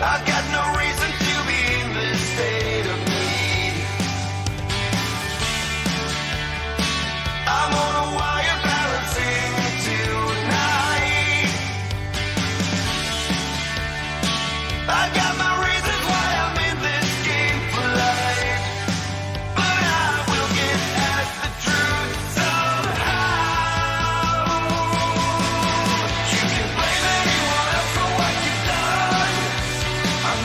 I got no reason to be in this state of need. I'm on a wire balancing tonight. I got my reasons why I'm in this game for life, but I will get at the truth somehow. You can blame anyone else for what you've done. I'm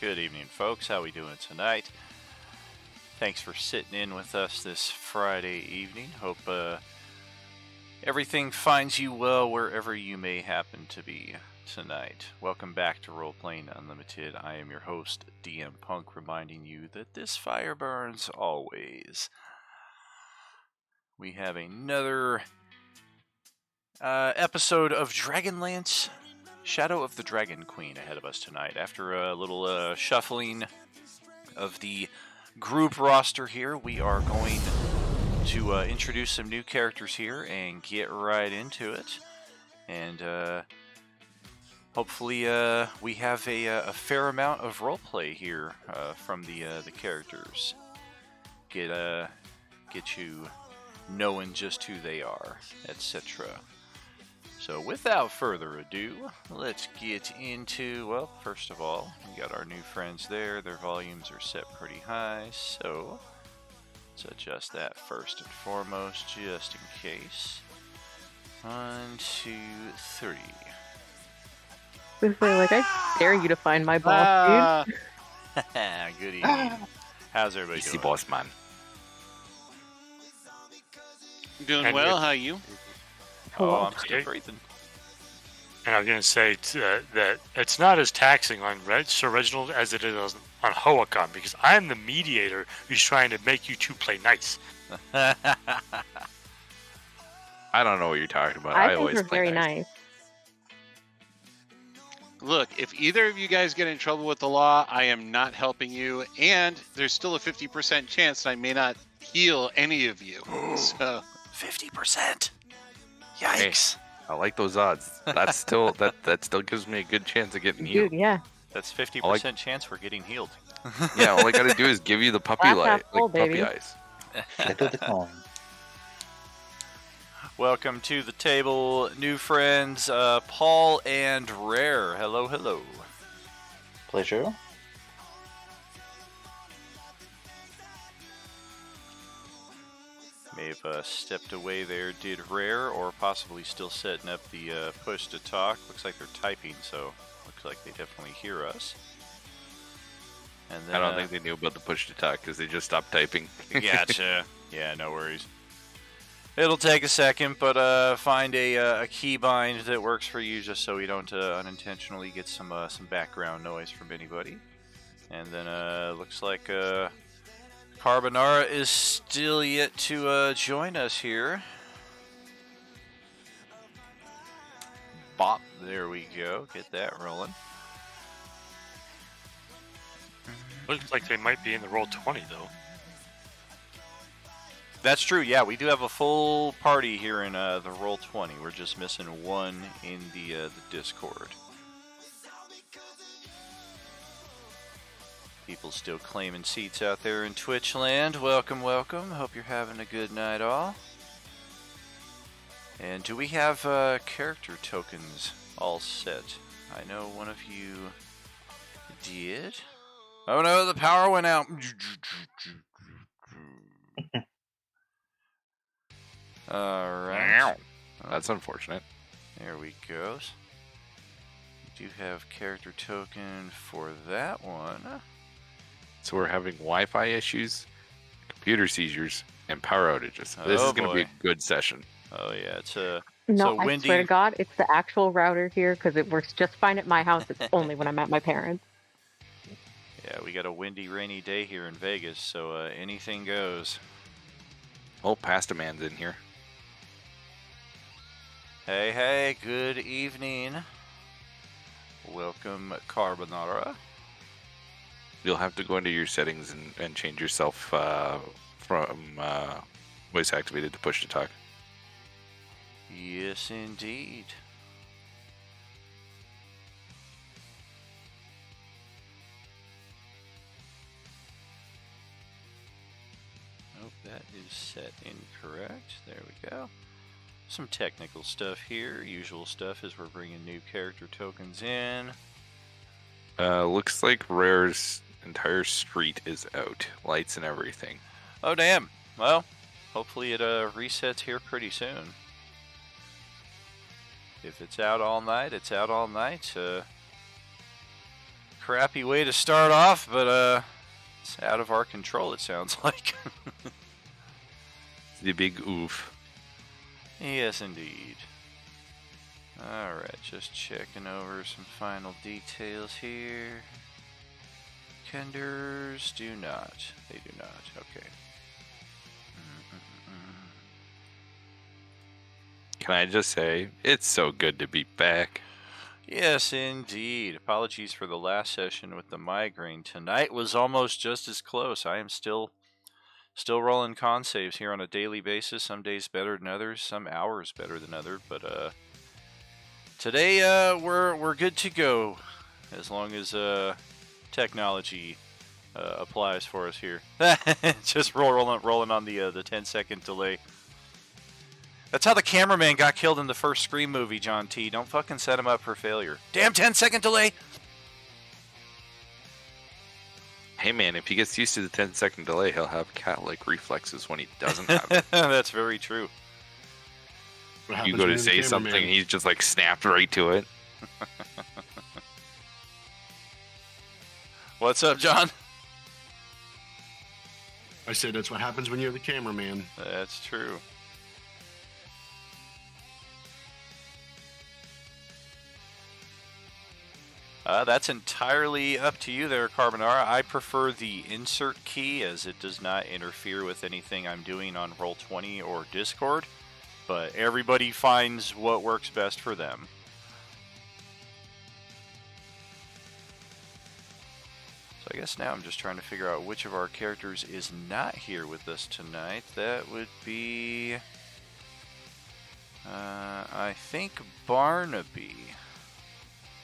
Good evening, folks. How we doing tonight? Thanks for sitting in with us this Friday evening. Hope everything finds you well wherever you may happen to be tonight. Welcome back to Role Playing Unlimited. I am your host, DM Punk, reminding you that this fire burns always. We have another episode of Dragonlance Shadow of the Dragon Queen ahead of us tonight. After a little shuffling of the group roster here, we are going to introduce some new characters here and get right into it. And hopefully we have a fair amount of roleplay here from the characters. Get you knowing just who they are, etc. So without further ado, let's get into, well, first of all, we got our new friends there. Their volumes are set pretty high, so let's adjust that first and foremost, just in case. 1, 2, 3. Like, I dare you to find my boss, dude. Good evening. How's everybody Easy doing? boss man. Doing And well, if- how are you? Oh, I'm still Okay. breathing. And I was going to say that it's not as taxing on Sir Reginald as it is on Hoakon, because I'm the mediator who's trying to make you two play nice. I don't know what you're talking about. I I think always we're play very nice. nice. Look, if either of you guys get in trouble with the law, I am not helping you, and there's still a 50% chance that I may not heal any of you. So 50%. Yikes. I like those odds. That's still that still gives me a good chance of getting healed. Dude, yeah. That's 50% I like- chance we're getting healed. Yeah, all I gotta do is give you the puppy Glass light, half full, like puppy baby. eyes. Flip of the coin. Welcome to the table, new friends, Paul and Rare. Hello, hello. Pleasure. May have stepped away there, did Rare, or possibly still setting up the push to talk. Looks like they're typing, so looks like they definitely hear us. And then, I don't think they knew about the push to talk because they just stopped typing. Gotcha. Yeah, no worries. It'll take a second, but find a keybind that works for you, just so we don't unintentionally get some background noise from anybody. And then looks like Carbonara is still yet to join us here. Bop, there we go. Get that rolling. Looks like they might be in the roll 20 though. That's true, yeah. We do have a full party here in the Roll20. We're just missing one in the Discord. People still claiming seats out there in Twitch land. Welcome, welcome. Hope you're having a good night all. And do we have character tokens all set? I know one of you did. Oh no, the power went out. Alright. That's unfortunate. There we go. We do have character token for that one. So we're having Wi-Fi issues, computer seizures, and power outages. This Oh, is going to be a boy. good session. Oh yeah, it's a No, So, I Wendy- swear to God, it's the actual router here because it works just fine at my house. It's only when I'm at my parents'. yeah. We got a windy, rainy day here in Vegas, so anything goes. Oh, Pasta Man's in here. Hey, hey, good evening. Welcome, Carbonara. You'll have to go into your settings and change yourself from voice activated to push to talk. Yes, indeed. Oh, that is set incorrect. There we go. Some technical stuff here. Usual stuff as we're bringing new character tokens in. Looks like Rare's entire street is out, lights and everything. Oh, damn. Well, hopefully it resets here pretty soon. If it's out all night, it's out all night. crappy way to start off, but it's out of our control, it sounds like. The big oof. Yes, indeed. Alright, just checking over some final details here. Kenders do not. They do not. Okay. Can I just say, it's so good to be back. Yes, indeed. Apologies for the last session with the migraine. Tonight was almost just as close. I am still rolling con saves here on a daily basis. Some days better than others, some hours better than others. But today we're good to go, as long as technology applies for us here. Just rolling on the 10-second delay. That's how the cameraman got killed in the first Scream movie, John T. Don't fucking set him up for failure. Damn 10-second delay! Hey man, if he gets used to the 10-second delay, he'll have cat-like reflexes when he doesn't have it. That's very true. What You happens go when to you're the say cameraman? something, he's just like snapped right to it. What's up, John? I said that's what happens when you're the cameraman. That's true. That's entirely up to you there, Carbonara. I prefer the insert key, as it does not interfere with anything I'm doing on Roll20 or Discord, but everybody finds what works best for them. So I guess now I'm just trying to figure out which of our characters is not here with us tonight. That would be... I think Barnaby.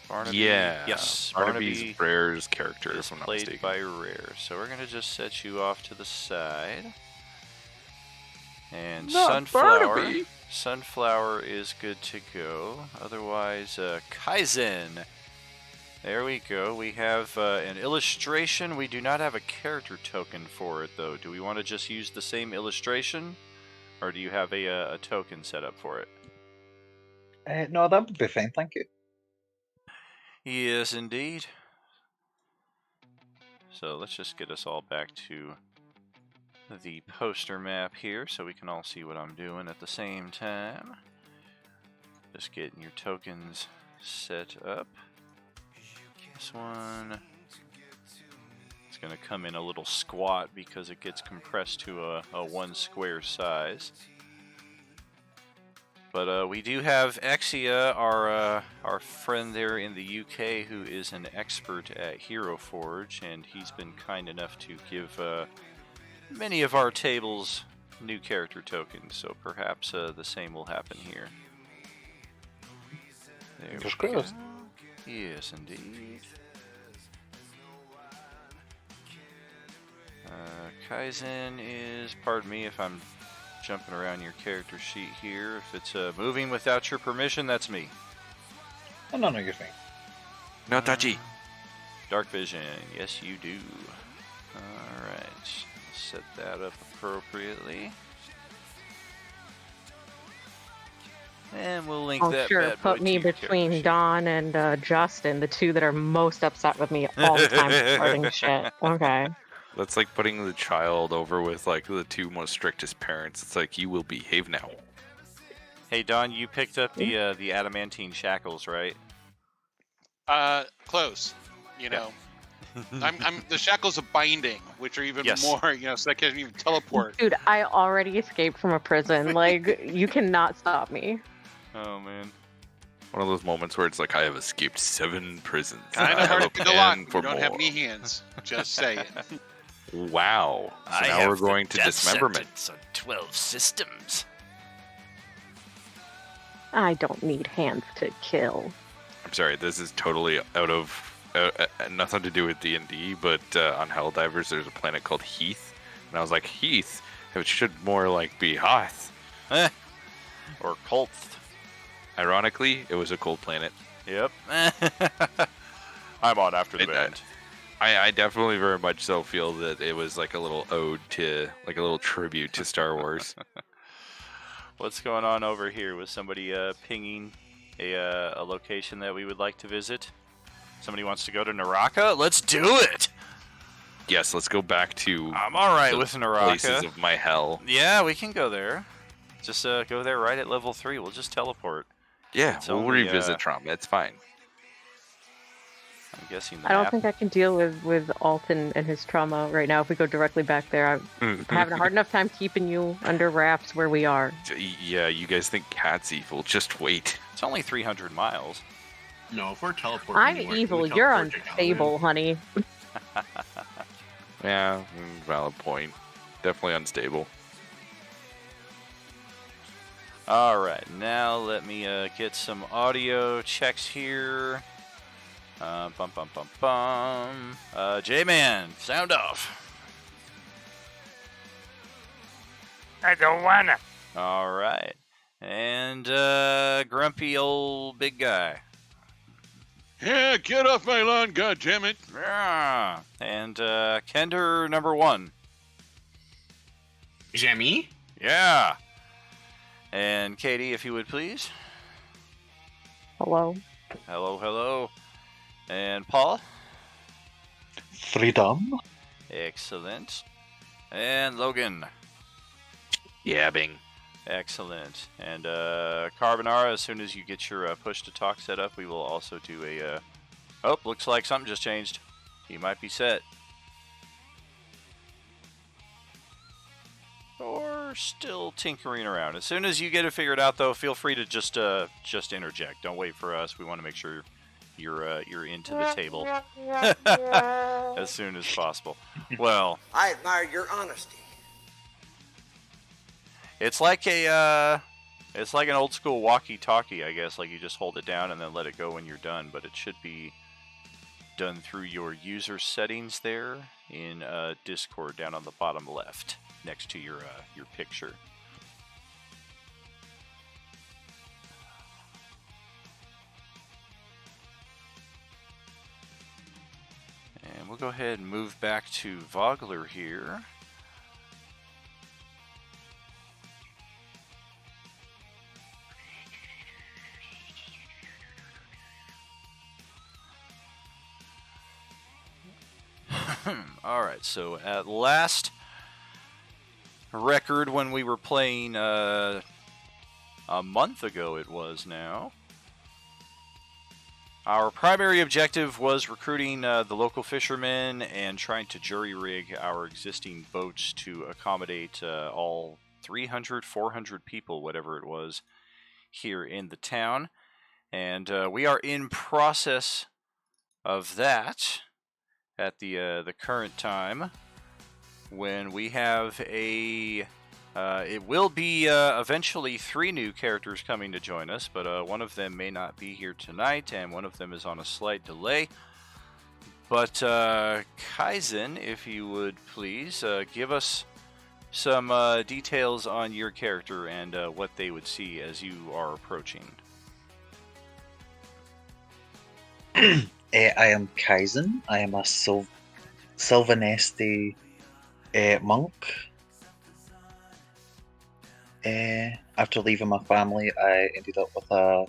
Barnaby, Yeah. yes, Barnaby's Barnaby Rare's character, is if I'm not played mistaken. by Rare. So we're gonna just set you off to the side. And Sunflower is good to go. Otherwise, Kaizen. There we go. We have an illustration. We do not have a character token for it, though. Do we want to just use the same illustration, or do you have a token set up for it? No, that would be fine, thank you. Yes, indeed. So let's just get us all back to the poster map here so we can all see what I'm doing at the same time. Just getting your tokens set up. This one, it's going to come in a little squat because it gets compressed to a 1 square size. But we do have Exia, our friend there in the UK, who is an expert at Hero Forge, and he's been kind enough to give many of our tables new character tokens, so perhaps the same will happen here. There Fingers we go. crossed. Yes, indeed. Kaizen is, pardon me if I'm jumping around your character sheet here. If it's moving without your permission, that's me. Oh, no, you're fine. No touchy. Dark vision, yes you do. Alright, set that up appropriately. And we'll link Oh, that sure. bad boy Put me to your character between sheet. Don and Justin, the two that are most upset with me all the time for starting shit. Okay. That's like putting the child over with like the two most strictest parents. It's like, you will behave now. Hey Don, you picked up the adamantine shackles, right? Close. You know, I'm the shackles of binding, which are even Yes. more. You know, so I can't even teleport. Dude, I already escaped from a prison. Like, you cannot stop me. Oh man. One of those moments where it's like, I have escaped 7 prisons. Kind I of have hard a to pick a lock. plan You for don't have more. any hands. Just saying. Wow. So now we're going to dismemberment. On 12 systems. I don't need hands to kill. I'm sorry, this is totally out of nothing to do with D&D, but on Helldivers there's a planet called Heath, and I was like, Heath? It should more like be Hoth. Or Colt. Ironically, it was a cold planet. Yep. I'm on after the band. I definitely very much so feel that it was like a little ode to, like a little tribute to Star Wars. What's going on over here? Was somebody pinging a location that we would like to visit? Somebody wants to go to Naraka? Let's do it! Yes, let's go back to I'm alright the with places Naraka. of my hell. Yeah, we can go there. Just go there right at level 3. We'll just teleport. Yeah, It's we'll only, revisit trauma. It's fine. I'm guessing the I don't map. think I can deal with Alton and his trauma right now. If we go directly back there, I'm having a hard enough time keeping you under wraps where we are. Yeah, you guys think Cat's evil? Just wait. It's only 300 miles. No, if we're teleporting. I'm anywhere, evil. we You're teleport to unstable, honey. Yeah, valid point. Definitely unstable. Alright, now let me get some audio checks here. Bum bum bum bum. J-Man, sound off. I don't wanna. Alright. And grumpy old big guy. Yeah, get off my lawn, goddammit. Yeah. And Kender number 1. Is that me? Yeah. And Katie, if you would please. Hello. Hello, hello. And Paul. Freedom. Excellent. And Logan. Yeah, Bing. Excellent. And Carbonara, as soon as you get your push to talk set up, we will also do a... Oh, looks like something just changed. He might be set. Or still tinkering around. As soon as you get it figured out, though, feel free to just interject. Don't wait for us. We want to make sure you're into the table as soon as possible. Well, I admire your honesty. it's like an old school walkie-talkie, I guess. Like you just hold it down and then let it go when you're done. But it should be done through your user settings there in Discord down on the bottom left, next to your picture. And we'll go ahead and move back to Vogler here. Alright, so at last record when we were playing a month ago it was now. Our primary objective was recruiting the local fishermen and trying to jury-rig our existing boats to accommodate all 300, 400 people, whatever it was, here in the town. And we are in process of that at the current time, when we have it will be eventually 3 new characters coming to join us, but one of them may not be here tonight, and one of them is on a slight delay. But Kaizen, if you would please give us some details on your character and what they would see as you are approaching. I am Kaizen. I am a Sylvanesti monk. After leaving my family, I ended up with a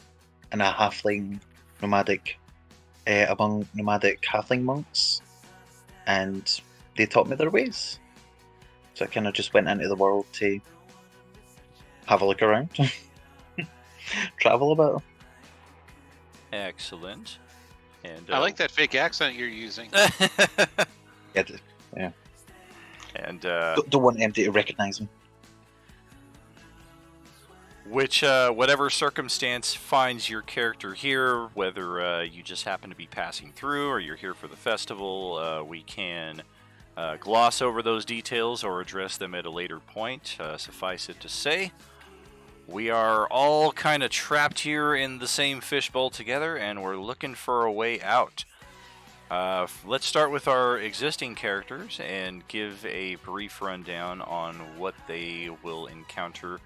halfling nomadic among nomadic halfling monks, and they taught me their ways. So I kind of just went into the world to have a look around, travel a bit. Excellent. And I like that fake accent you're using. Yeah. And Don't want anybody to recognise me. which, whatever circumstance finds your character here, whether you just happen to be passing through or you're here for the festival, we can gloss over those details or address them at a later point. Suffice it to say, we are all kind of trapped here in the same fishbowl together, and we're looking for a way out. Let's start with our existing characters and give a brief rundown on what they will encounter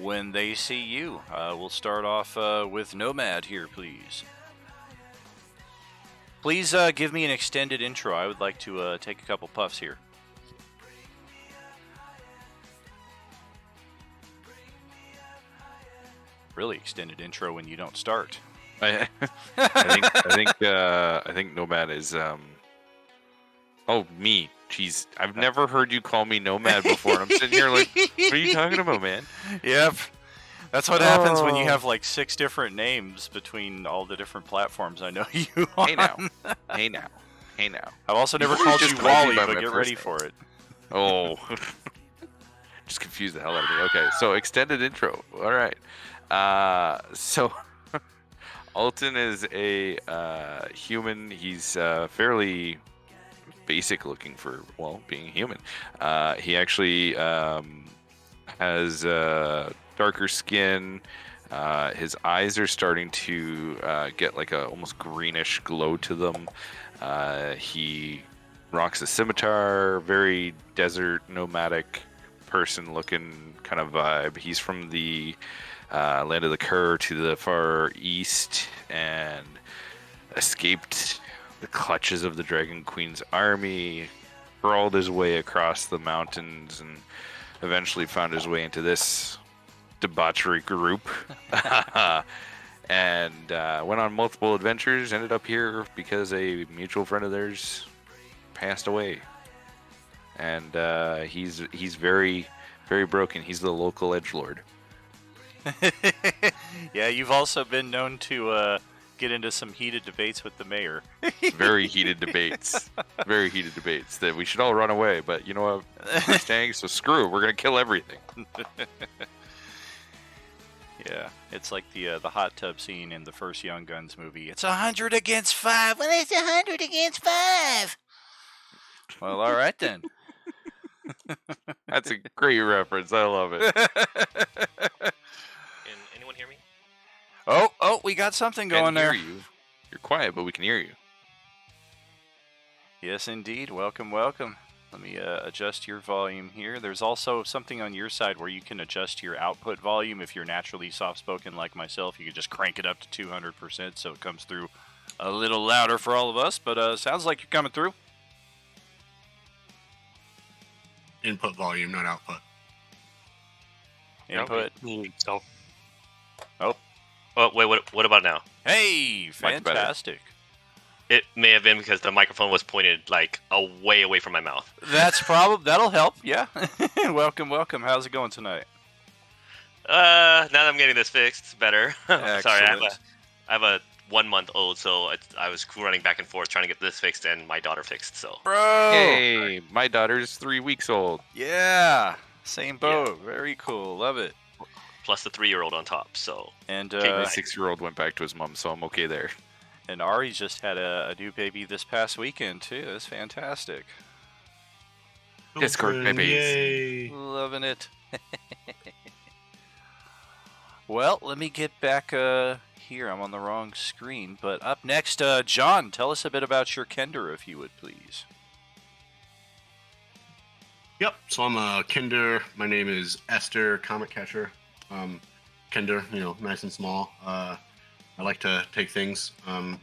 when they see you. We'll start off with Nomad here, please. Please give me an extended intro. I would like to take a couple puffs here. Really extended intro when you don't start. I think Nomad is Oh, me. Jeez, I've never heard you call me Nomad before, and I'm sitting here like, what are you talking about, man? Yep. That's what happens when you Oh. have like 6 different names between all the different platforms I know you on. Hey now, hey now, hey now. I've also never Before called you you just called me Wally, by but my get first ready name. for it. Oh, just confused the hell out of me. Okay, so extended intro. All right. So Alton is a human. He's fairly basic looking for, well, being human. He actually has darker skin. His eyes are starting to get like a almost greenish glow to them. He rocks a scimitar, very desert nomadic person looking kind of vibe. He's from the land of the Kerr to the far east and escaped the clutches of the Dragon Queen's army, crawled his way across the mountains, and eventually found his way into this debauchery group. And went on multiple adventures, ended up here because a mutual friend of theirs passed away. And he's very, very broken. He's the local edgelord. Yeah, you've also been known to get into some heated debates with the mayor. Very heated debates. Very heated debates that we should all run away. But you know what? We're staying, so screw it. We're going to kill everything. Yeah, it's like the hot tub scene in the first Young Guns movie. It's 100 against 5. Well, it's 100 against 5. Well, all right then. That's a great reference. I love it. Can anyone hear me? Oh, we got something going Can hear there. you. You're quiet, but we can hear you. Yes, indeed. Welcome, welcome. Let me adjust your volume here. There's also something on your side where you can adjust your output volume. If you're naturally soft-spoken like myself, you can just crank it up to 200% so it comes through a little louder for all of us. But sounds like you're coming through. Input volume, not output. Input. So Oh, Oh, wait, what about now? hey, Much better. fantastic. It may have been because the microphone was pointed like way away from my mouth. That'll help. Yeah. Welcome, welcome. How's it going tonight? Now that I'm getting this fixed, it's better. Sorry, Excellent. I have a 1-month-old, so I was running back and forth trying to get this fixed and my daughter fixed. So Bro. Hey, my daughter's 3 weeks old. Yeah. Same boat. Very cool. Love it. plus the 3-year-old on top. So And My 6-year-old went back to his mom, so I'm okay there. and Ari just had a new baby this past weekend too. That's fantastic. Discord Children, babies. Yay. Loving it. Well, let me get back here. I'm on the wrong screen. But up next, John, tell us a bit about your Kender, if you would, please. Yep. So I'm a Kinder. My name is Esther Comet Catcher. Kinder, nice and small. I like to take things,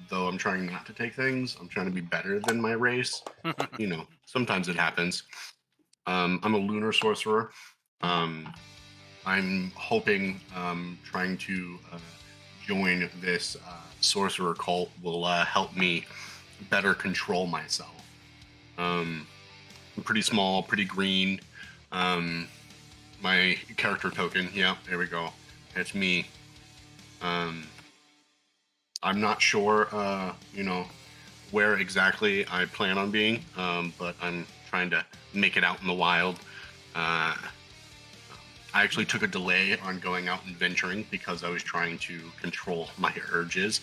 though I'm trying not to take things. I'm trying to be better than my race. Sometimes it happens. I'm a lunar sorcerer. I'm hoping trying to join this sorcerer cult will help me better control myself. I'm pretty small, pretty green. My character token, yeah, there we go. That's me. I'm not sure, where exactly I plan on being, but I'm trying to make it out in the wild. I actually took a delay on going out and venturing because I was trying to control my urges.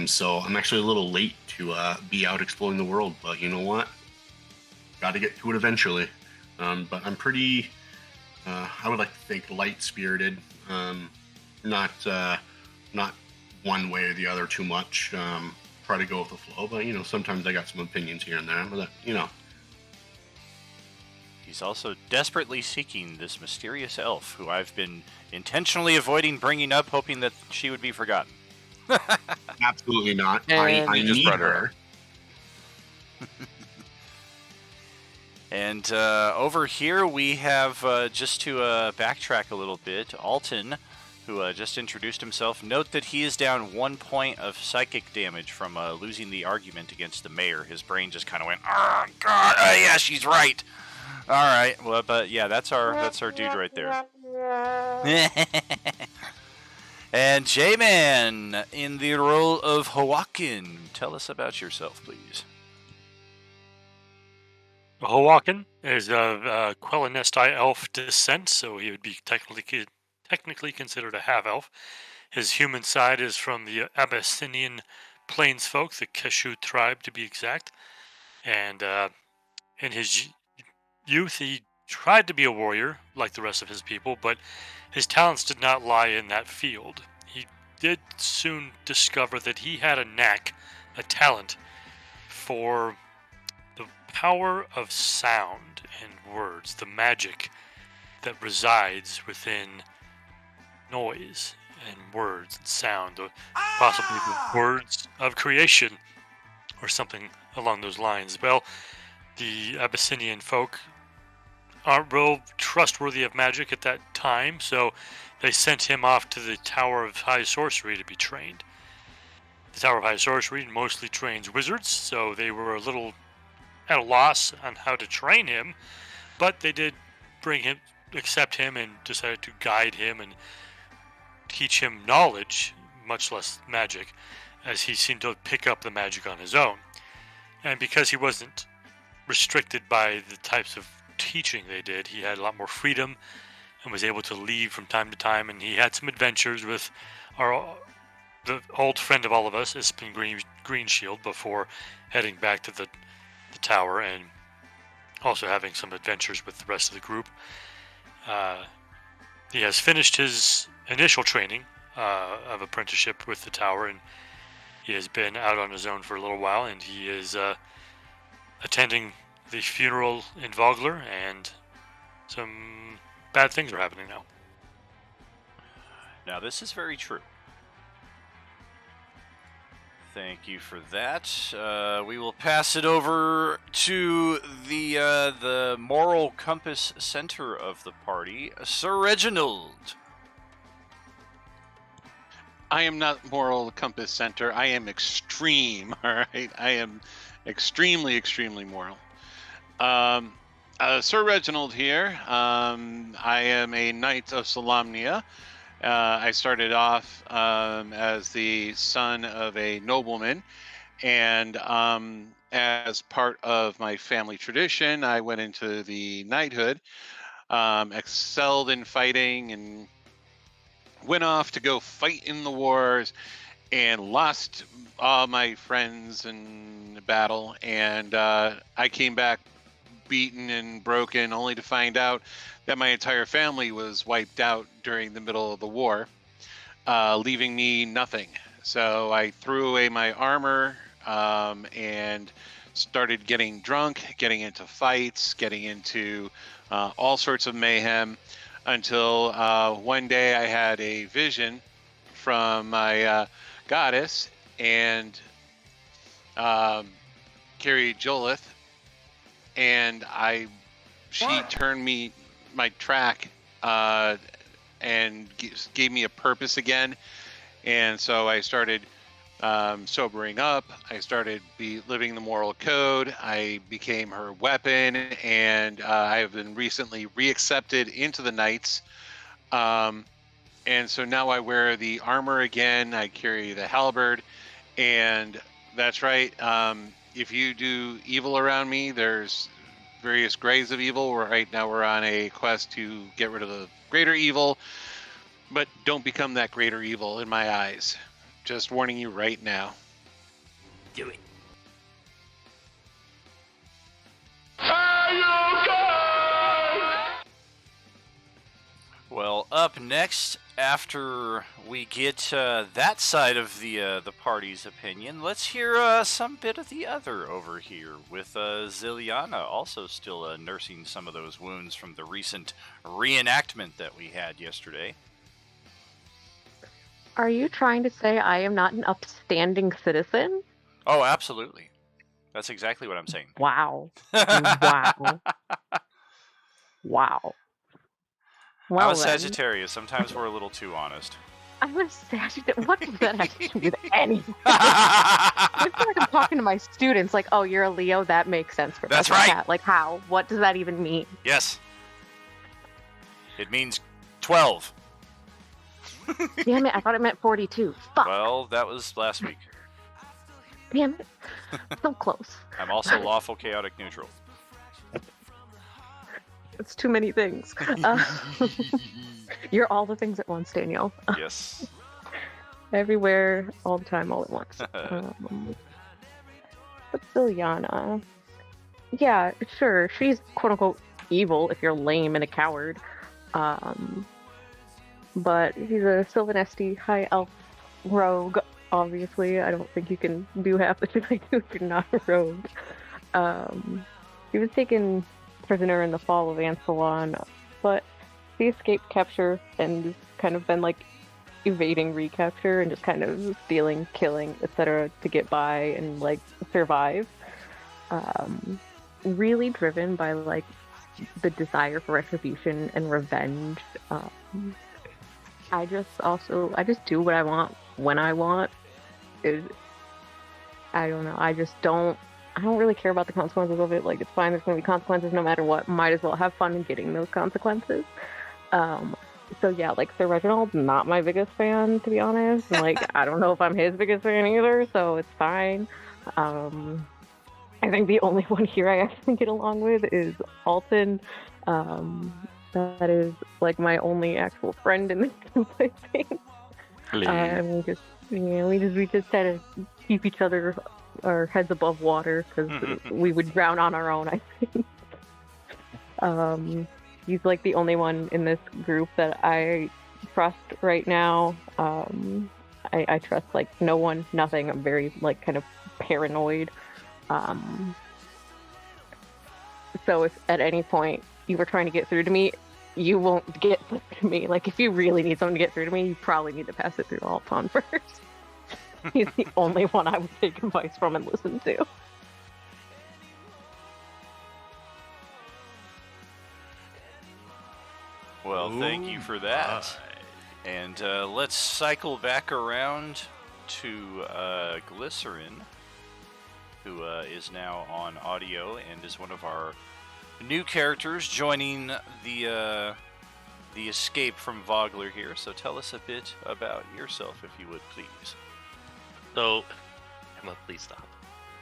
So I'm actually a little late to be out exploring the world, but you know what? Got to get to it eventually. But I'm pretty, I would like to think, light-spirited. Not one way or the other too much. Try to go with the flow, but sometimes I got some opinions here and there. But He's also desperately seeking this mysterious elf who I've been intentionally avoiding bringing up, hoping that she would be forgotten. absolutely not. And- I You just need brought her her. And over here we have, just to backtrack a little bit, Alton who just introduced himself. Note that he is down 1 point of psychic damage from losing the argument against the mayor. His brain just kind of went, "Oh God, yeah, she's right." All right, well, but yeah, that's our dude right there. And J-Man in the role of Hoakin. Tell us about yourself, please. Hoakin is of Quellenesti elf descent, so he would be technically considered a half-elf. His human side is from the Abyssinian plainsfolk, the Keshu tribe to be exact. And in his youth, he tried to be a warrior like the rest of his people, but his talents did not lie in that field. He did soon discover that he had a talent for the power of sound and words, the magic that resides within noise and words and sound, or possibly the words of creation or something along those lines. Well, the Abyssinian folk aren't real trustworthy of magic at that time, so they sent him off to the Tower of High Sorcery to be trained. The Tower of High Sorcery mostly trains wizards, so they were a little at a loss on how to train him, but they did accept him and decided to guide him and teach him knowledge, much less magic, as he seemed to pick up the magic on his own. And because he wasn't restricted by the types of teaching they did, he had a lot more freedom and was able to leave from time to time, and he had some adventures with the old friend of all of us, Ispin Greenshield, before heading back to the tower and also having some adventures with the rest of the group. He has finished his initial training of apprenticeship with the tower, and he has been out on his own for a little while, and he is attending the funeral in Vogler, and some bad things are happening now. Now, this is very true. Thank you for that. We will pass it over to the moral compass center of the party, Sir Reginald. I am not moral compass center. I am extreme. All right, I am extremely moral. Sir Reginald here. I am a Knight of Solamnia. I started off as the son of a nobleman, and as part of my family tradition, I went into the knighthood, excelled in fighting, and went off to go fight in the wars, and lost all my friends in battle, and I came back beaten and broken, only to find out that my entire family was wiped out during the middle of the war, leaving me nothing. So I threw away my armor and started getting drunk, getting into fights, getting into all sorts of mayhem, until one day I had a vision from my goddess, and Carrie Jolith, and she turned me my track and gave me a purpose again. And so I started sobering up. I started living the moral code. I became her weapon, and I have been recently reaccepted into the Knights. And so now I wear the armor again. I carry the halberd, and that's right. If you do evil around me, there's various grades of evil. Right now we're on a quest to get rid of the greater evil, but don't become that greater evil in my eyes. Just warning you right now. Do it. Well, up next, after we get that side of the party's opinion, let's hear some bit of the other over here, with Ziliana also still nursing some of those wounds from the recent reenactment that we had yesterday. Are you trying to say I am not an upstanding citizen? Oh, absolutely. That's exactly what I'm saying. Wow. Wow. Wow. Well, I'm a then. Sagittarius. Sometimes we're a little too honest. I'm a Sagittarius. What does that have to do with anything? I feel like I'm talking to my students, like, oh, you're a Leo, that makes sense for That's Dr. right. Cat. Like, how? What does that even mean? Yes. It means 12. Damn it, I thought it meant 42. Fuck. Well, that was last week. Damn it. So close. I'm also lawful, chaotic, neutral. It's too many things. You're all the things at once, Daniel. Yes. Everywhere, all the time, all at once. But Liliana. Yeah, sure. She's quote unquote evil if you're lame and a coward. But he's a Sylvanesti high elf rogue, obviously. I don't think you can do half the shit I do if you're not a rogue. He was taken prisoner in the fall of Ansalon, but he escaped capture and has kind of been like evading recapture and just kind of stealing, killing, etc. to get by and like survive. Really driven by like the desire for retribution and revenge. I just do what I want when I want. I don't know. I don't really care about the consequences of it. Like, it's fine. There's going to be consequences no matter what. Might as well have fun in getting those consequences. So yeah, like Sir Reginald, not my biggest fan, to be honest. And, like, I don't know if I'm his biggest fan either, so it's fine. I think the only one here I actually get along with is Alton. That is like my only actual friend in this group, I think. And we just try to keep each other, our heads above water, because we would drown on our own, I think. He's like the only one in this group that I trust right now. I trust like no one, nothing. I'm very like kind of paranoid. So if at any point you were trying to get through to me, you won't get through to me. Like, if you really need someone to get through to me, you probably need to pass it through Alton first. He's the only one I would take advice from and listen to. Well, thank you for that. And let's cycle back around to Glycerin, who is now on audio and is one of our new characters joining the escape from Vogler here. So tell us a bit about yourself, if you would, please. So, Emma, please stop.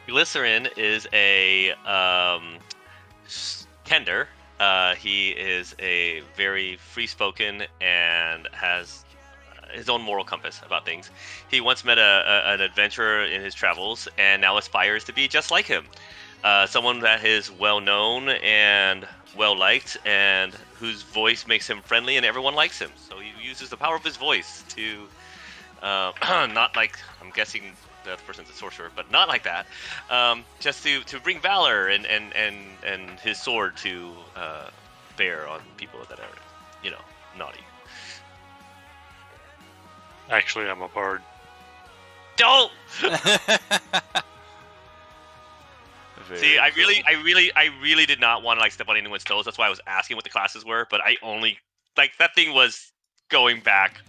Glycerin is a Kender. He is a very free-spoken and has his own moral compass about things. He once met an adventurer in his travels and now aspires to be just like him. Someone that is well-known and well-liked and whose voice makes him friendly and everyone likes him. So he uses the power of his voice to, not like, I'm guessing the other person's a sorcerer, but not like that. Just to bring valor and his sword to bear on people that are, naughty. Actually, I'm a bard. Don't! Very See, I cool. really did not want to step on anyone's toes. That's why I was asking what the classes were. But I only that thing was going back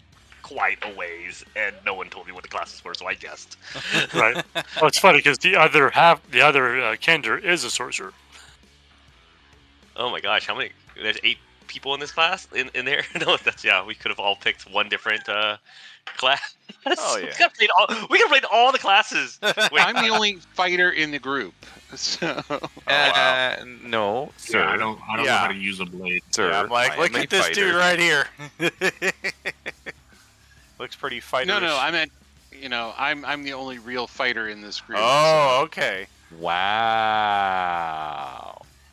quite a ways, and no one told me what the classes were, so I guessed. Right. Well, it's funny because the other Kender is a sorcerer. Oh my gosh, how many? There's 8 people in this class in there. No, we could have all picked one different class. Oh, yeah. We could have played all the classes. Wait, I'm the only fighter in the group, so No, sir. Yeah, I don't know Yeah. how to use a blade. Sir, Yeah, I'm like, I look am a at this fighter. dude right here. Looks pretty fighterish. no. I meant, I'm the only real fighter in this group. Oh, okay. Wow.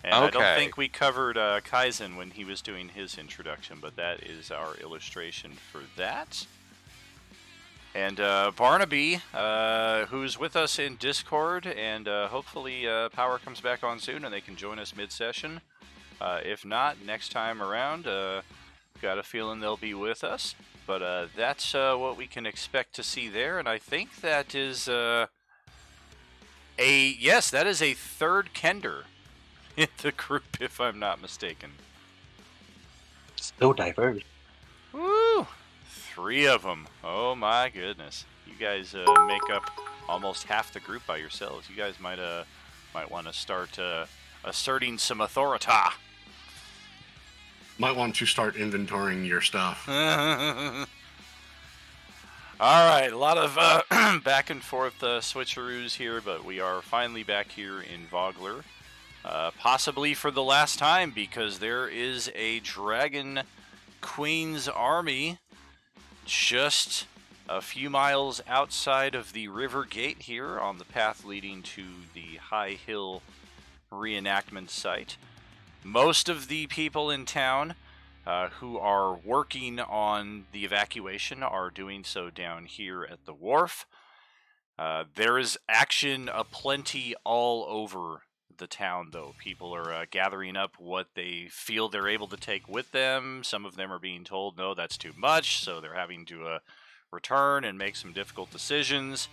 And I don't Okay. think we covered Kaizen when he was doing his introduction, but that is our illustration for that. And Barnaby, who's with us in Discord, and hopefully Power comes back on soon and they can join us mid-session. If not, next time around, got a feeling they'll be with us. But that's what we can expect to see there, and I think that is that is a third Kender in the group, if I'm not mistaken. So diverse. Woo! 3 of them. Oh my goodness. You guys make up almost half the group by yourselves. You guys might want to start asserting some authority. Might want to start inventorying your stuff. All right, a lot of back and forth switcheroos here, but we are finally back here in Vogler. Possibly for the last time, because there is a Dragon Queen's army just a few miles outside of the river gate here on the path leading to the High Hill reenactment site. Most of the people in town who are working on the evacuation are doing so down here at the wharf. There is action aplenty all over the town, though. People are gathering up what they feel they're able to take with them. Some of them are being told, no, that's too much, so they're having to return and make some difficult decisions.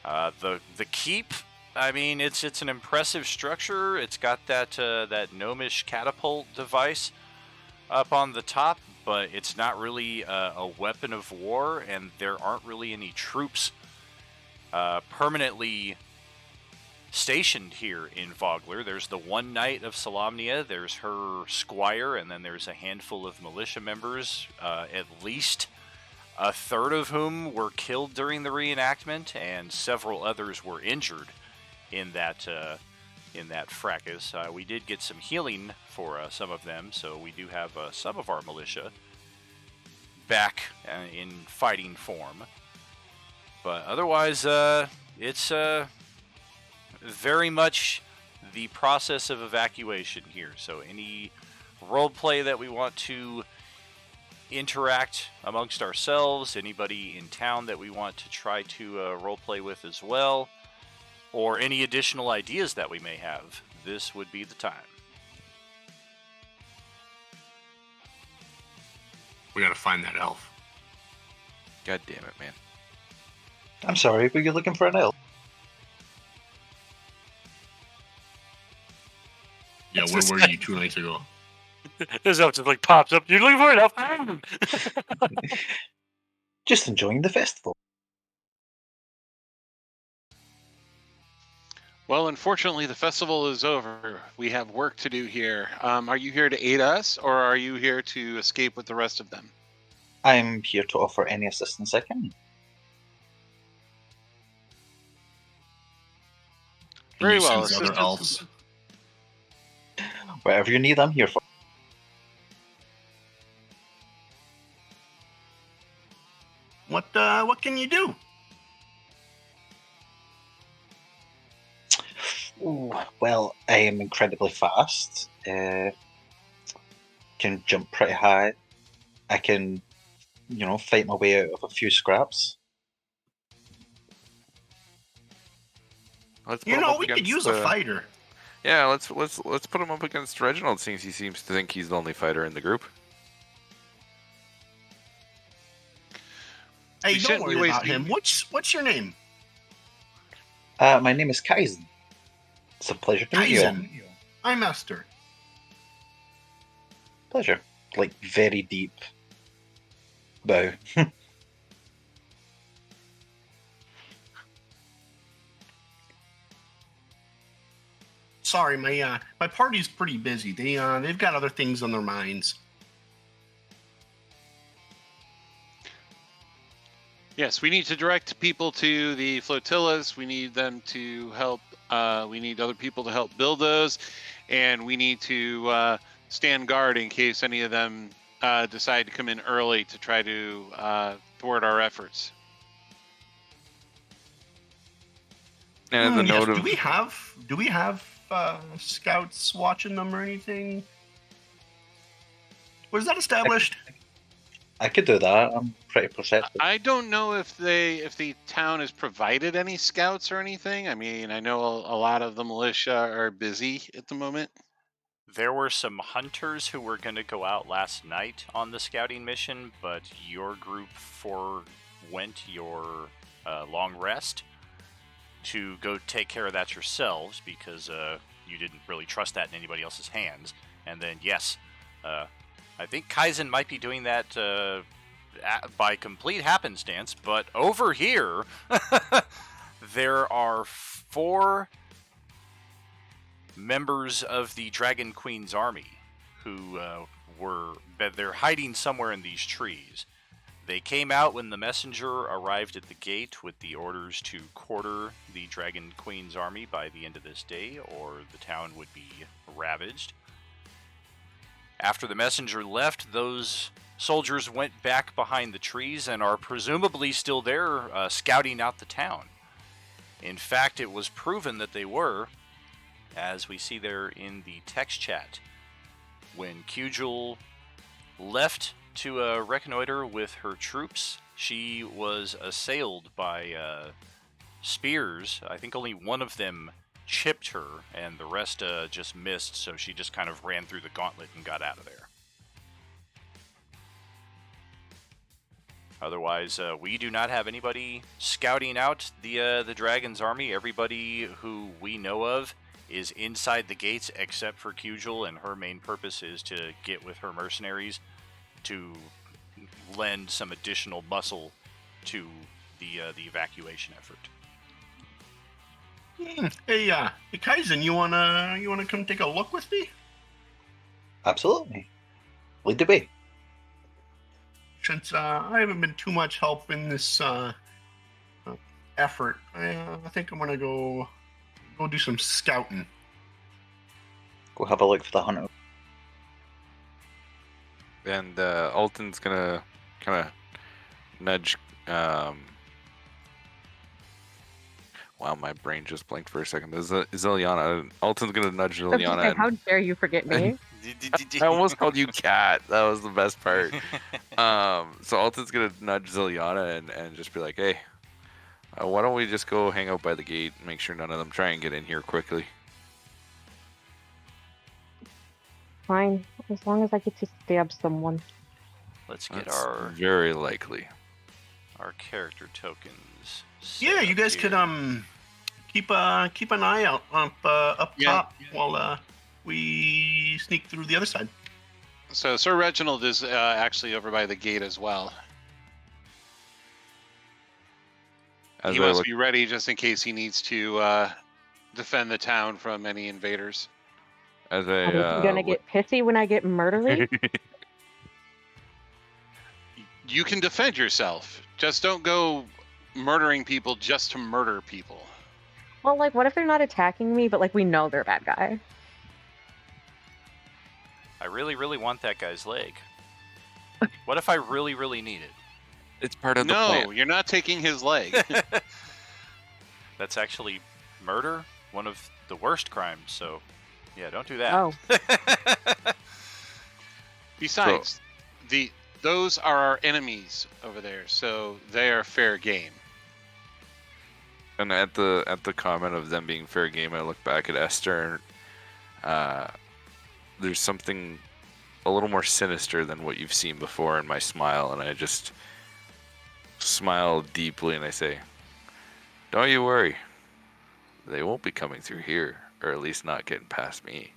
The keep, I mean, it's an impressive structure. It's got that gnomish catapult device up on the top, but it's not really a weapon of war, and there aren't really any troops permanently stationed here in Vogler. There's the one knight of Solamnia, there's her squire, and then there's a handful of militia members, at least a third of whom were killed during the reenactment, and several others were injured in that fracas. We did get some healing for some of them, so we do have some of our militia back in fighting form. But otherwise, it's very much the process of evacuation here. So any role play that we want to interact amongst ourselves, anybody in town that we want to try to role play with as well, or any additional ideas that we may have, this would be the time. We gotta find that elf. God damn it, man. I'm sorry, were you looking for an elf? Yeah, where were you 2 nights ago? This elf just like pops up. You're looking for an elf? Just enjoying the festival. Well, unfortunately, the festival is over. We have work to do here. Are you here to aid us, or are you here to escape with the rest of them? I'm here to offer any assistance I can. Very You well. sense other elves. Whatever you need, I'm here for. What can you do? Ooh, well, I am incredibly fast. Can jump pretty high. I can, fight my way out of a few scraps. Let's put You him know, up we could against, use a fighter. Yeah, let's put him up against Reginald, since he seems to think he's the only fighter in the group. Hey, We don't shouldn't worry waste about him. What's your name? My name is Kaizen. It's a pleasure to meet you. Kaizen. I'm Esther. Pleasure. Like, very deep bow. Sorry, my party's pretty busy. They've got other things on their minds. Yes, we need to direct people to the flotillas. We need them to help. We need other people to help build those, and we need to stand guard in case any of them decide to come in early to try to thwart our efforts. And the Yes, note of do we have scouts watching them or anything? Was that established? I could do that. I'm pretty perceptive. I don't know if the town has provided any scouts or anything. I mean, I know a lot of the militia are busy at the moment. There were some hunters who were going to go out last night on the scouting mission, but your group forewent your long rest to go take care of that yourselves, because you didn't really trust that in anybody else's hands. And then, yes, I I think Kaizen might be doing that by complete happenstance, but over here, there are 4 members of the Dragon Queen's army who they're hiding somewhere in these trees. They came out when the messenger arrived at the gate with the orders to quarter the Dragon Queen's army by the end of this day, or the town would be ravaged. After the messenger left, those soldiers went back behind the trees and are presumably still there, scouting out the town. In fact, it was proven that they were, as we see there in the text chat. When Kujul left to reconnoiter with her troops, she was assailed by spears. I think only one of them chipped her, and the rest just missed, so she just kind of ran through the gauntlet and got out of there. Otherwise, we do not have anybody scouting out the Dragon's army. Everybody who we know of is inside the gates except for Kujul, and her main purpose is to get with her mercenaries to lend some additional muscle to the evacuation effort. Hey, Kaizen, you wanna come take a look with me? Absolutely. Lead the way. Since I haven't been too much help in this effort, I think I'm gonna go do some scouting. Go have a look for the hunter. And Alton's gonna kind of nudge. Wow, my brain just blanked for a second. Is Liliana? Alton's gonna nudge Liliana. Okay, how dare you forget me? I almost called you Cat. That was the best part. So Alton's gonna nudge Ziliana and just be like, "Hey, why don't we just go hang out by the gate and make sure none of them try and get in here quickly?" Fine, as long as I get to stab someone. Let's get That's our very likely. character tokens. Yeah, set you up guys here. could keep an eye out up Yeah. top while we sneak through the other side. So Sir Reginald is actually over by the gate as well. As He I wants look- to be ready just in case he needs to defend the town from any invaders. as I Are you gonna get pissy when I get murdery? You can defend yourself. Just don't go murdering people just to murder people. Well, like, what if they're not attacking me, but like we know they're a bad guy? I really, really want that guy's leg. What if I really, really need it? it's part of the No, plan. you're not taking his leg. That's actually murder, one of the worst crimes. So, yeah, don't do that. Oh, Besides, those are our enemies over there, so they are fair game. And at the comment of them being fair game, I look back at Esther. There's something a little more sinister than what you've seen before in my smile, and I just smile deeply and I say, "Don't you worry. They won't be coming through here, or at least not getting past me."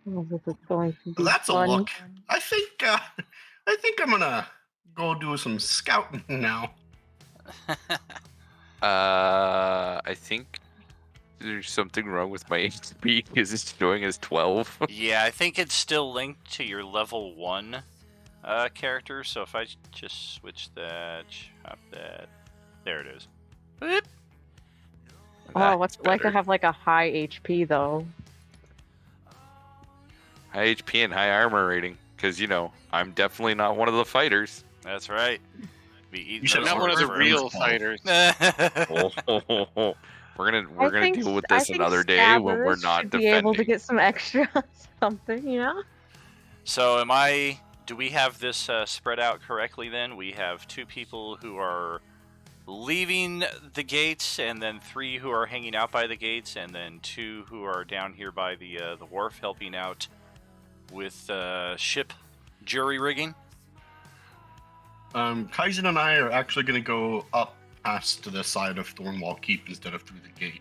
this is going to be That's a fun. look. I think I'm gonna go do some scouting now. I think there's something wrong with my HP because it's showing as 12. Yeah, I think it's still linked to your level 1 character. So if I just switch that, chop that, there it is. Boop. Oh, what's That's like to better. have like a high HP though? High HP and high armor rating, because I'm definitely not one of the fighters. That's right. Be eating You should those Not one of the words real forever. fighters. We're I gonna think- deal with I this think another day when we're stabbers not should be able to defending. get some extra something, you know? So do we have this spread out correctly then? We have 2 people who are leaving the gates, and then 3 who are hanging out by the gates, and then 2 who are down here by the wharf helping out with ship jury rigging. Kaizen and I are actually gonna go up past to the side of Thornwall Keep instead of through the gate.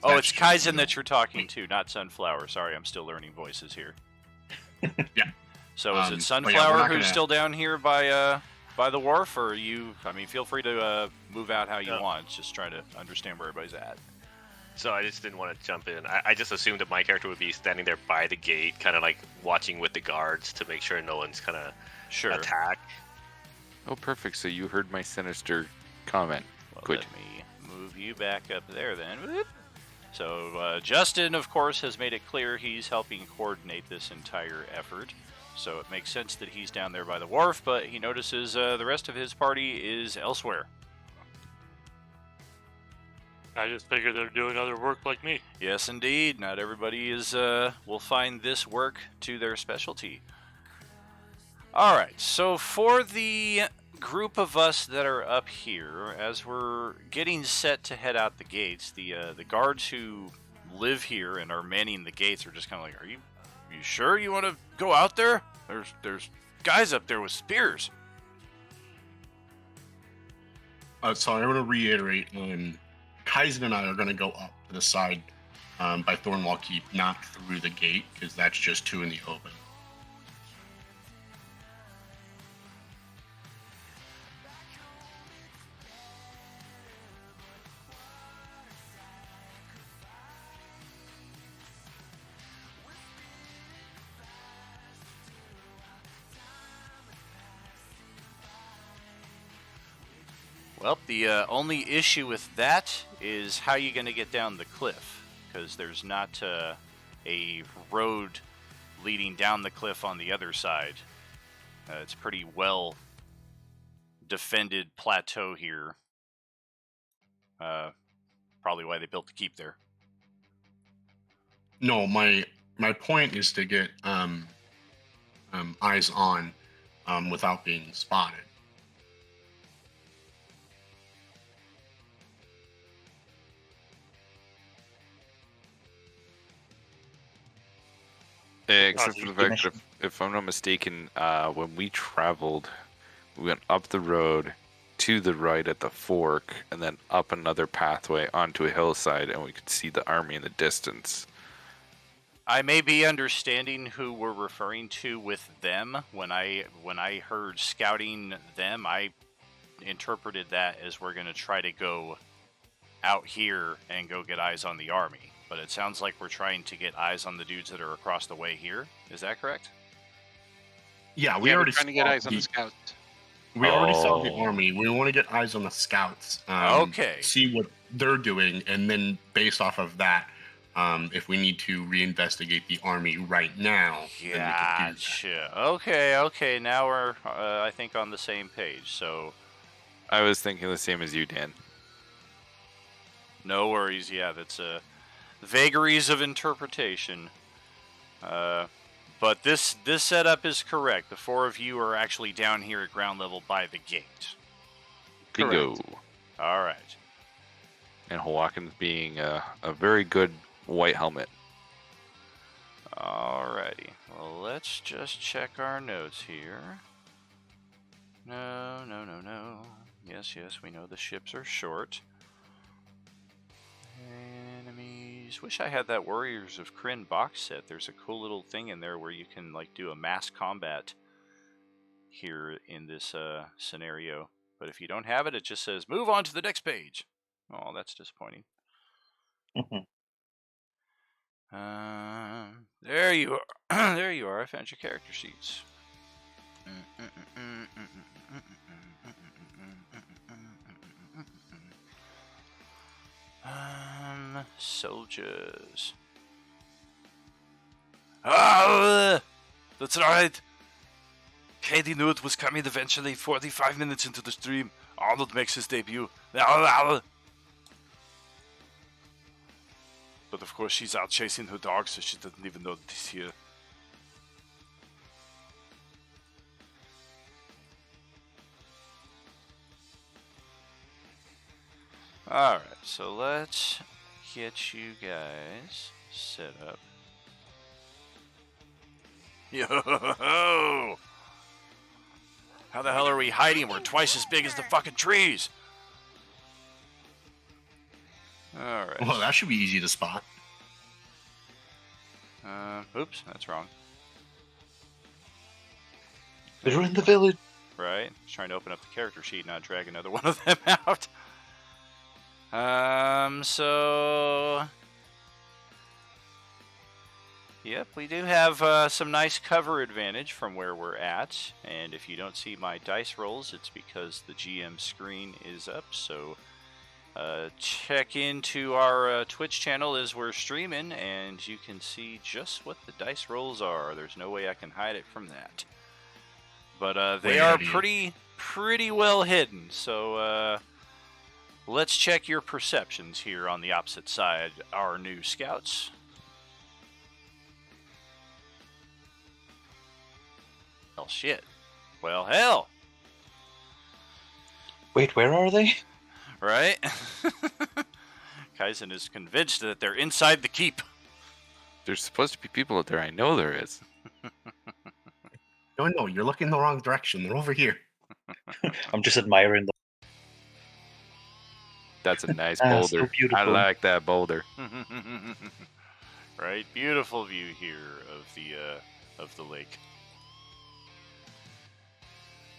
Oh, it's That's just, Kaizen that you're talking to, not Sunflower. Sorry, I'm still learning voices here. So is it But yeah, we're Sunflower not who's gonna- still down here by the wharf, or you? I mean, feel free to move out how you Yeah. want. Just trying to understand where everybody's at. So I just didn't want to jump in. I just assumed that my character would be standing there by the gate, kind of like watching with the guards to make sure no one's kind of Sure. attack. Oh, perfect. So you heard my sinister comment. Well, Good. let me move you back up there then. Whoop. So Justin, of course, has made it clear he's helping coordinate this entire effort. So it makes sense that he's down there by the wharf, but he notices the rest of his party is elsewhere. I just figured they're doing other work like me. Yes, indeed. Not everybody is will find this work to their specialty. All right. So for the group of us that are up here, as we're getting set to head out the gates, the guards who live here and are manning the gates are just kind of like, "Are you sure you want to go out there? There's guys up there with spears." So I want to reiterate, Kaizen and I are going to go up to the side by Thornwall Keep, not through the gate, because that's just too in the open. Well, the only issue with that is how you going to get down the cliff, because there's not a road leading down the cliff on the other side. It's pretty well defended plateau here. Probably why they built the keep there. No, my point is to get eyes on without being spotted. Except for the fact that Commission. if I'm not mistaken, when we traveled, we went up the road to the right at the fork, and then up another pathway onto a hillside, and we could see the army in the distance. I may be understanding who we're referring to with them. When I heard scouting them, I interpreted that as we're going to try to go out here and go get eyes on the army. But it sounds like we're trying to get eyes on the dudes that are across the way here. Is that correct? Yeah, we Yeah, we're already trying to get saw eyes on the scouts. We already saw the Oh. army. We want to get eyes on the scouts. Okay. See what they're doing, and then based off of that, if we need to reinvestigate the army right now, then we can do that. Gotcha. Okay. Now we're, I think, on the same page. So I was thinking the same as you, Dan. no worries. Yeah, that's vagaries of interpretation. But this setup is correct. The four of you are actually down here at ground level by the gate. Bingo. All right. And Hawkins being a very good white helmet. Alrighty. Well, let's just check our notes here. No. Yes, we know the ships are short. Enemies. Wish I had that Warriors of Kryn box set. There's a cool little thing in there where you can like do a mass combat here in this scenario. But if you don't have it, it just says move on to the next page. Oh, that's disappointing. There you are. There you are. I found your character sheets. Soldiers. Ah, that's right. Katie knew it was coming eventually. 45 minutes into the stream, Arnold makes his debut. But of course, she's out chasing her dog, so she doesn't even know that he's here. Alright, so let's get you guys set up. Yo! How the hell are we hiding? We're twice as big as the fucking trees! Alright. Well, that should be easy to spot. Oops, that's wrong. They're in the village. Right? Just trying to open up the character sheet, not drag another one of them out. So... Yep, we do have some nice cover advantage from where we're at. And if you don't see my dice rolls, it's because the GM screen is up. So check into our Twitch channel as we're streaming, and you can see just what the dice rolls are. There's no way I can hide it from that. But they are pretty well hidden. So let's check your perceptions here on the opposite side, our new scouts. Well, shit. Well, hell. Wait, where are they? Right? Kaizen is convinced that they're inside the keep. There's supposed to be people out there. I know there is. No, you're looking the wrong direction. They're over here. I'm just admiring them. That's a nice Ah, boulder. so beautiful. I like that boulder. Right? Beautiful view here of the lake.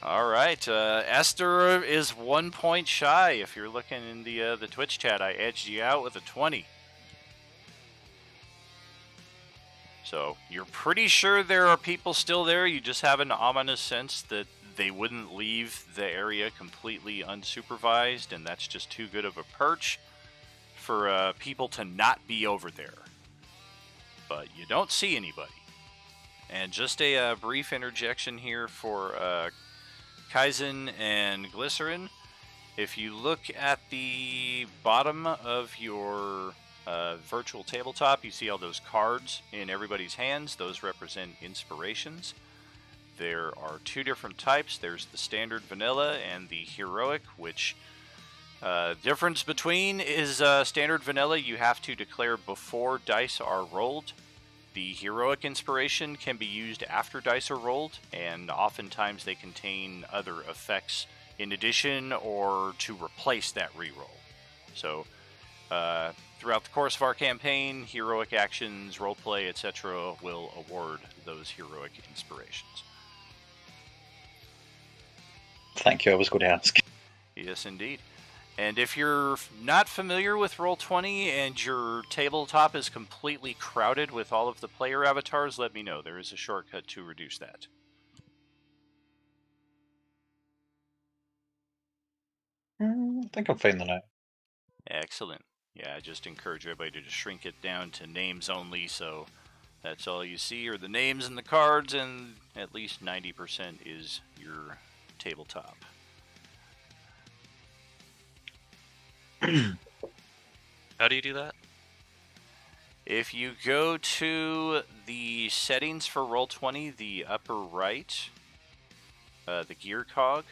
All right, Esther is 1 point shy. If you're looking in the Twitch chat, I edged you out with a 20. So you're pretty sure there are people still there. You just have an ominous sense that they wouldn't leave the area completely unsupervised, and that's just too good of a perch for people to not be over there. But you don't see anybody. And just a brief interjection here for Kaizen and Glycerin. If you look at the bottom of your virtual tabletop, you see all those cards in everybody's hands. Those represent inspirations. There are two different types. There's the standard vanilla and the heroic, which difference between is standard vanilla you have to declare before dice are rolled. The heroic inspiration can be used after dice are rolled, and oftentimes they contain other effects in addition or to replace that reroll. So, throughout the course of our campaign, heroic actions, roleplay, etc. will award those heroic inspirations. Thank you, I was going to ask. Yes, indeed. And if you're not familiar with Roll20 and your tabletop is completely crowded with all of the player avatars, let me know. There is a shortcut to reduce that. I think I'm fine now. Excellent. Yeah, I just encourage everybody to just shrink it down to names only, so that's all you see are the names and the cards, and at least 90% is your tabletop. How do you do that? If you go to the settings for Roll20, the upper right, the gear cog,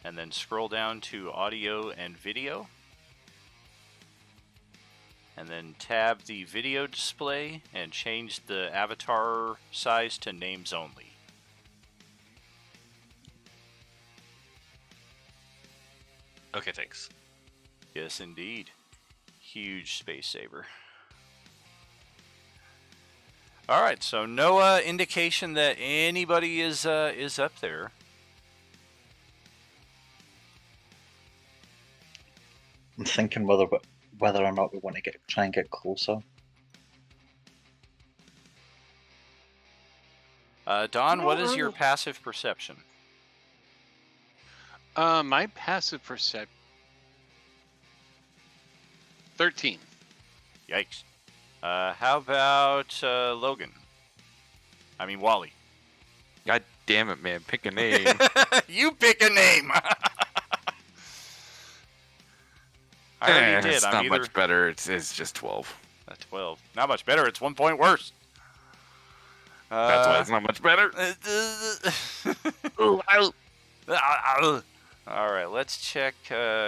and then scroll down to audio and video, and then tab the video display and change the avatar size to names only. Okay, thanks. Yes, indeed. Huge space saver. All right, so no indication that anybody is up there. I'm thinking whether or not we want to try and get closer. Don, what is your passive perception? My passive perception 13. Yikes. How about Logan? I mean, Wally. God damn it, man. Pick a name. You pick a name. I already did. It's I'm not either much better. It's just 12. 12. Not much better. It's 1 point worse. That's why it's not much better. All right, let's check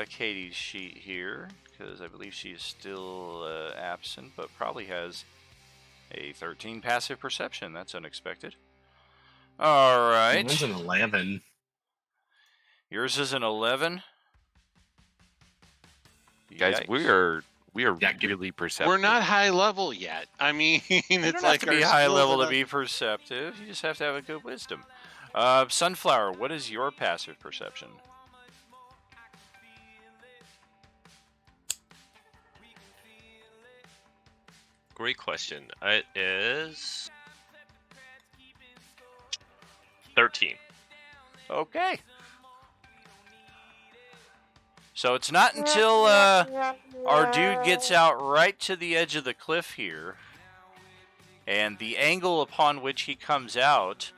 Katie's sheet here, because I believe she is still absent, but probably has a 13 passive perception. That's unexpected. All right. Mine's an 11. Yours is an 11. Guys, Yikes. we are Yeah, really perceptive. We're not high level yet. I mean, You it's don't like have to be our high skills level are to not- be perceptive. You just have to have a good wisdom. Sunflower, what is your passive perception? Great question. It is 13. Okay. So it's not until our dude gets out right to the edge of the cliff here, and the angle upon which he comes out,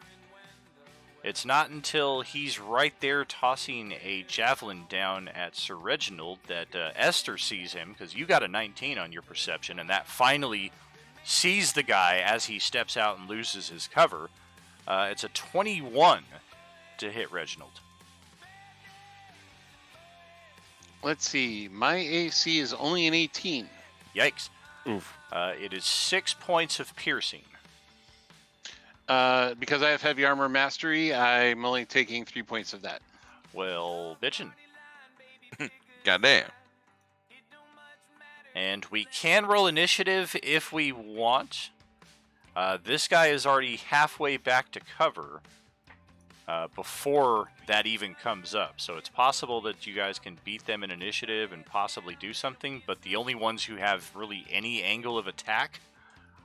it's not until he's right there tossing a javelin down at Sir Reginald that Esther sees him, because you got a 19 on your perception, and that finally sees the guy as he steps out and loses his cover. It's a 21 to hit Reginald. Let's see. My AC is only an 18. Yikes. Oof. It is 6 points of piercing. Because I have heavy armor mastery, I'm only taking 3 points of that. Well, bitchin'. Goddamn. And we can roll initiative if we want. This guy is already halfway back to cover before that even comes up. So it's possible that you guys can beat them in initiative and possibly do something, but the only ones who have really any angle of attack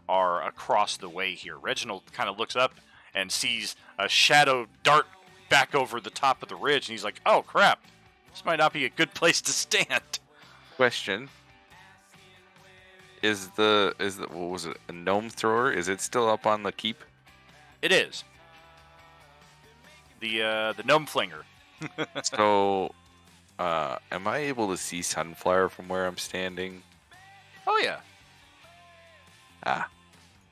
are across the way here. Reginald kind of looks up and sees a shadow dart back over the top of the ridge, and he's like, oh crap, this might not be a good place to stand. Question. Is the what was it, a gnome thrower? Is it still up on the keep? It is. The gnome flinger. So, am I able to see Sunflower from where I'm standing? Oh yeah. Ah,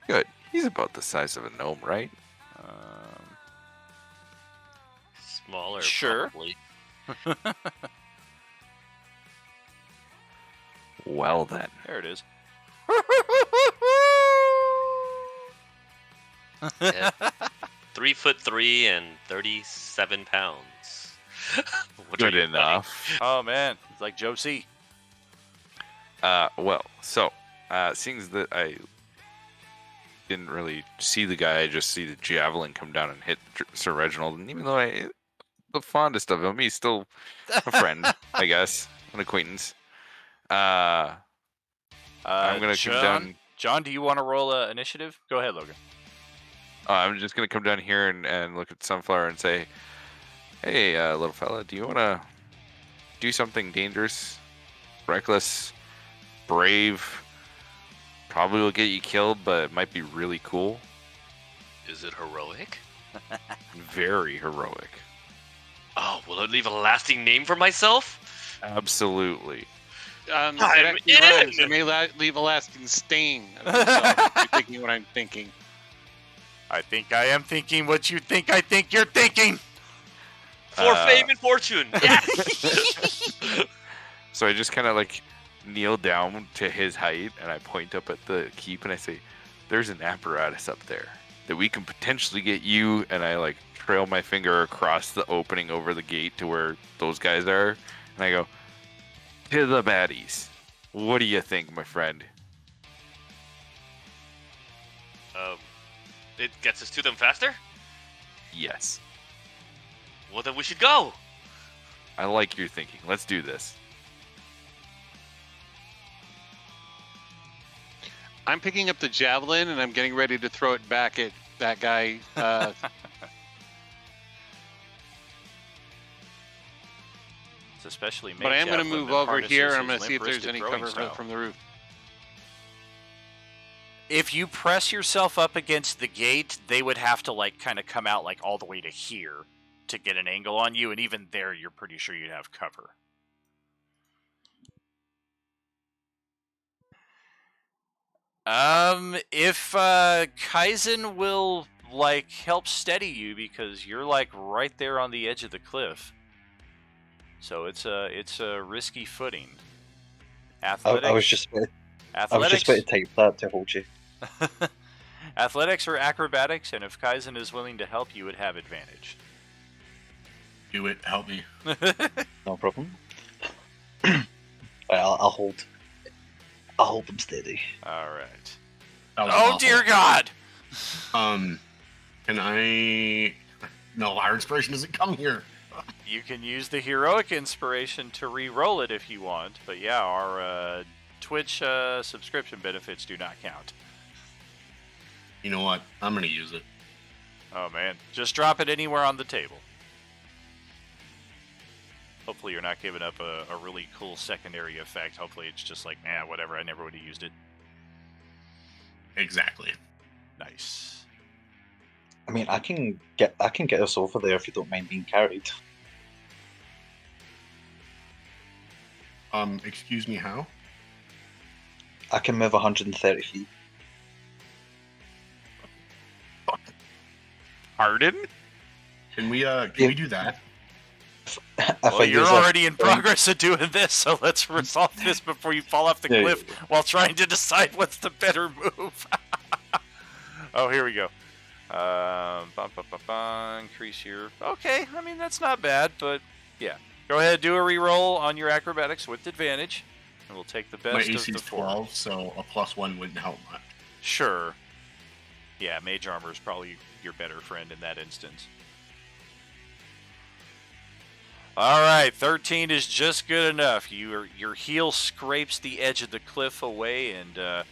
good. He's about the size of a gnome, right? Smaller, Sure. probably. Well then. There it is. Yeah. 3'3" and 37 pounds. What are Good you enough. Oh man, it's like Joe C. Well, so, seeing as that I didn't really see the guy, I just see the javelin come down and hit Sir Reginald, and even though I the fondest of him, he's still a friend, I guess, an acquaintance. I'm gonna come down. John, do you want to roll initiative? Go ahead, Logan. I'm just gonna come down here and look at Sunflower and say, "Hey, little fella, do you wanna do something dangerous, reckless, brave? Probably will get you killed, but it might be really cool. Is it heroic? Very heroic. Oh, will it leave a lasting name for myself? Absolutely. It I'm actually in! does. It may leave a lasting stain of yourself if you're thinking what I'm thinking. I think I am thinking what you think I think you're thinking. For fame and fortune. Yes. So I just kind of like kneel down to his height and I point up at the keep and I say, "There's an apparatus up there that we can potentially get you." And I like trail my finger across the opening over the gate to where those guys are, and I go, "To the baddies. What do you think, my friend?" It gets us to them faster? Yes. Well, then we should go. I like your thinking. Let's do this. I'm picking up the javelin and I'm getting ready to throw it back at that guy. It's especially made But I am going to javelin move that over harnesses here. his I'm going to see if there's limp-wristed any throwing cover style. from the roof. If you press yourself up against the gate, they would have to like kind of come out like all the way to here to get an angle on you, and even there, you're pretty sure you'd have cover. If Kaizen will like help steady you because you're like right there on the edge of the cliff, so it's a risky footing. Athletics. I was just about athletics. to type that to hold you. Athletics or acrobatics, and if Kaizen is willing to help, you would have advantage. Do it. Help me. No problem. I'll hold. I'll hold them steady. All right. That was Oh awful. dear God! Can I No, our inspiration doesn't come here. You can use the heroic inspiration to re-roll it if you want, but yeah, our Twitch subscription benefits do not count. You know what? I'm gonna use it. Oh man, just drop it anywhere on the table. Hopefully you're not giving up a really cool secondary effect. Hopefully it's just like, whatever, I never would have used it. Exactly. Nice. I mean, I can get us over there if you don't mind being carried. Excuse me, how? I can move 130 feet. Pardon? Can we do that? Well, you're already in progress of doing this, so let's resolve this before you fall off the cliff while trying to decide what's the better move. Oh, here we go. Increase your... Okay, I mean, that's not bad, but yeah. Go ahead, do a reroll on your acrobatics with advantage, and we'll take the best My of AC the is four. 12, so a +1 wouldn't help much. Sure. Yeah, mage armor is probably your better friend in that instance. All right, 13 is just good enough. Your heel scrapes the edge of the cliff away, and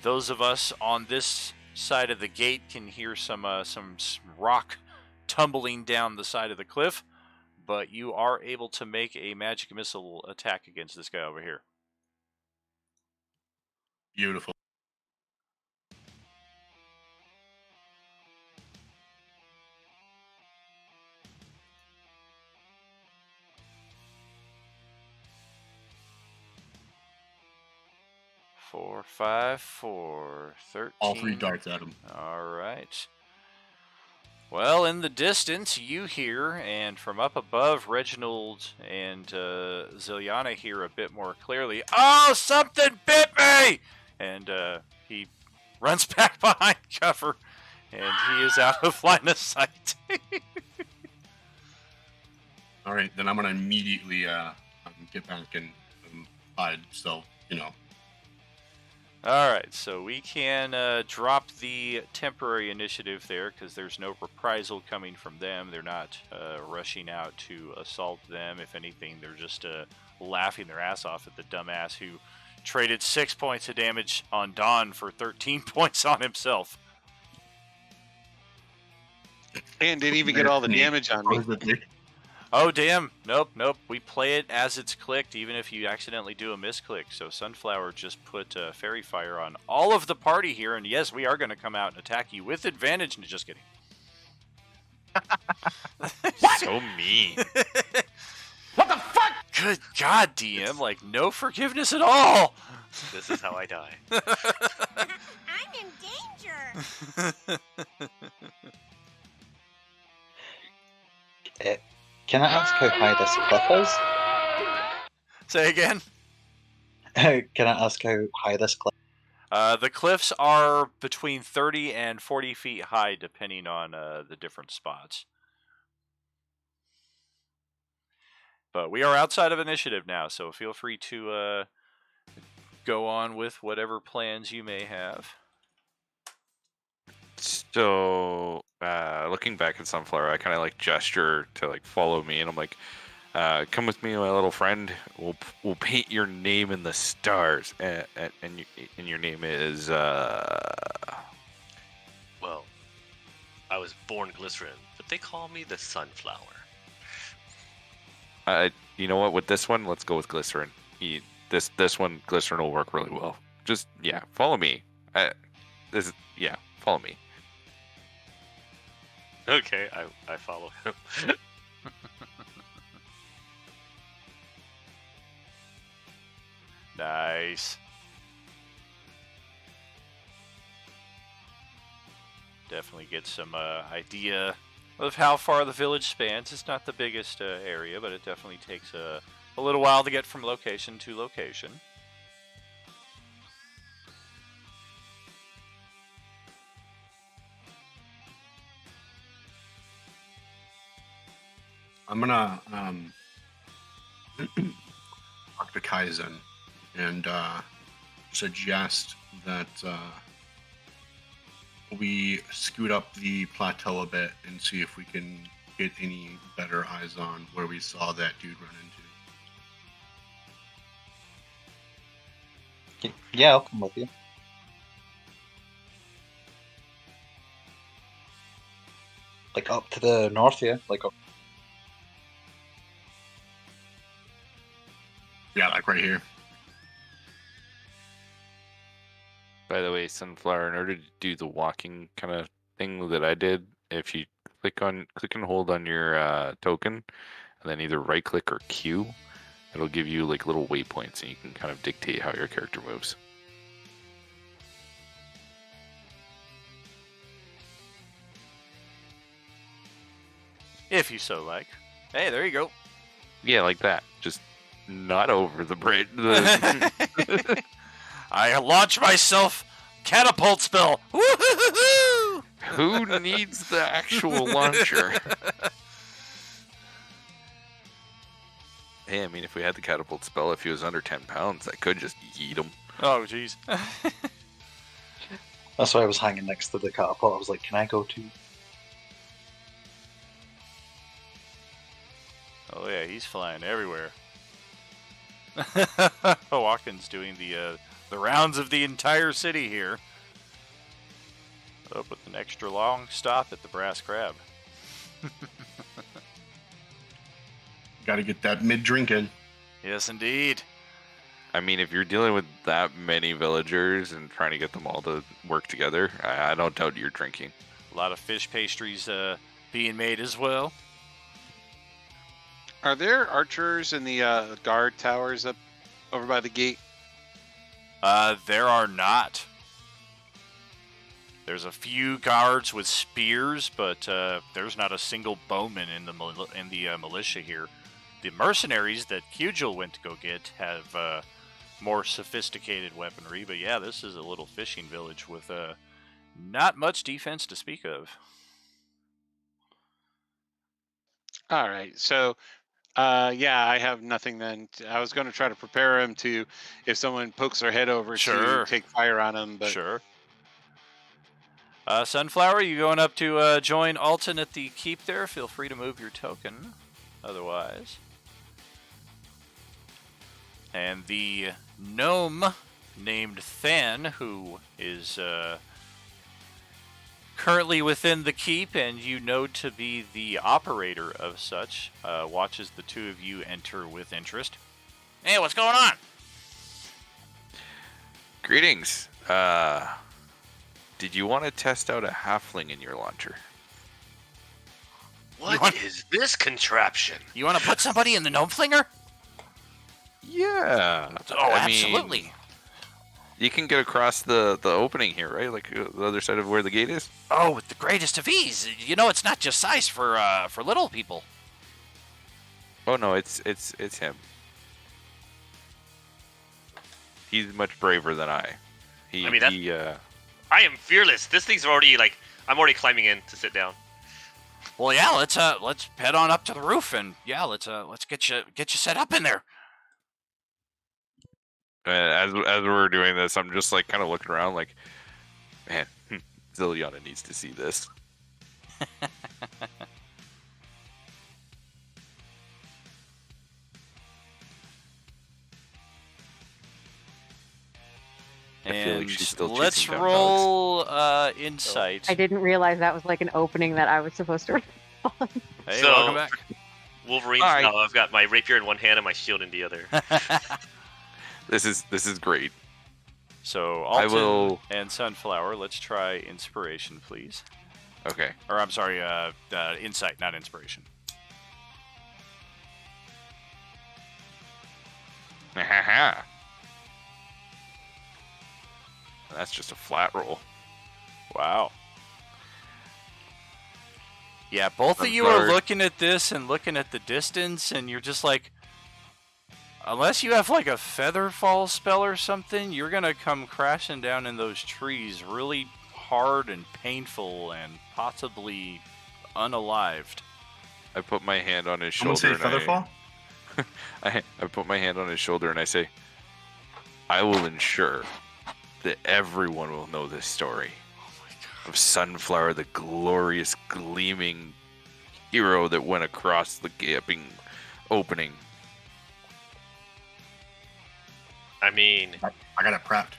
those of us on this side of the gate can hear some rock tumbling down the side of the cliff. But you are able to make a magic missile attack against this guy over here. Beautiful. Four, 5, 4, 13. All 3 darts at him. All right. Well, in the distance, you hear, and from up above, Reginald and Ziliana hear a bit more clearly, "Oh, something bit me!" And he runs back behind cover, and he is out of line of sight. All right, then I'm gonna immediately get back and hide. So All right, so we can drop the temporary initiative there because there's no reprisal coming from them. They're not rushing out to assault them. If anything, they're just laughing their ass off at the dumbass who traded 6 points of damage on Don for 13 points on himself. And didn't even get all the damage on me. Oh, damn. Nope. We play it as it's clicked, even if you accidentally do a misclick. So Sunflower just put Fairy Fire on all of the party here, and yes, we are going to come out and attack you with advantage. No, just kidding. So mean. What the fuck? Good God, DM. Like, no forgiveness at all. This is how I die. I'm in danger. Can I ask how high this cliff is? Say again? Can I ask how high this cliff is? The cliffs are between 30 and 40 feet high, depending on the different spots. But we are outside of initiative now, so feel free to go on with whatever plans you may have. So, looking back at Sunflower, I kind of like gesture to like follow me, and I'm like, "Come with me, my little friend. We'll paint your name in the stars." And your name is Well, I was born Glycerin, but they call me the Sunflower. you know what? With this one, let's go with Glycerin. This one, Glycerin will work really well. Just follow me. Follow me. Okay, I follow him. Nice. Definitely get some idea of how far the village spans. It's not the biggest area, but it definitely takes a little while to get from location to location. I'm gonna talk to Kaizen and suggest that we scoot up the plateau a bit and see if we can get any better eyes on where we saw that dude run into. Yeah, I'll come with you. Like up to the north, yeah. Like up. Yeah, like right here. By the way, Sunflower, in order to do the walking kind of thing that I did, if you click and hold on your token, and then either right click or Q, it'll give you like little waypoints, and you can kind of dictate how your character moves. If you so like. Hey, there you go. Yeah, like that. Just not over the bridge. I launch myself catapult spell. Woo-hoo-hoo-hoo! Who needs the actual launcher? Hey, I mean, if we had the catapult spell, if he was under 10 pounds, I could just yeet him. Oh, jeez. That's why I was hanging next to the catapult. I was like, can I go too? Oh yeah, he's flying everywhere. Hawken's doing the rounds of the entire city here. Up with an extra long stop at the Brass Crab. Got to get that mid-drinking. Yes, indeed. I mean, if you're dealing with that many villagers and trying to get them all to work together, I don't doubt you're drinking. A lot of fish pastries being made as well. Are there archers in the guard towers up over by the gate? There are not. There's a few guards with spears, but there's not a single bowman in the militia here. The mercenaries that Cugil went to go get have more sophisticated weaponry, but yeah, this is a little fishing village with not much defense to speak of. All right, so yeah, I have nothing then. I was going to try to prepare him to, if someone pokes their head over, Sure. to take fire on him. But Sure. Sunflower, you going up to join Alton at the keep there? Feel free to move your token. Otherwise. And the gnome named Than, who is currently within the keep, and you know to be the operator of such, watches the two of you enter with interest. Hey, what's going on? Greetings. Did you want to test out a halfling in your launcher? What is this contraption? You want to put somebody in the gnome flinger? Yeah. Oh, I mean, absolutely. you can get across the opening here, right? Like the other side of where the gate is? Oh, with the greatest of ease. You know, it's not just size for little people. Oh no, it's him. He's much braver than I. I mean, I am fearless. This thing's already like I'm already climbing in to sit down. Well, yeah, let's head on up to the roof and yeah, let's get you set up in there. As we're doing this, I'm just like kind of looking around, like, man, Ziliana needs to see this. I feel like And she's still let's chasing down roll insight. I didn't realize that was like an opening that I was supposed to respond. Hey, So- welcome back. Wolverine All right. style. I've got my rapier in one hand and my shield in the other. This is great. So I Alton will- and Sunflower, let's try inspiration, please. Okay. Or I'm sorry, insight, not inspiration. That's just a flat roll. Wow. Yeah, both of you are Sunflower. looking at this and looking at the distance, and you're just like, unless you have like a feather fall spell or something, you're gonna come crashing down in those trees really hard and painful and possibly unalived. I put my hand on his Someone shoulder. say and Featherfall? I put my hand on his shoulder and I say, I will ensure that everyone will know this story. of Sunflower, the glorious, gleaming hero that went across the gaping opening. I mean, I got it prepped.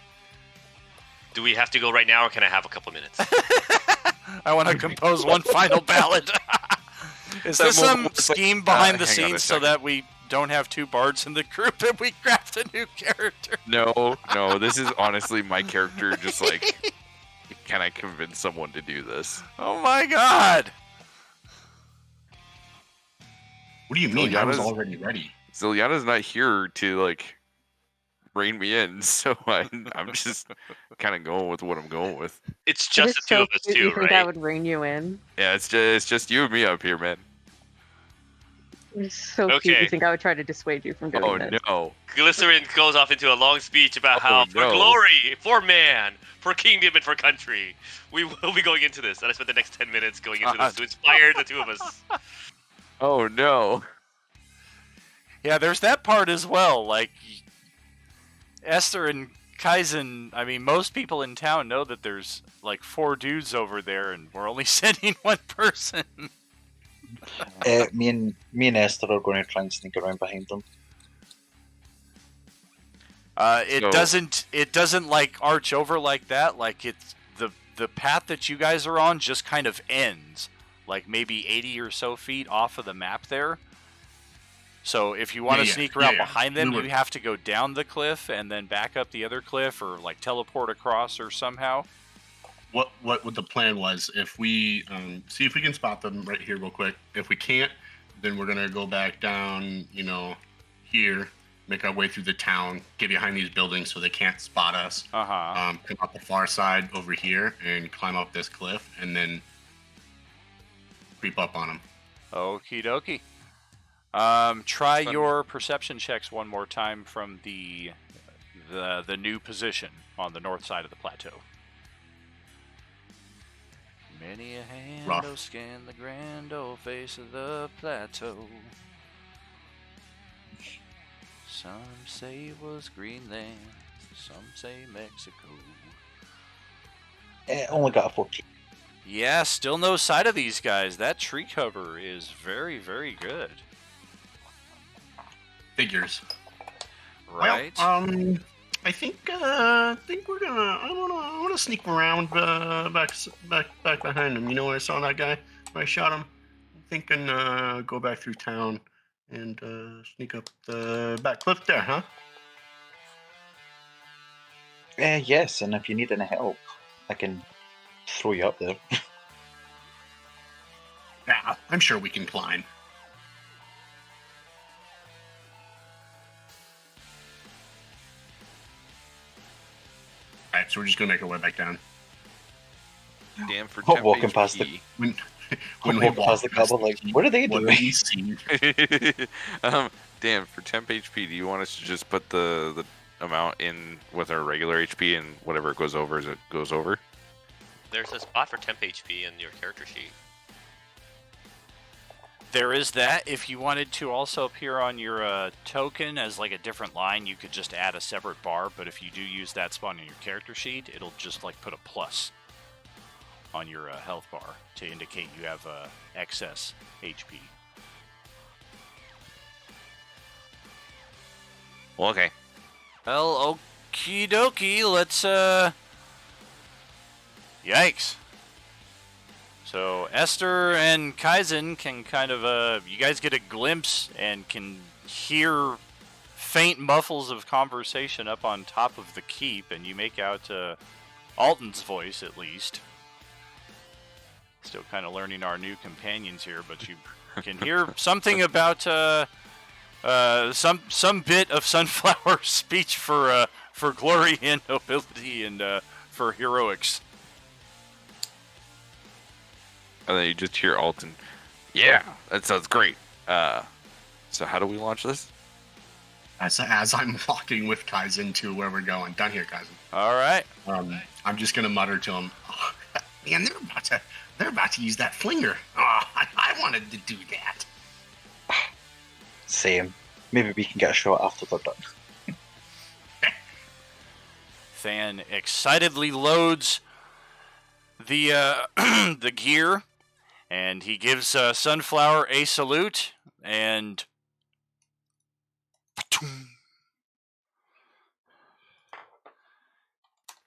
do we have to go right now, or can I have a couple minutes? I want to compose one final ballad. Is this some scheme behind the scenes so that we don't have two bards in the group and we craft a new character? No, this is honestly my character just like, can I convince someone to do this? Oh my god! What do you mean? I was Zilyana's- already ready. Zilyana's not here to like rein me in, so I'm just kind of going with what I'm going with. It's It just is the two so of us cute too, you think right? I would rein you in. Yeah, it's just you and me up here, man. It's so cute Okay. you think I would try to dissuade you from doing Oh this. no. Glycerin goes off into a long speech about how, for no. glory, for man, for kingdom, and for country, we will be going into this. And I spent the next 10 minutes going into this to inspire the two of us. Oh no. Yeah, there's that part as well. Like, Esther and Kaizen, I mean, most people in town know that there's like 4 dudes over there, and we're only sending one person. Me and Esther are going to try and sneak around behind them. It doesn't like arch over like that. Like, it's the path that you guys are on just kind of ends, like maybe 80 or so feet off of the map there. So if you want to sneak around behind them, you have to go down the cliff and then back up the other cliff, or like teleport across or somehow. What the plan was, if we see if we can spot them right here real quick. If we can't, then we're gonna go back down, here, make our way through the town, get behind these buildings so they can't spot us. Come out the far side over here and climb up this cliff, and then creep up on them. Okie dokie. Try your perception checks one more time from the new position on the north side of the plateau. Many a hand Rough. oh scan the grand old face of the plateau. Some say it was Greenland, some say Mexico. Only got a 14. Yeah, still no sight of these guys. That tree cover is very, very good. Figures. Right? Well, I think we're gonna. I wanna sneak around back behind him. You know where I saw that guy? Where I shot him. I'm thinking go back through town and sneak up the back cliff there, huh? Yes, and if you need any help, I can throw you up there. Yeah, I'm sure we can climb. Alright, so we're just gonna make our way back down. Damn for Oh, temp walking past HP. When I'm we walking past the couple, like, what are they what doing? we see. Dan, for temp HP, do you want us to just put the amount in with our regular HP, and whatever it goes over as it goes over? There's a spot for temp HP in your character sheet. There is that. If you wanted to also appear on your token as like a different line, you could just add a separate bar. But if you do use that spot in your character sheet, it'll just like put a plus on your health bar to indicate you have excess HP. Well, okay. Well, okie dokie. Let's Yikes. So Esther and Kaizen can kind of, you guys get a glimpse and can hear faint muffles of conversation up on top of the keep, and you make out Alton's voice at least. Still kind of learning our new companions here, but you can hear something about some bit of Sunflower speech for glory and nobility and for heroics. And then you just hear Alton. Yeah, that sounds great. So how do we launch this? As I'm walking with Kaizen to where we're going. Down here, Kaizen. All right. I'm just gonna mutter to him. Oh, man, they're about to use that flinger. Oh, I wanted to do that. Same. Maybe we can get a shot after they're done. Than excitedly loads the the gear, and he gives Sunflower a salute, and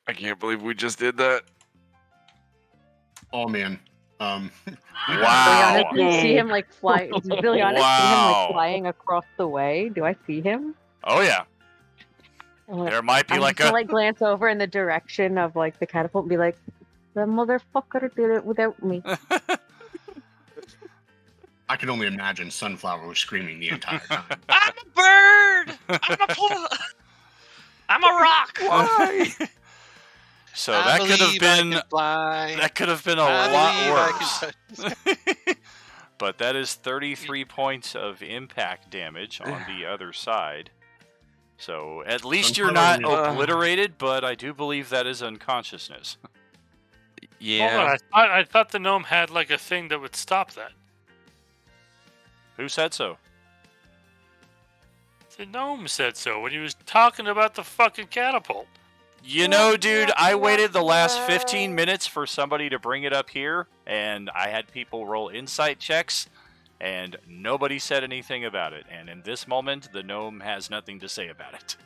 I can't believe we just did that. Oh man. Wow. Billiana, do you see him like fly? Does Billiana see him Wow. like flying across the way? Do I see him? Oh yeah, I'm gonna, there might be I'm like just gonna, a like glance over in the direction of like the catapult and be like, "The motherfucker did it without me." I can only imagine Sunflower was screaming the entire time. I'm a bird. I'm a rock. Why? So I that could have believe I been can fly. that could have been a I lot believe I worse. can touch- But that is 33 points of impact damage on the other side. So at least you're not Sunflower- obliterated, but I do believe that is unconsciousness. Hold Yeah. on, I thought the gnome had like a thing that would stop that. Who said so? The gnome said so when he was talking about the fucking catapult. You know, dude, I waited the last 15 minutes for somebody to bring it up here, and I had people roll insight checks, and nobody said anything about it. And in this moment, the gnome has nothing to say about it.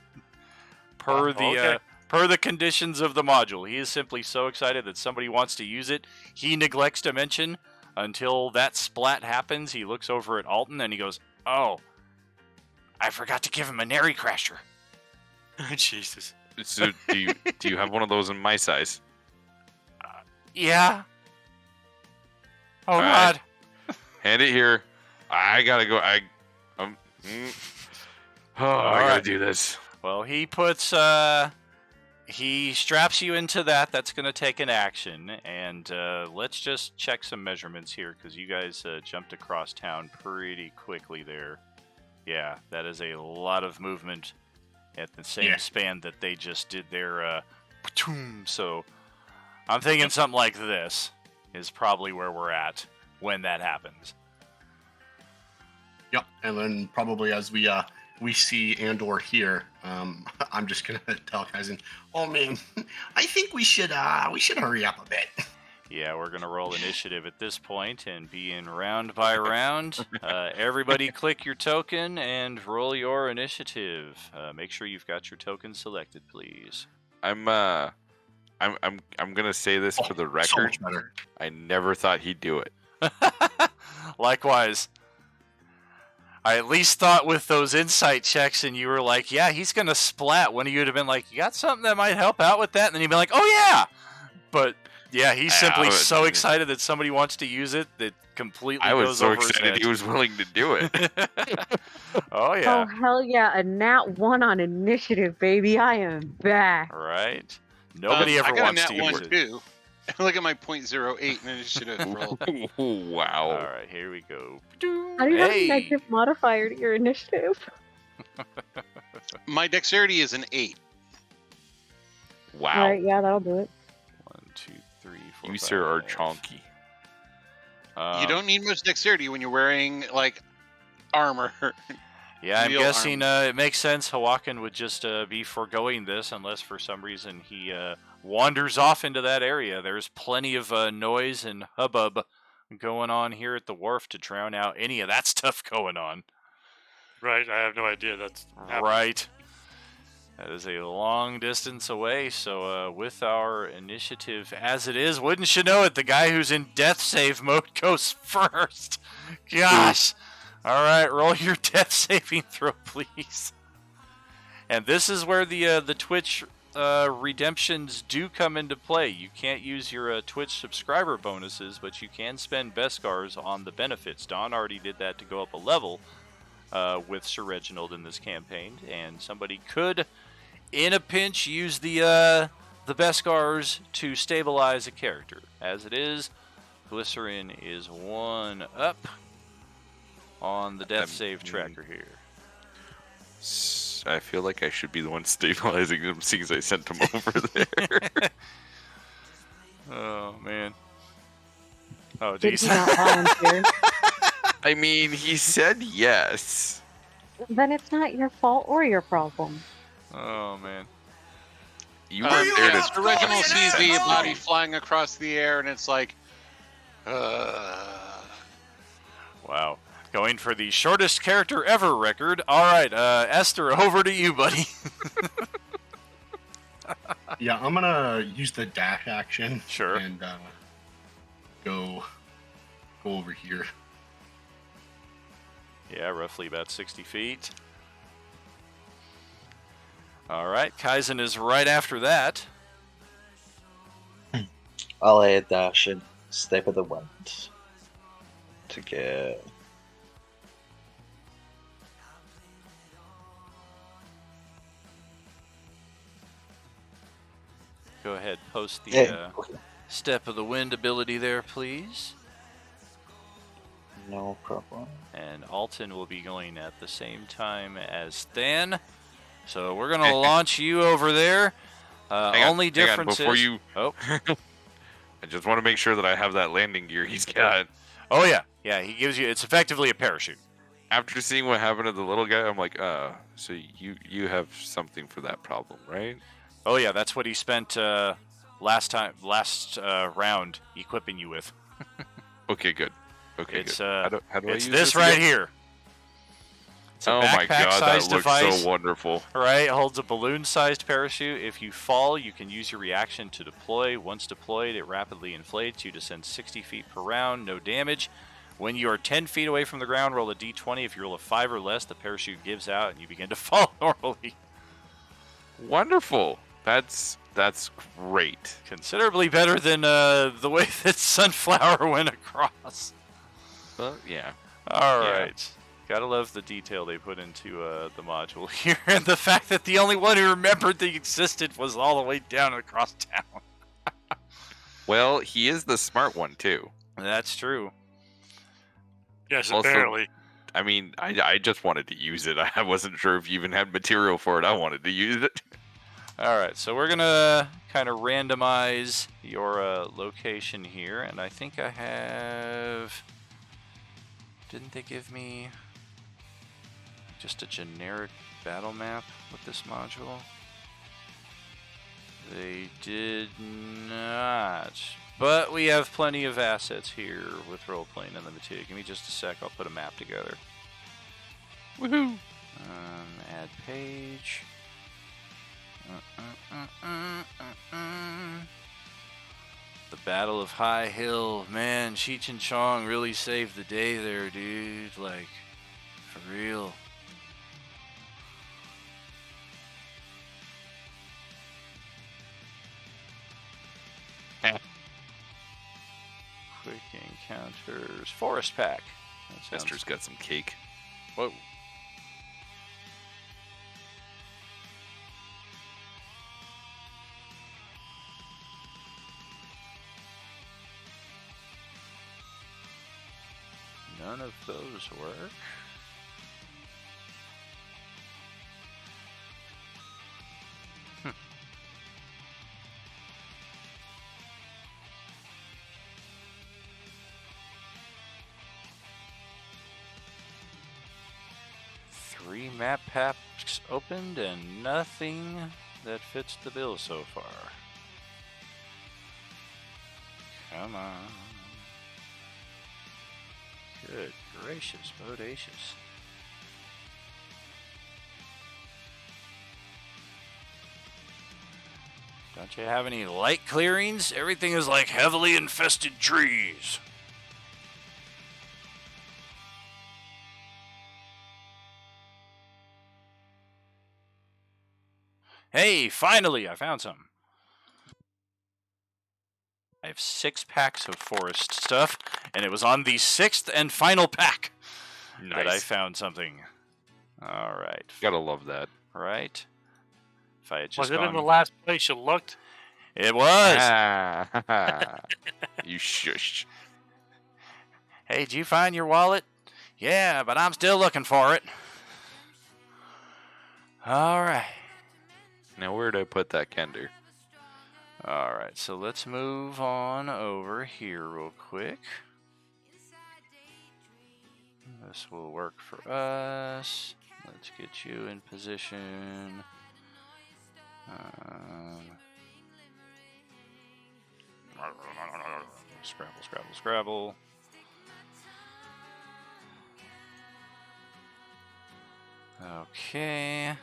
Okay. Per the conditions of the module, he is simply so excited that somebody wants to use it. He neglects to mention until that splat happens. He looks over at Alton and he goes, "Oh, I forgot to give him a Nary Crasher." Jesus. So do you have one of those in my size? Yeah. Oh All right. God. Hand it here. I gotta go. Oh, I gotta right. do this. Well, he puts he straps you into that. That's going to take an action, and let's just check some measurements here because you guys jumped across town pretty quickly there. Yeah, that is a lot of movement at the same span that they just did their so I'm thinking something like this is probably where we're at when that happens. Yep, and then probably as we see Andor here, I'm just gonna tell Kaizen, "Oh man, I think we should hurry up a bit." Yeah, we're going to roll initiative at this point and be in round by round. Everybody click your token and roll your initiative. Make sure you've got your token selected, please. I'm gonna say this for the So record. much better. I never thought he'd do it. Likewise. I at least thought with those insight checks and you were like, yeah, he's going to splat. One of you would have been like, you got something that might help out with that? And then you'd be like, oh yeah! But yeah, he's simply so excited that somebody wants to use it that completely I goes was so over his excited head. he was willing to do it. Oh Oh yeah. hell yeah! A nat 1 on initiative, baby. I am back. Right. Nobody I ever got a wants nat to use one it. too. Look at my .08 in initiative roll. Wow. All right, here we go. How do you have a Hey! negative modifier to your initiative? My dexterity is an 8. Wow. Alright, yeah, that'll do it. 1, 2, 3, 4. You sir are 5. chonky. You don't need much dexterity when you're wearing like armor. Yeah, I'm real guessing it makes sense. Hawakan would just be foregoing this unless for some reason he wanders off into that area. There's plenty of noise and hubbub going on here at the wharf to drown out any of that stuff going on. Right, I have no idea that's happening. Right. That is a long distance away, so with our initiative as it is, wouldn't you know it, the guy who's in death save mode goes first. Gosh. All right, roll your death saving throw, please. And this is where the Twitch redemptions do come into play. You can't use your Twitch subscriber bonuses, but you can spend Beskars on the benefits. Don already did that to go up a level with Sir Reginald in this campaign, and somebody could, in a pinch, use the Beskars to stabilize a character. As it is, Glycerin is 1 up on the death save tracker here. I feel like I should be the one stabilizing him, seeing as I sent him over there. Oh man. Oh Did jeez. he not volunteer? I mean, he said yes. Then it's not your fault or your problem. Oh man. You weren't there to. The original sees the Oh. body flying across the air, and it's like, Wow. Going for the shortest character ever record. All right, Esther, over to you, buddy. Yeah, I'm gonna use the dash action. Sure. And go over here. Yeah, roughly about 60 feet. All right, Kaizen is right after that. I'll dash and step of the wind to get. Go ahead, post the Yeah, okay. step of the wind ability there, please. No problem. And Alton will be going at the same time as Than. So we're gonna launch you over there. Only difference before is... you. Oh. I just want to make sure that I have that landing gear he's got. Oh yeah, yeah. He gives you. It's effectively a parachute. After seeing what happened to the little guy, I'm like, so you have something for that problem, right? Oh yeah, that's what he spent last round equipping you with. Okay, good. Okay, It's good. How do I it's use this right again? here. It's a Oh my god, that backpack-sized looks device. so wonderful. Right, it holds a balloon-sized parachute. If you fall, you can use your reaction to deploy. Once deployed, it rapidly inflates. You descend 60 feet per round, no damage. When you are 10 feet away from the ground, roll a d20. If you roll a 5 or less, the parachute gives out and you begin to fall normally. Wonderful. That's great. Considerably better than the way that Sunflower went across. Well, yeah. All Yeah. right. Gotta love the detail they put into the module here, and the fact that the only one who remembered they existed was all the way down across town. Well, he is the smart one too. That's true. Yes, Also- apparently. I mean, I just wanted to use it. I wasn't sure if you even had material for it. I wanted to use it. All right, so we're gonna kind of randomize your location here, and I think I have. Didn't they give me just a generic battle map with this module? They did not. But we have plenty of assets here with role-playing unlimited. Give me just a sec, I'll put a map together. Woohoo! Add page. The Battle of High Hill. Man, Cheech and Chong really saved the day there, dude. Like, for real. Quick encounters. Forest Pack. That sounds- Esther's got some cake. Whoa. None of those work. Three map packs opened and nothing that fits the bill so far. Come on. Good gracious, bodacious. Don't you have any light clearings? Everything is like heavily infested trees. Hey, finally, I found some. I have 6 packs of forest stuff, and it was on the 6th and final pack that I Nice. found something. All right. Gotta love that. Right? If I had just Was it in gone... the last place you looked? It was! Ah, you shush. Hey, did you find your wallet? Yeah, but I'm still looking for it. All right. Now where'd I put that Kender? All right, so let's move on over here real quick. This will work for us. Let's get you in position. Scrabble, scrabble, scrabble. Okay.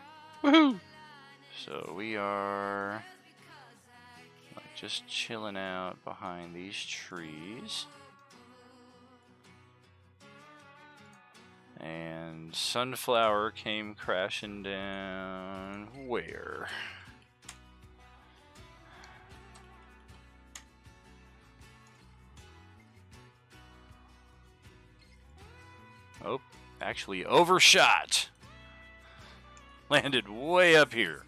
Woohoo! So we are like just chilling out behind these trees. And Sunflower came crashing down where? Oh, actually overshot. Landed way up here.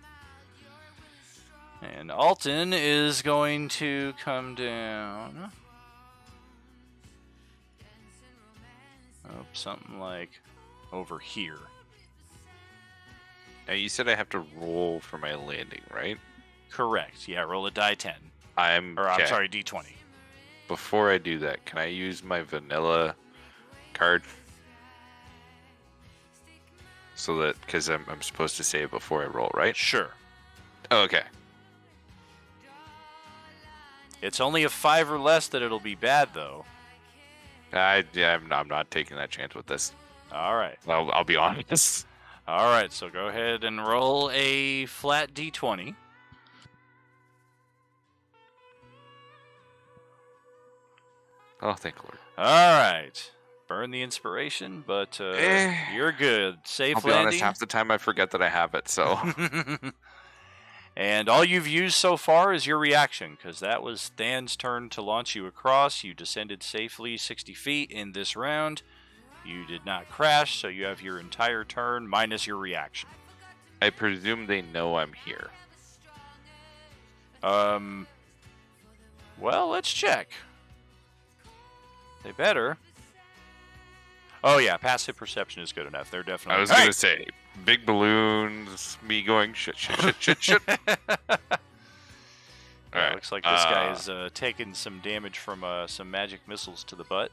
And Alton is going to come down. Oh, something like over here. Now you said I have to roll for my landing, right? Correct. Yeah, roll a die 10. I'm I'm sorry, d20. Before I do that, can I use my vanilla card? So that, because I'm supposed to say it before I roll, right? Sure. Oh, okay. It's only a 5 or less that it'll be bad, though. I'm not taking that chance with this. All right. I'll be honest. All right, so go ahead and roll a flat d20. Oh, thank Lord. All right. Burn the inspiration, but you're good. Safe I'll be landing. honest, half the time I forget that I have it, so. And all you've used so far is your reaction, because that was Than's turn to launch you across. You descended safely 60 feet in this round. You did not crash, so you have your entire turn minus your reaction. I presume they know I'm here. Well, let's check. They better. Oh, yeah, passive perception is good enough. They're definitely... I was going to say, big balloons, me going shit. All right. Looks like this guy is taking some damage from some magic missiles to the butt.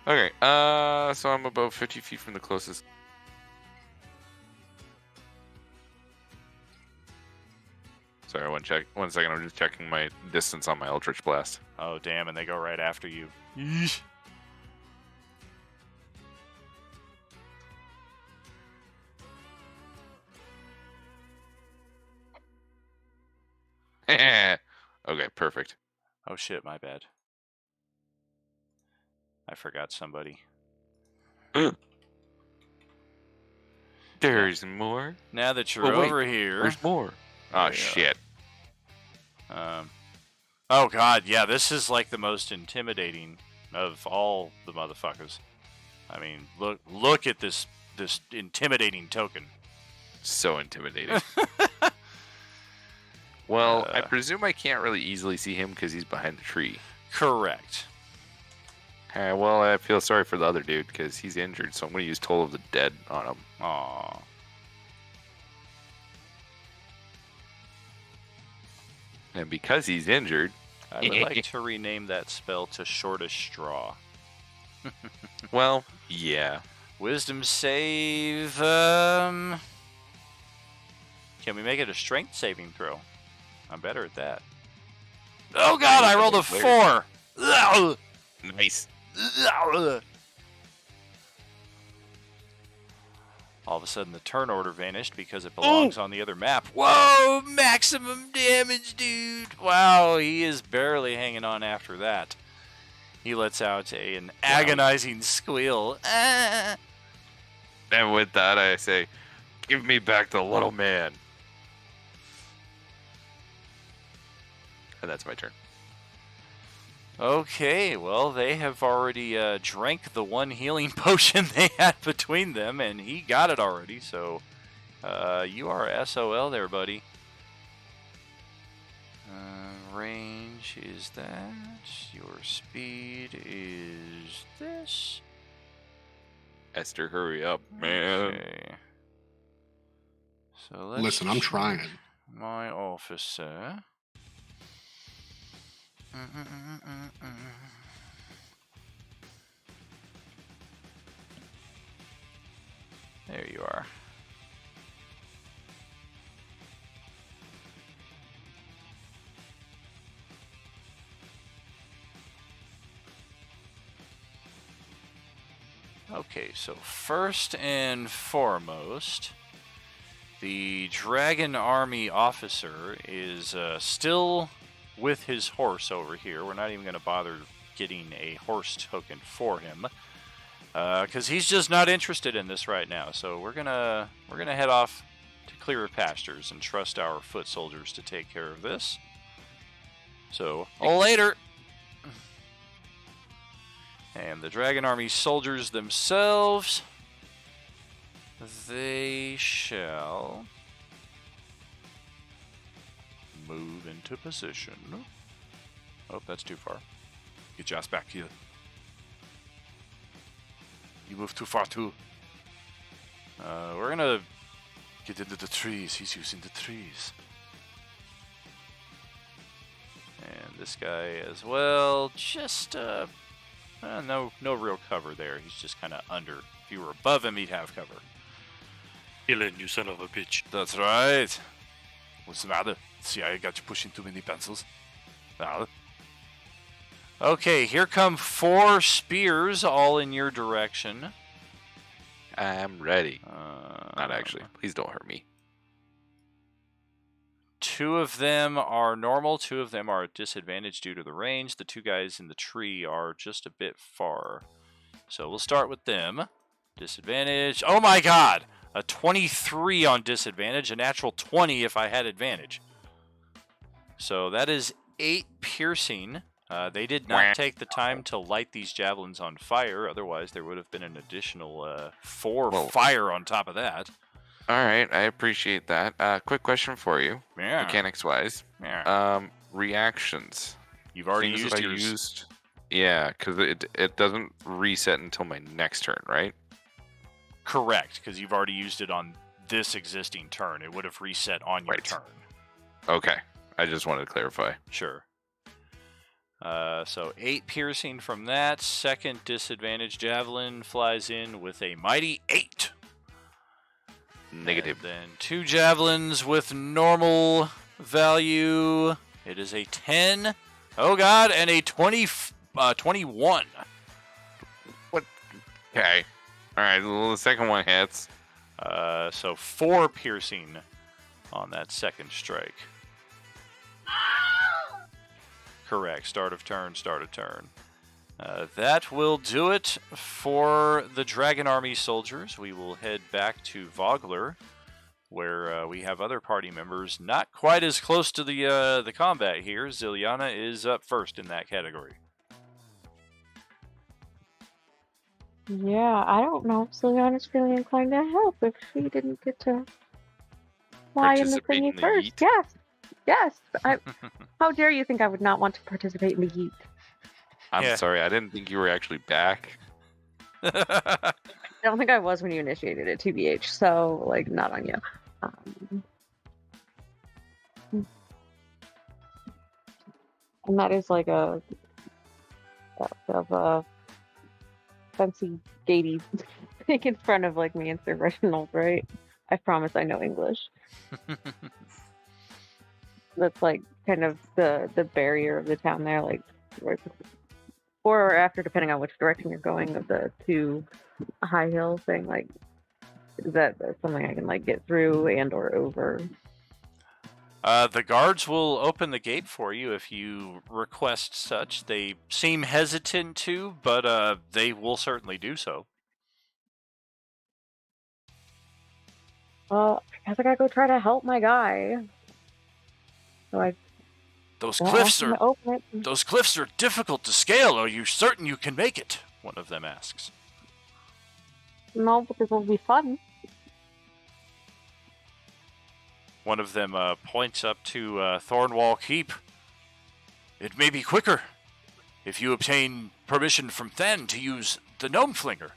Okay, so I'm about 50 feet from the closest. Sorry, one second. I'm just checking my distance on my Eldritch Blast. Oh, damn, and they go right after you. Yeesh. Okay, perfect. Oh, shit, my bad. I forgot somebody. There's more? Now that you're Oh, wait, over here... There's more. Oh, shit. Oh, God, yeah, this is like the most intimidating of all the motherfuckers. I mean, look at this intimidating token. So intimidating. Well, I presume I can't really easily see him because he's behind the tree. Correct. Well, I feel sorry for the other dude because he's injured, so I'm going to use Toll of the Dead on him. Aww. And because he's injured... I would like to rename that spell to Shortest Straw. Well, yeah. Wisdom save... Can we make it a strength saving throw? I'm better at that. Oh god, I rolled a 4! Nice. All of a sudden the turn order vanished because it belongs on the other map. Whoa! Maximum damage, dude! Wow, he is barely hanging on after that. He lets out an agonizing squeal. Ah. And with that, I say, give me back the little man. And that's my turn. Okay, well, they have already drank the one healing potion they had between them, and he got it already, so you are SOL there, buddy. Range is that. Your speed is this. Esther, hurry up, man. Okay. So let's Listen, I'm trying. My officer. There you are. Okay, so first and foremost, the Dragon Army officer is still with his horse over here. We're not even going to bother getting a horse token for him because he's just not interested in this right now. So we're gonna head off to clearer pastures and trust our foot soldiers to take care of this. So later. And the Dragon Army soldiers themselves, they shall move into position. Oh, that's too far. Get your ass back here. You move too far too. We're gonna get into the trees. He's using the trees. And this guy as well, just no real cover there. He's just kind of under. If you were above him, he'd have cover. Dylan, you son of a bitch. That's right. What's the matter? See, I got you pushing too many pencils. Well. Okay, here come 4 spears, all in your direction. I'm ready. Not actually. Please don't hurt me. 2 of them are normal, 2 of them are at disadvantage due to the range. The 2 guys in the tree are just a bit far. So we'll start with them. Disadvantage. Oh my god! A 23 on disadvantage, a natural 20 if I had advantage. So that is 8 piercing. They did not take the time to light these javelins on fire, otherwise there would have been an additional 4 fire on top of that. All right, I appreciate that. Quick question for you, Yeah. mechanics-wise. Yeah. Reactions. You've already Things used that I yours. used. Yeah, because it doesn't reset until my next turn, right? Correct, because you've already used it on this existing turn. It would have reset on your Right. turn. Okay, I just wanted to clarify. Sure. So 8 piercing from that. Second disadvantage javelin flies in with a mighty 8. Negative. And then 2 javelins with normal value. It is a 10. Oh god, and a 21. What? Okay. All right. Well, the second one hits. So 4 piercing on that second strike. Correct. Start of turn. That will do it for the Dragon Army soldiers. We will head back to Vogler, where we have other party members not quite as close to the combat here. Ziliana is up first in that category. Yeah, I don't know if Sylviana's feeling inclined to help if she didn't get to fly in the Participate thingy in the first. yeet? Yes. How dare you think I would not want to participate in the yeet? I'm Yeah. sorry. I didn't think you were actually back. I don't think I was when you initiated it, TBH. So, like, not on you. And that is like a bit of a fancy gatey thing in front of like me and Sir Reginald, right? I promise I know English. That's like kind of the barrier of the town there, like or after, depending on which direction you're going, of the 2 high hill thing, like that's something I can like get through and or over. The guards will open the gate for you if you request such. They seem hesitant to, but they will certainly do so. Well, I guess I gotta go try to help my guy. So I Those won't cliffs ask him are to open it. those cliffs are difficult to scale. Are you certain you can make it? One of them asks. No, because it'll be fun. One of them points up to Thornwall Keep. It may be quicker if you obtain permission from Then to use the gnome flinger.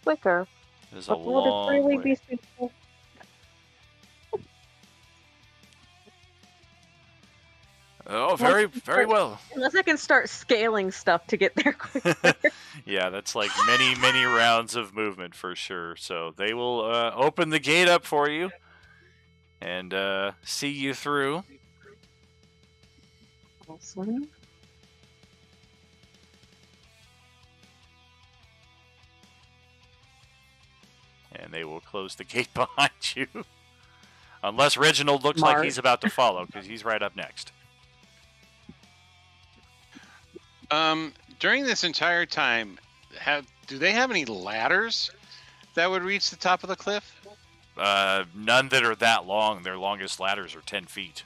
Quicker. It is a But would it long really way. be suitable? Oh, very well. Unless I can start scaling stuff to get there quicker. Yeah, that's like many rounds of movement for sure. So they will open the gate up for you and see you through. Awesome. And they will close the gate behind you. Unless Reginald looks like he's about to follow, because he's right up next. During this entire time, do they have any ladders that would reach the top of the cliff? None that are that long. Their longest ladders are 10 feet.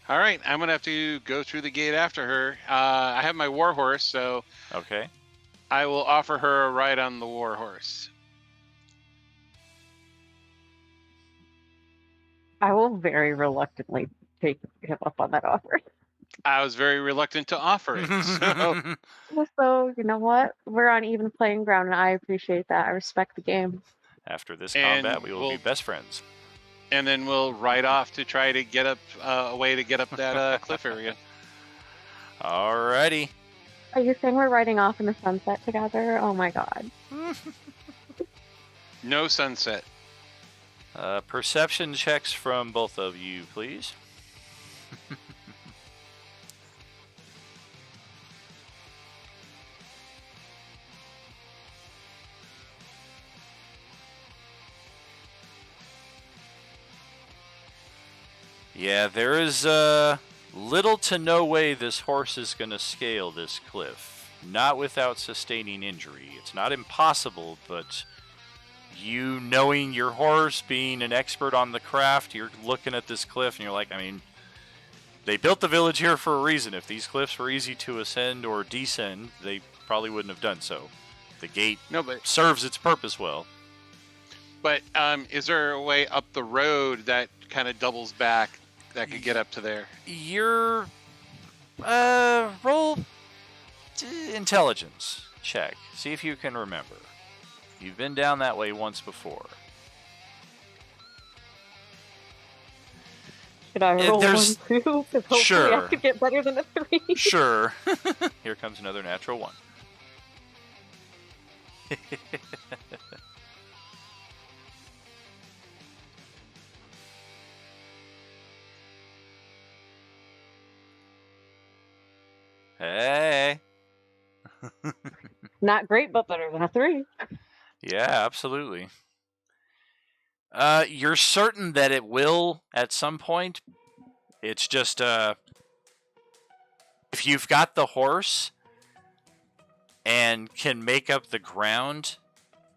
All right, I'm gonna have to go through the gate after her. I have my war horse, so Okay. I will offer her a ride on the war horse. I will very reluctantly take him up on that offer. I was very reluctant to offer it. So, So, you know what? We're on even playing ground, and I appreciate that. I respect the game. After this And combat, we will be we'll- best friends. and then we'll ride off to try to get up a way to get up that cliff area. Alrighty. Are you saying we're riding off in the sunset together? Oh my god. No sunset. Perception checks from both of you, please. Yeah, there is little to no way this horse is going to scale this cliff. Not without sustaining injury. It's not impossible, but you knowing your horse, being an expert on the craft, you're looking at this cliff and you're like, I mean, they built the village here for a reason. If these cliffs were easy to ascend or descend, they probably wouldn't have done so. The gate No, but serves its purpose well. is there a way up the road that kind of doubles back that could get up to there? Your roll intelligence check. See if you can remember. You've been down that way once before. Should I roll one there's- too? Because hopefully Sure. I could get better than a 3. Sure. Here comes another natural one. Hey. Not great, but better than a 3. Yeah, absolutely. You're certain that it will at some point. It's just if you've got the horse and can make up the ground,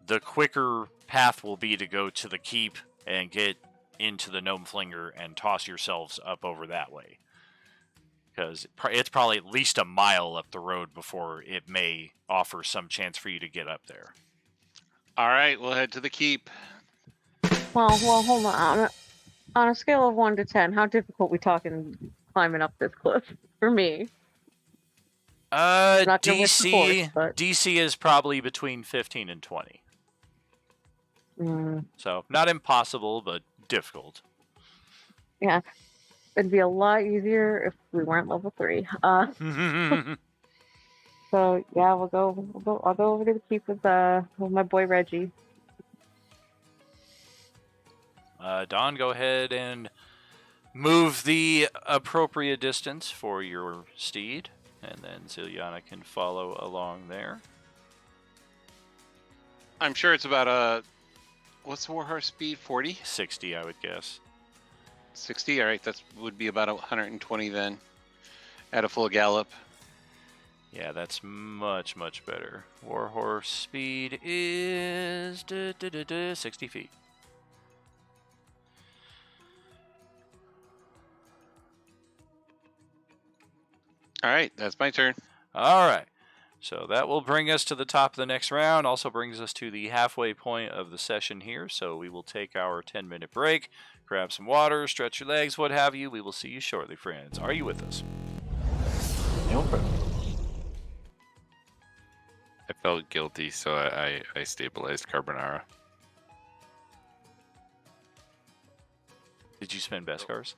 the quicker path will be to go to the keep and get into the Gnome Flinger and toss yourselves up over that way. Because it's probably at least a mile up the road before it may offer some chance for you to get up there. All right, we'll head to the keep. Well, hold on. On a scale of 1 to 10, how difficult we talking climbing up this cliff for me? Not gonna risk the horse, but- DC is probably between 15 and 20. Mm, So, not impossible, but difficult. yeah, it'd be a lot easier if we weren't level 3. So yeah, I'll go over to the keep with my boy Reggie. Don, go ahead and move the appropriate distance for your steed, and then Ziliana can follow along there. I'm sure it's about what's the warhorse speed? 40? 60, I would guess. 60? All right, that would be about 120 then at a full gallop. Yeah, that's much, much better. Warhorse speed is 60 feet. All right, that's my turn. All right. So that will bring us to the top of the next round. Also brings us to the halfway point of the session here. So we will take our 10-minute break, grab some water, stretch your legs, what have you. We will see you shortly, friends. Are you with us? I felt guilty, so I stabilized Carbonara. Did you spend Beskars?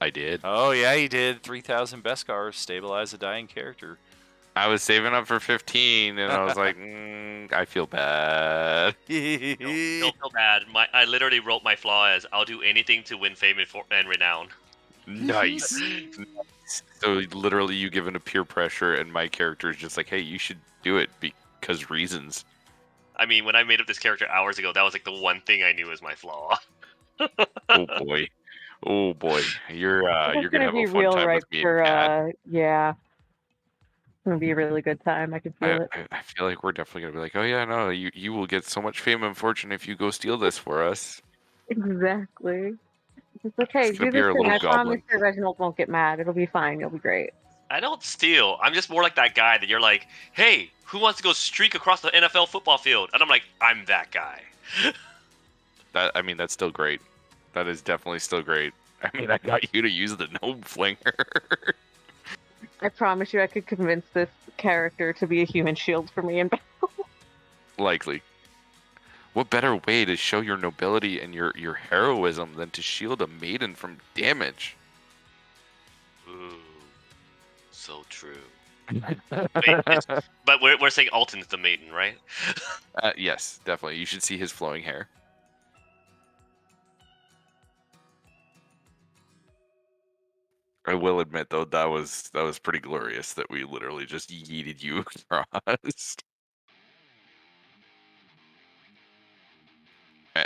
I did. Oh yeah, you did. 3,000 Beskars. Stabilize a dying character. I was saving up for 15, and I was like, I feel bad. Don't feel bad. I literally wrote my flaw as I'll do anything to win fame and renown. Nice. So literally, you given a peer pressure, and my character is just like, hey, you should do it because reasons. I mean, when I made up this character hours ago, that was like the one thing I knew was my flaw. Oh boy, oh boy, you're It's gonna have be a fun real time right with me for and Kat. yeah. It's gonna be a really good time. I can feel it. I feel like we're definitely gonna be like, oh yeah, no, you will get so much fame and fortune if you go steal this for us. Exactly. It's like, hey, It's gonna do be this our thing. little I promise goblin. Sir Reginald won't get mad. It'll be fine. It'll be great. I don't steal. I'm just more like that guy that you're like, hey, who wants to go streak across the NFL football field? And I'm like, I'm that guy. I mean, that's still great. That is definitely still great. I mean, I got you to use the gnome flinger. I promise you, I could convince this character to be a human shield for me. And Likely. What better way to show your nobility and your heroism than to shield a maiden from damage? Ooh, so true. But we're saying Alton's the maiden, right? Yes, definitely. You should see his flowing hair. I will admit though that was pretty glorious that we literally just yeeted you across.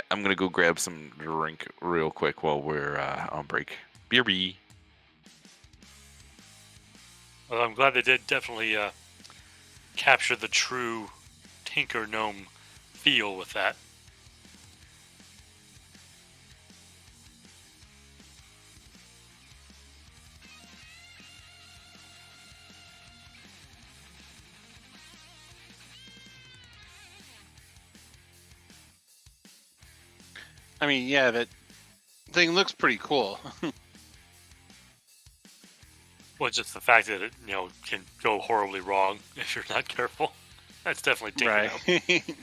I'm gonna go grab some drink real quick while we're on break. BRB. Well, I'm glad they did definitely capture the true Tinker Gnome feel with that. I mean, yeah, that thing looks pretty cool. Well, just the fact that it, can go horribly wrong if you're not careful. That's definitely Tinker Gnome. Right.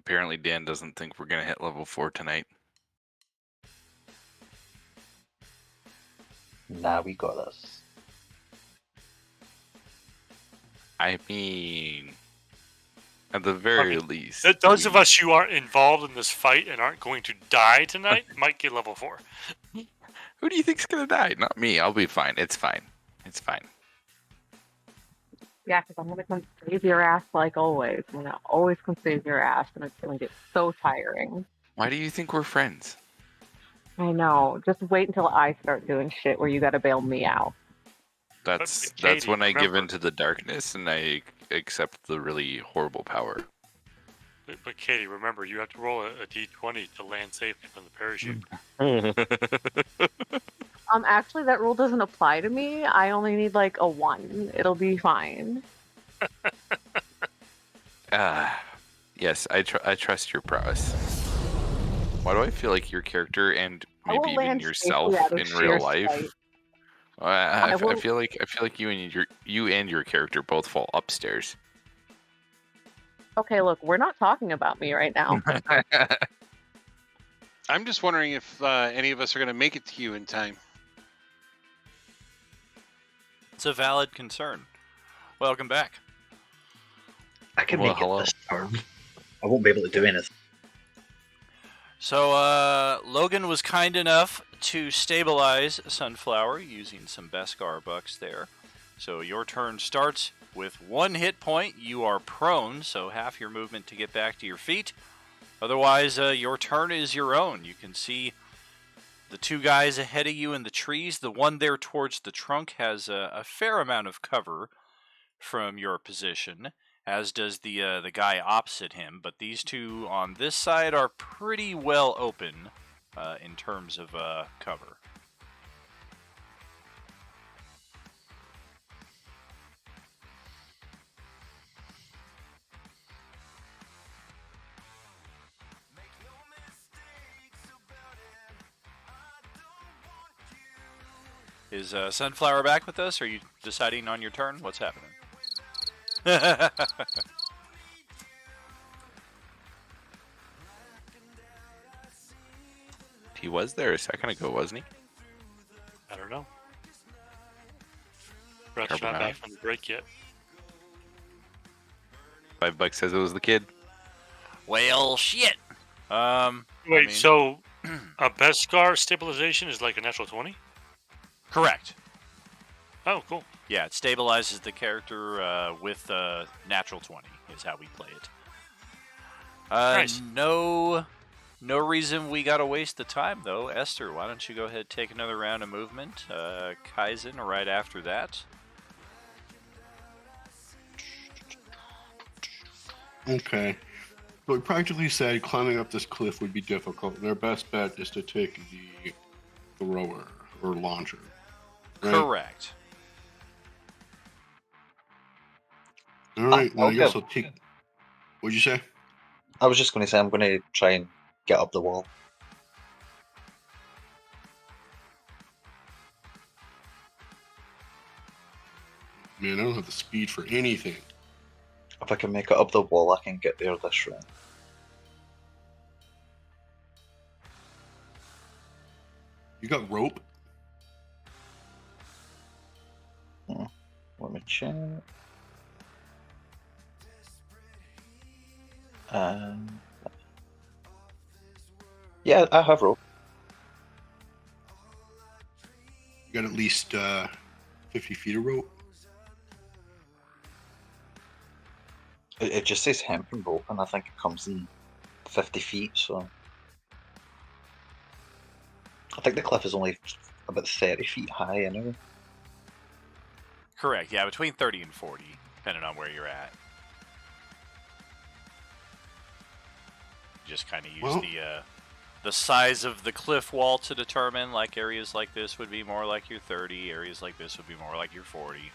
Apparently, Dan doesn't think we're gonna hit level 4 tonight. Nah, we got this. I mean, at the very least, Those of us who aren't involved in this fight and aren't going to die tonight might get level 4. Who do you think's gonna die? Not me. I'll be fine. It's fine. It's fine. Yeah, because I'm gonna come save your ass like always. I'm gonna always come save your ass, and it's gonna get so tiring. Why do you think we're friends? I know. Just wait until I start doing shit where you gotta bail me out. That's Katie, when I give remember- into the darkness and I accept the really horrible power. But Katie, remember, you have to roll a d20 to land safely from the parachute. Actually, that rule doesn't apply to me. I only need like a 1. It'll be fine. Yes, I trust your prowess. Why do I feel like your character and I will maybe even land yourself safely out of in sheer real life? spite. I will- feel like you and your character both fall upstairs. Okay, look, we're not talking about me right now. I'm just wondering if any of us are going to make it to you in time. It's a valid concern. Welcome back. I can Well, make hello. it this turn. I won't be able to do anything. So, Logan was kind enough to stabilize Sunflower using some Beskar bucks there. So your turn starts with 1 hit point. You are prone, so half your movement to get back to your feet. Otherwise, your turn is your own. You can see the 2 guys ahead of you in the trees. The one there towards the trunk has a fair amount of cover from your position, as does the guy opposite him. But these 2 on this side are pretty well open in terms of cover. Is Sunflower back with us? Are you deciding on your turn? What's happening? He was there a second ago, wasn't he? I don't know. Brett's not Carbonara. back from the break yet. $5 says it was the kid. Well, shit. Wait, mean- so a Beskar stabilization is like a natural 20? Correct. Oh, cool. Yeah, it stabilizes the character with natural 20 is how we play it. Nice. No reason we gotta waste the time though. Esther, why don't you go ahead and take another round of movement? Kaizen right after that. Okay. So we practically said climbing up this cliff would be difficult, and our best bet is to take the thrower or launcher. Right? Correct. All right. Well, I I'll guess go. I'll take. What'd you say? I was just going to say I'm going to try and get up the wall. Man, I don't have the speed for anything. If I can make it up the wall, I can get there this round. You got rope? Let me check. Yeah, I have rope. You got at least 50 feet of rope? It just says hempen rope, and I think it comes in 50 feet, so. I think the cliff is only about 30 feet high anyway. Correct. Yeah, between 30 and 40, depending on where you're at. Just kind of use Well- the size of the cliff wall to determine, like, areas like this would be more like your 30, areas like this would be more like your 40.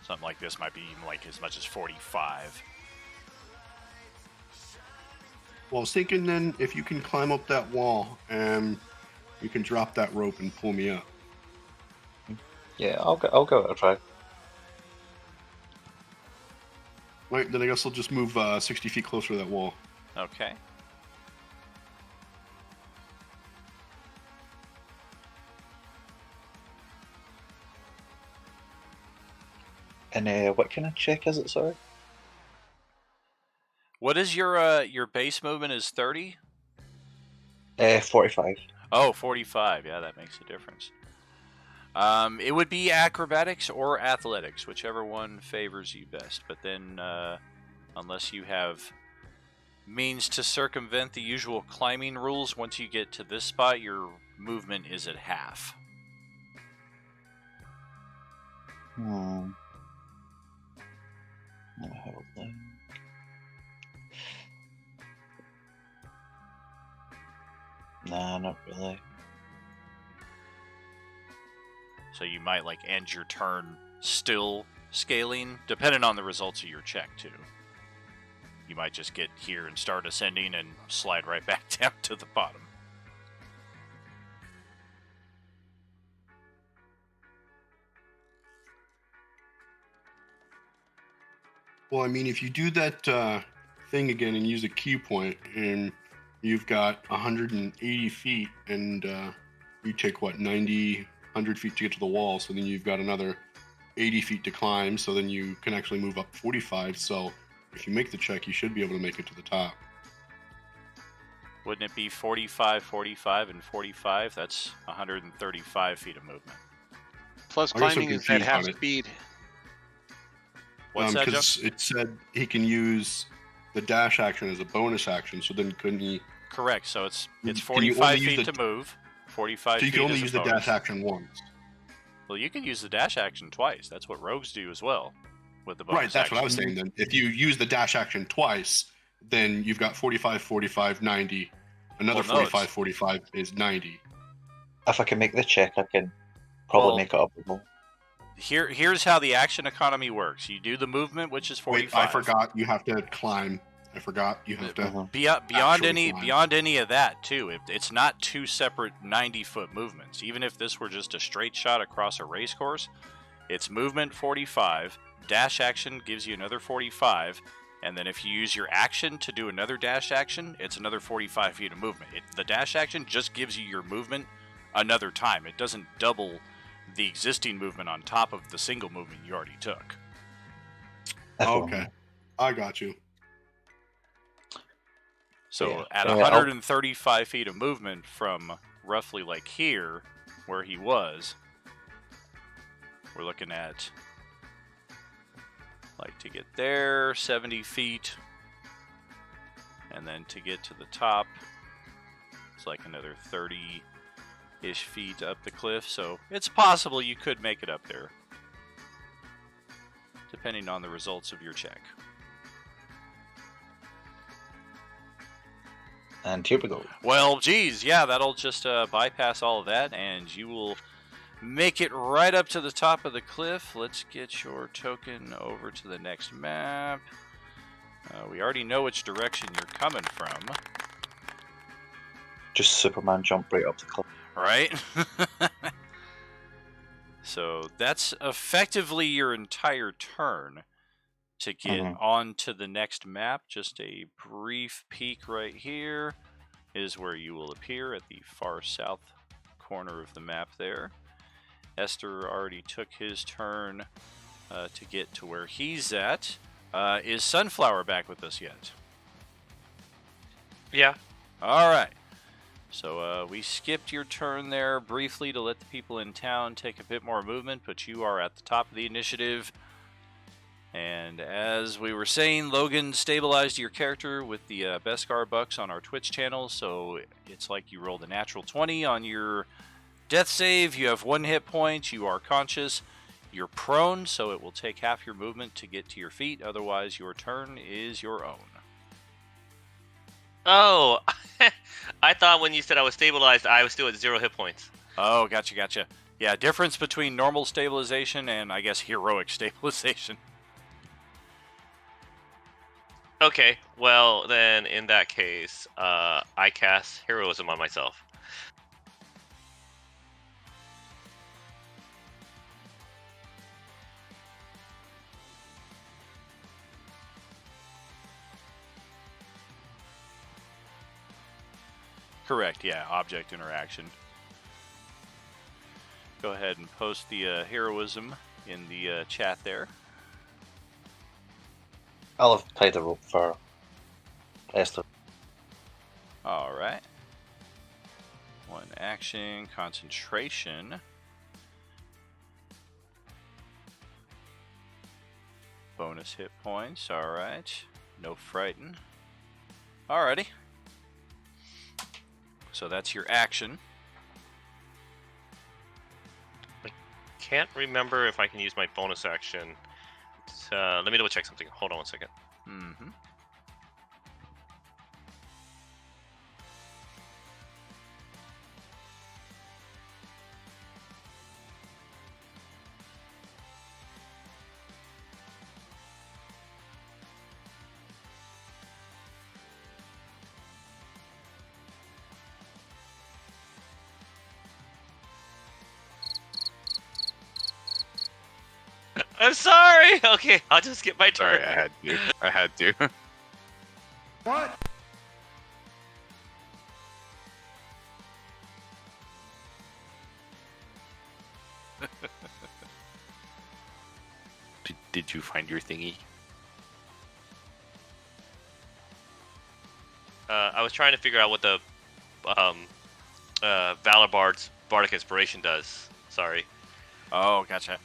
Something like this might be even like as much as 45. Well, I was thinking then if you can climb up that wall, you can drop that rope and pull me up. Yeah, I'll go a try. Right, then I guess I'll just move 60 feet closer to that wall. Okay. And what kind of check is it, sorry? What is your base movement is 30? 45. Oh, 45. Yeah, that makes a difference. It would be acrobatics or athletics, whichever one favors you best. But then, unless you have means to circumvent the usual climbing rules, once you get to this spot, your movement is at half. Hmm. Let me have a look. Nah, not really. So you might like end your turn still scaling, depending on the results of your check too. You might just get here and start ascending and slide right back down to the bottom. Well, I mean, if you do that thing again and use a key point, and you've got 180 feet, and you take, what, 90, 100 feet to get to the wall, so then you've got another 80 feet to climb, so then you can actually move up 45, so if you make the check, you should be able to make it to the top. Wouldn't it be 45, 45, and 45? That's 135 feet of movement. Plus, I guess I'm climbing is at confused half on it. speed. What's that, Joe? Because it said he can use the dash action as a bonus action, so then couldn't he... Correct. So it's Can you 45 only use feet the- to move. 45 So you feet can only as a use the bonus. dash action once. Well, you can use the dash action twice. That's what rogues do as well with the bonus Right, that's what I was action. saying then. If you use the dash action twice, then you've got 45, 45, 90. Another Well, no, 45, it's- 45 is 90. If I can make the check, I can probably Well, make it up a little. Here's how the action economy works. You do the movement, which is 45. Wait, I forgot you have to climb. I forgot you have to... Mhm. Beyond actually climb. beyond any of that too, it's not two separate 90-foot movements. Even if this were just a straight shot across a race course, it's movement 45, dash action gives you another 45, and then if you use your action to do another dash action, it's another 45 feet of movement. The dash action just gives you your movement another time. It doesn't double the existing movement on top of the single movement you already took. Okay, I got you. So Yeah. at Yeah, 135 feet of movement from roughly like here, where he was, we're looking at, like, to get there, 70 feet, and then to get to the top, it's like another 30-ish feet up the cliff. So it's possible you could make it up there, depending on the results of your check. And here we go. Well, geez, yeah, that'll just bypass all of that, and you will make it right up to the top of the cliff. Let's get your token over to the next map. We already know which direction you're coming from, Just Superman jump right up the cliff. right? So that's effectively your entire turn to get on to the next map. Just a brief peek right here is where you will appear at the far south corner of the map there. Esther already took his turn to get to where he's at. Is Sunflower back with us yet? Yeah. All right. So we skipped your turn there briefly to let the people in town take a bit more movement, but you are at the top of the initiative. And as we were saying, Logan stabilized your character with the Beskar Bucks on our Twitch channel, so it's like you rolled a natural 20 on your death save. You have 1 hit point, you are conscious, you're prone, so it will take half your movement to get to your feet. Otherwise, your turn is your own. Oh, I thought when you said I was stabilized, I was still at 0 hit points. Oh, gotcha. Yeah, difference between normal stabilization and, I guess, heroic stabilization. Okay, well then in that case, I cast heroism on myself. Correct, yeah, object interaction. Go ahead and post the heroism in the chat there. I'll have tied the rope for Esther. Alright. 1 action, concentration. Bonus hit points, alright. No frighten. Alrighty. So that's your action. Can't remember if I can use my bonus action. Let me double check something. Hold on 1 second. Mm-hmm. I'm sorry. Okay, I'll just get my turn. Sorry, I had to. What? Did you find your thingy? I was trying to figure out what the Valor Bard's Bardic Inspiration does. Sorry. Oh, gotcha.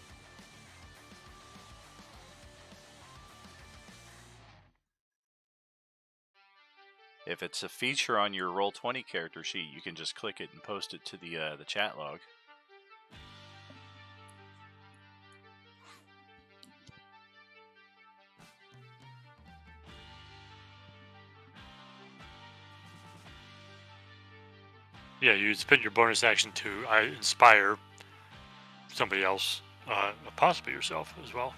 If it's a feature on your Roll20 character sheet, you can just click it and post it to the chat log. Yeah, you'd spend your bonus action to inspire somebody else, possibly yourself as well,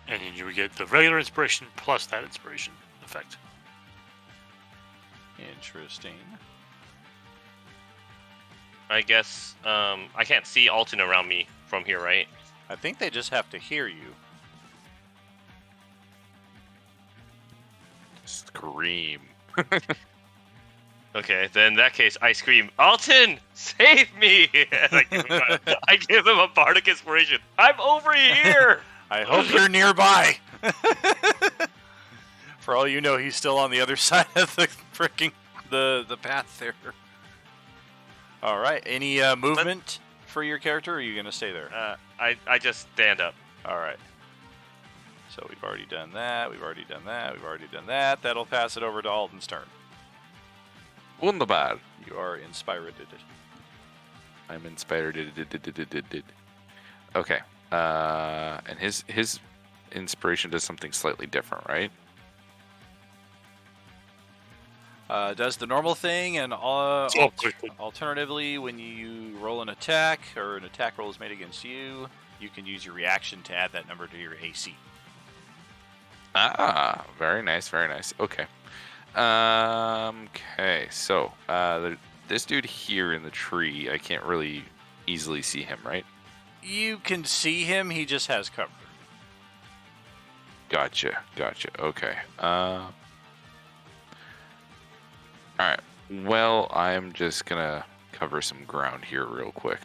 and then you would get the regular inspiration plus that inspiration effect. Interesting. I guess I can't see Alton around me from here, right? I think they just have to hear you. Scream. Okay, then in that case, I scream, Alton, save me! And I give him a Bardic Inspiration. I'm over here! I hope you're nearby. For all you know, he's still on the other side of the freaking the path there. All right. Any movement for your character, or are you gonna stay there? I just stand up. All right. So we've already done that. We've already done that. We've already done that. That'll pass it over to Alton's turn. Wunderbar. You are inspired. I'm inspired. Okay. And his inspiration does something slightly different, right? Does the normal thing, and alternatively, when you roll an attack or an attack roll is made against you, you can use your reaction to add that number to your AC. Ah, very nice, very nice. Okay. Okay, so this dude here in the tree, I can't really easily see him, right? You can see him, he just has cover. Gotcha. Okay. Alright. Well, I'm just gonna cover some ground here real quick.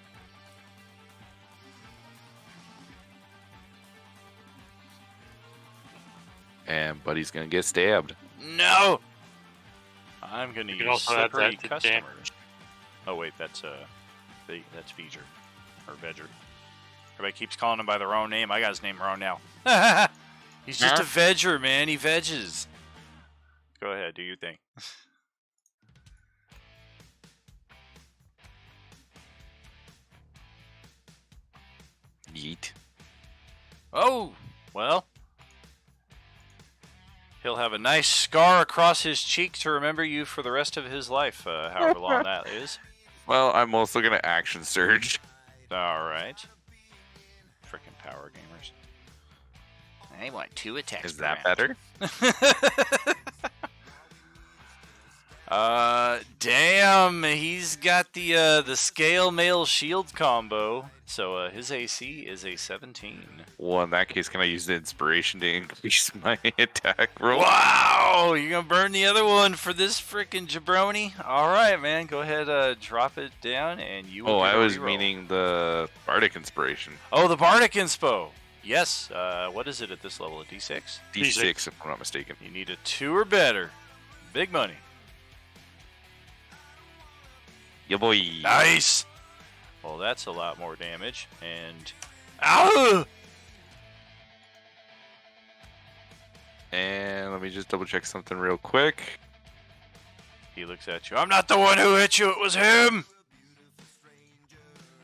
And Buddy's gonna get stabbed. No! I'm gonna You can use also add separate that to customer. damage. Oh wait, that's that's Veger. Or Vedger. Everybody keeps calling him by their own name. I got his name wrong now. He's just a Vedger, man. He veggies. Go ahead, do your thing. Yeet. Oh, well. He'll have a nice scar across his cheek to remember you for the rest of his life, however long that is. Well, I'm also gonna action surge. Alright. Frickin' power gamers. I want 2 attacks. Is that better? Damn, he's got the scale mail shield combo. So his AC is a 17. Well, in that case, can I use the inspiration to increase my attack roll? Wow, you're gonna burn the other one for this freaking jabroni? All right, man, go ahead, drop it down, and you. Will Oh, get I a was reroll. meaning the bardic inspiration. Oh, the bardic inspo. Yes. What is it at this level? A D6? D6, if I'm not mistaken. You need a 2 or better. Big money. Yeah, boy. Nice. Well, that's a lot more damage. And ow! And let me just double check something real quick. He looks at you. I'm not the one who hit you. It was him.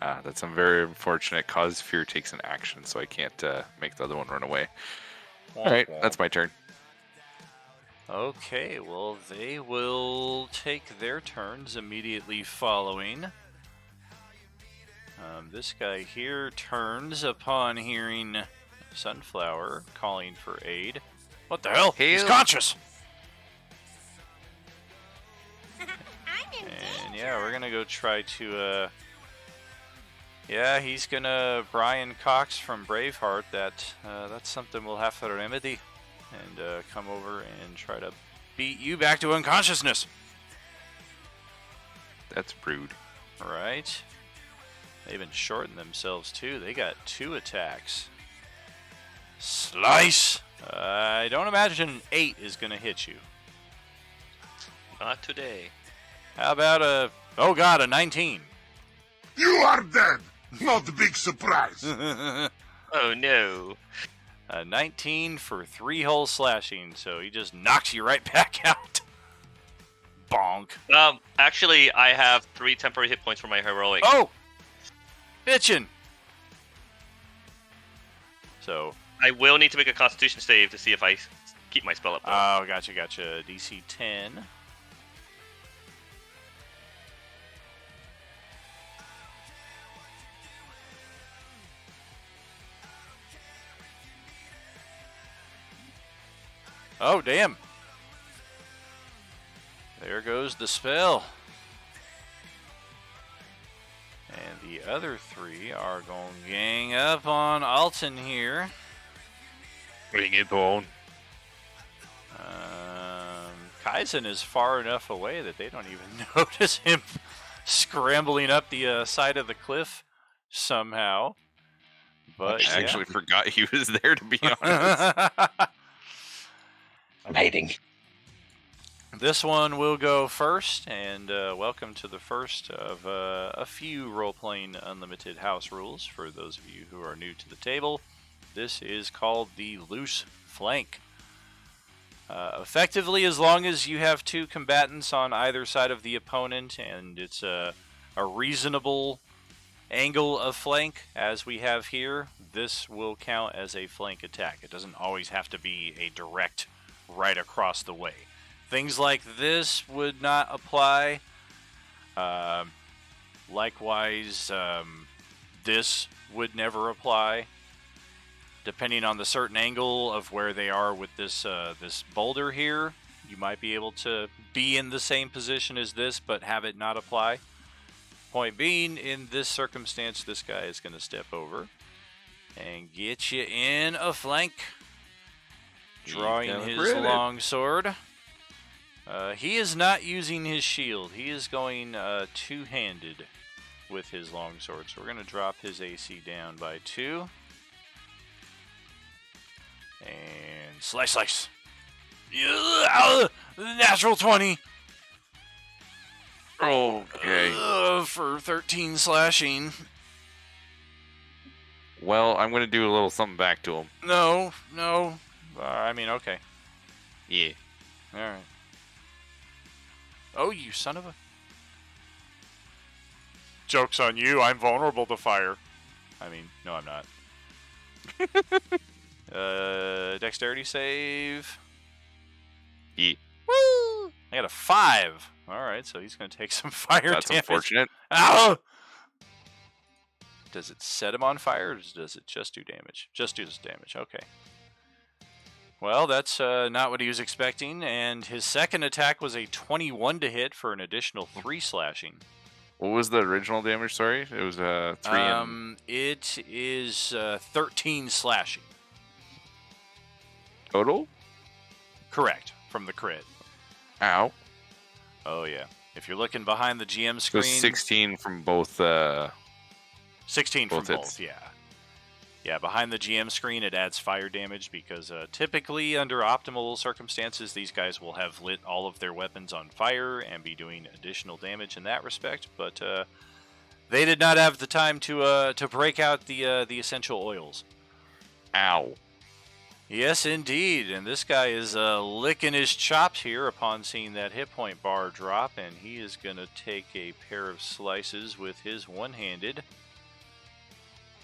That's very unfortunate. Cause fear takes an action, so I can't make the other one run away. All right, that's my turn. Okay, well, they will take their turns immediately following. This guy here turns upon hearing Sunflower calling for aid. What the hell? He's Hail. conscious! I'm in And danger. yeah, we're gonna go try to, yeah, he's gonna Brian Cox from Braveheart. That's something we'll have to remedy. And come over and try to beat you back to unconsciousness. That's rude. Right. They even shortened themselves too. They got 2 attacks. Slice! I don't imagine 8 is going to hit you. Not today. How about oh god, a 19? You are dead. Not a big surprise. Oh no. A 19 for 3 hole slashing, so he just knocks you right back out. Bonk. Actually, I have 3 temporary hit points for my heroic. Oh! Bitchin'! So. I will need to make a Constitution save to see if I keep my spell up. Though. Oh, gotcha. DC 10. Oh, damn. There goes the spell. And the other 3 are going to gang up on Alton here. Bring it on. Kaizen is far enough away that they don't even notice him scrambling up the side of the cliff somehow. But I actually forgot he was there, to be honest. I'm hiding. This one will go first, and welcome to the first of a few Role-Playing Unlimited house rules for those of you who are new to the table. This is called the Loose Flank. Effectively, as long as you have 2 combatants on either side of the opponent, and it's a reasonable angle of flank, as we have here, this will count as a flank attack. It doesn't always have to be a direct right across the way. Things like this would not apply. Likewise, this would never apply. Depending on the certain angle of where they are with this this boulder here, you might be able to be in the same position as this, but have it not apply. Point being, in this circumstance, this guy is going to step over and get you in a flank. Drawing his long sword. He is not using his shield. He is going two-handed with his long sword. So we're going to drop his AC down by 2. And slice, slice. Yeah, natural 20. Okay. For 13 slashing. Well, I'm going to do a little something back to him. No. I mean, okay. Yeah. All right. Oh, you son of a... Joke's on you. I'm vulnerable to fire. I mean, no, I'm not. Dexterity save. Yeah. Woo! I got a 5. All right, so he's going to take some fire That's damage. unfortunate. Ow! Does it set him on fire, or does it just do damage? Just do this damage. Okay. Well, that's not what he was expecting, and his second attack was a 21 to hit for an additional 3 slashing. What was the original damage? Sorry, it was 3 and It is 13 slashing. total. Correct, from the crit. Ow. Oh, yeah. If you're looking behind the GM So screen... 16 from both. 16 from both hits. both, yeah. Yeah, behind the GM screen, it adds fire damage because typically, under optimal circumstances, these guys will have lit all of their weapons on fire and be doing additional damage in that respect. But they did not have the time to break out the essential oils. Ow. Yes, indeed. And this guy is licking his chops here upon seeing that hit point bar drop, and he is going to take a pair of slices with his one-handed.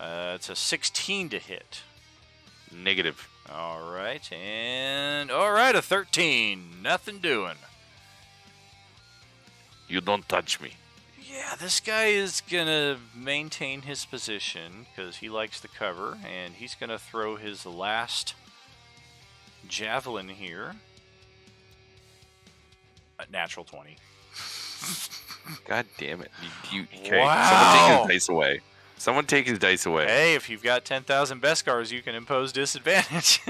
It's a 16 to hit. Negative. All right, and all right, a 13. Nothing doing. You don't touch me. Yeah, this guy is gonna maintain his position because he likes the cover, and he's gonna throw his last javelin here. A natural 20. God damn it! Okay, Wow. someone take his dice away. Someone take his dice away. Hey, if you've got 10,000 Beskars, you can impose disadvantage.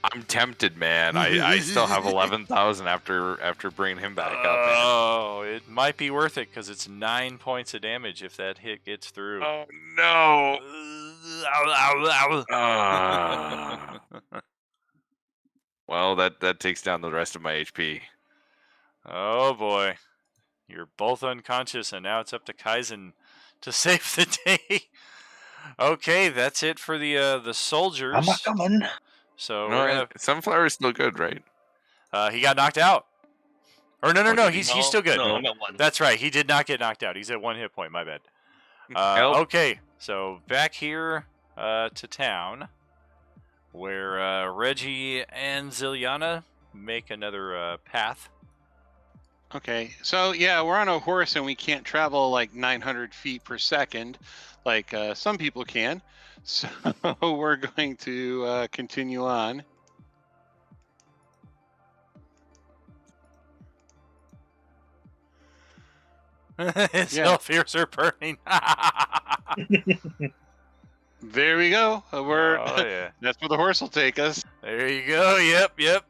I'm tempted, man. I still have 11,000 after bringing him back up. Man. Oh, it might be worth it because it's 9 points of damage if that hit gets through. Oh no! Ow, ow, ow. Well, that takes down the rest of my HP. Oh boy, you're both unconscious, and now it's up to Kaizen to save the day. Okay, that's it for the soldiers. I'm not coming. So No, we're gonna, Sunflower is still good, right? he got knocked out. Or no, did he? he's still good. No, I'm at 1. That's right. He did not get knocked out. He's at 1 hit point. My bad. Help. Okay, so back here to town, where Reggie and Ziliana make another path. Okay, so yeah, we're on a horse and we can't travel like 900 feet per second like some people can. So we're going to continue on. His Yeah. health fears are burning. There we go. We're Oh, yeah. that's where the horse will take us. There you go. Yep.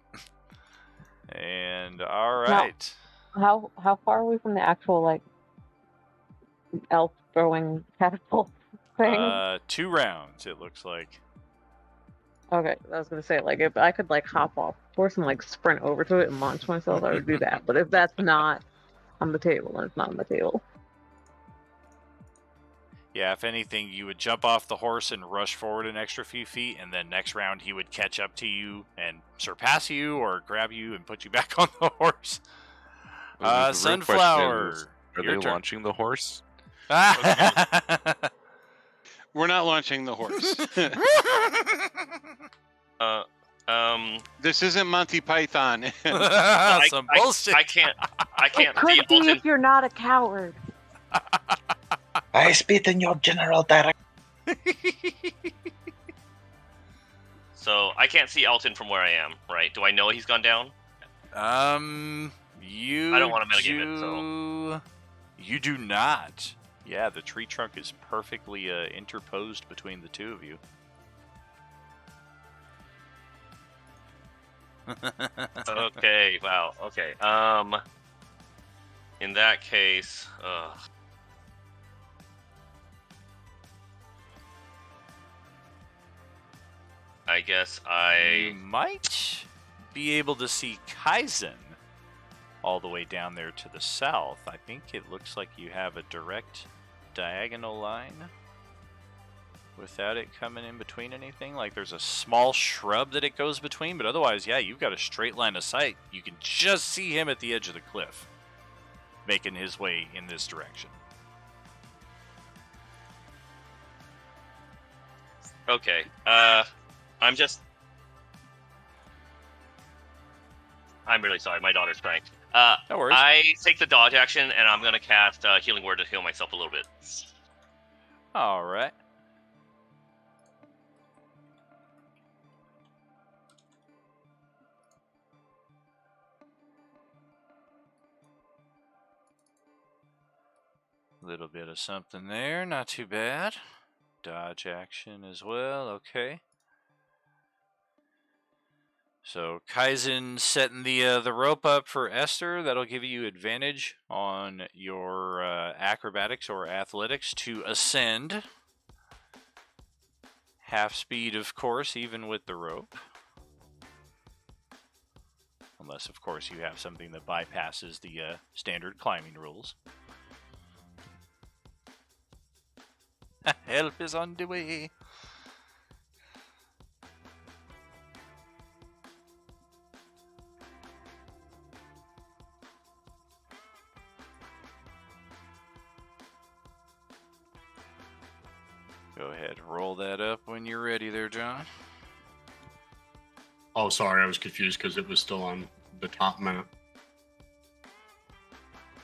And all right. How far away from the actual like elf throwing catapult thing? 2 rounds, it looks like. Okay, I was gonna say like if I could like hop off horse and like sprint over to it and launch myself, I would do that. But if that's not on the table, then it's not on the table. Yeah, if anything, you would jump off the horse and rush forward an extra few feet, and then next round he would catch up to you and surpass you or grab you and put you back on the horse. The real question Sunflower. is, Are your they turn. launching the horse? We're not launching the horse. This isn't Monty Python. Some bullshit. I can't It see could be Alton. if you're not a coward. I spit in your general direction. So I can't see Alton from where I am, right? Do I know he's gone down? You I don't want to metagame it, so You do not. Yeah, the tree trunk is perfectly interposed between the two of you. okay. Wow. Okay. In that case, I guess You I. might be able to see Kaizen all the way down there to the south. I think it looks like you have a direct diagonal line without it coming in between anything. Like there's a small shrub that it goes between, but otherwise, yeah, you've got a straight line of sight. You can just see him at the edge of the cliff, making his way in this direction. Okay. I'm really sorry. My daughter's crying. No worries. I take the dodge action, and I'm gonna cast Healing Word to heal myself a little bit. All right. Little bit of something there, not too bad. Dodge action as well, okay. So Kaizen setting the rope up for Esther. That'll give you advantage on your acrobatics or athletics to ascend. Half speed, of course, even with the rope. Unless, of course, you have something that bypasses the standard climbing rules. Help is on the way. Go ahead, roll that up when you're ready there, John. Oh, sorry, I was confused because it was still on the top map.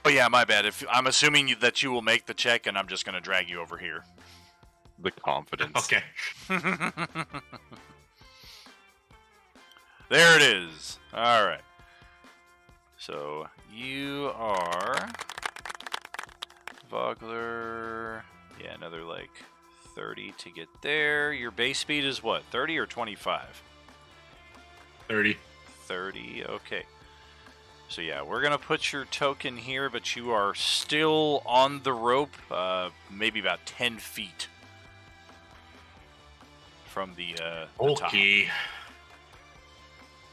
Oh yeah, my bad. If I'm assuming that you will make the check, and I'm just going to drag you over here. The confidence. Okay. There it is. All right. So you are Vogler. Yeah, another like 30 to get there. Your base speed is what? 30 or 25? 30. 30. Okay. So yeah, we're gonna put your token here, but you are still on the rope, maybe about 10 feet from the top. Okay.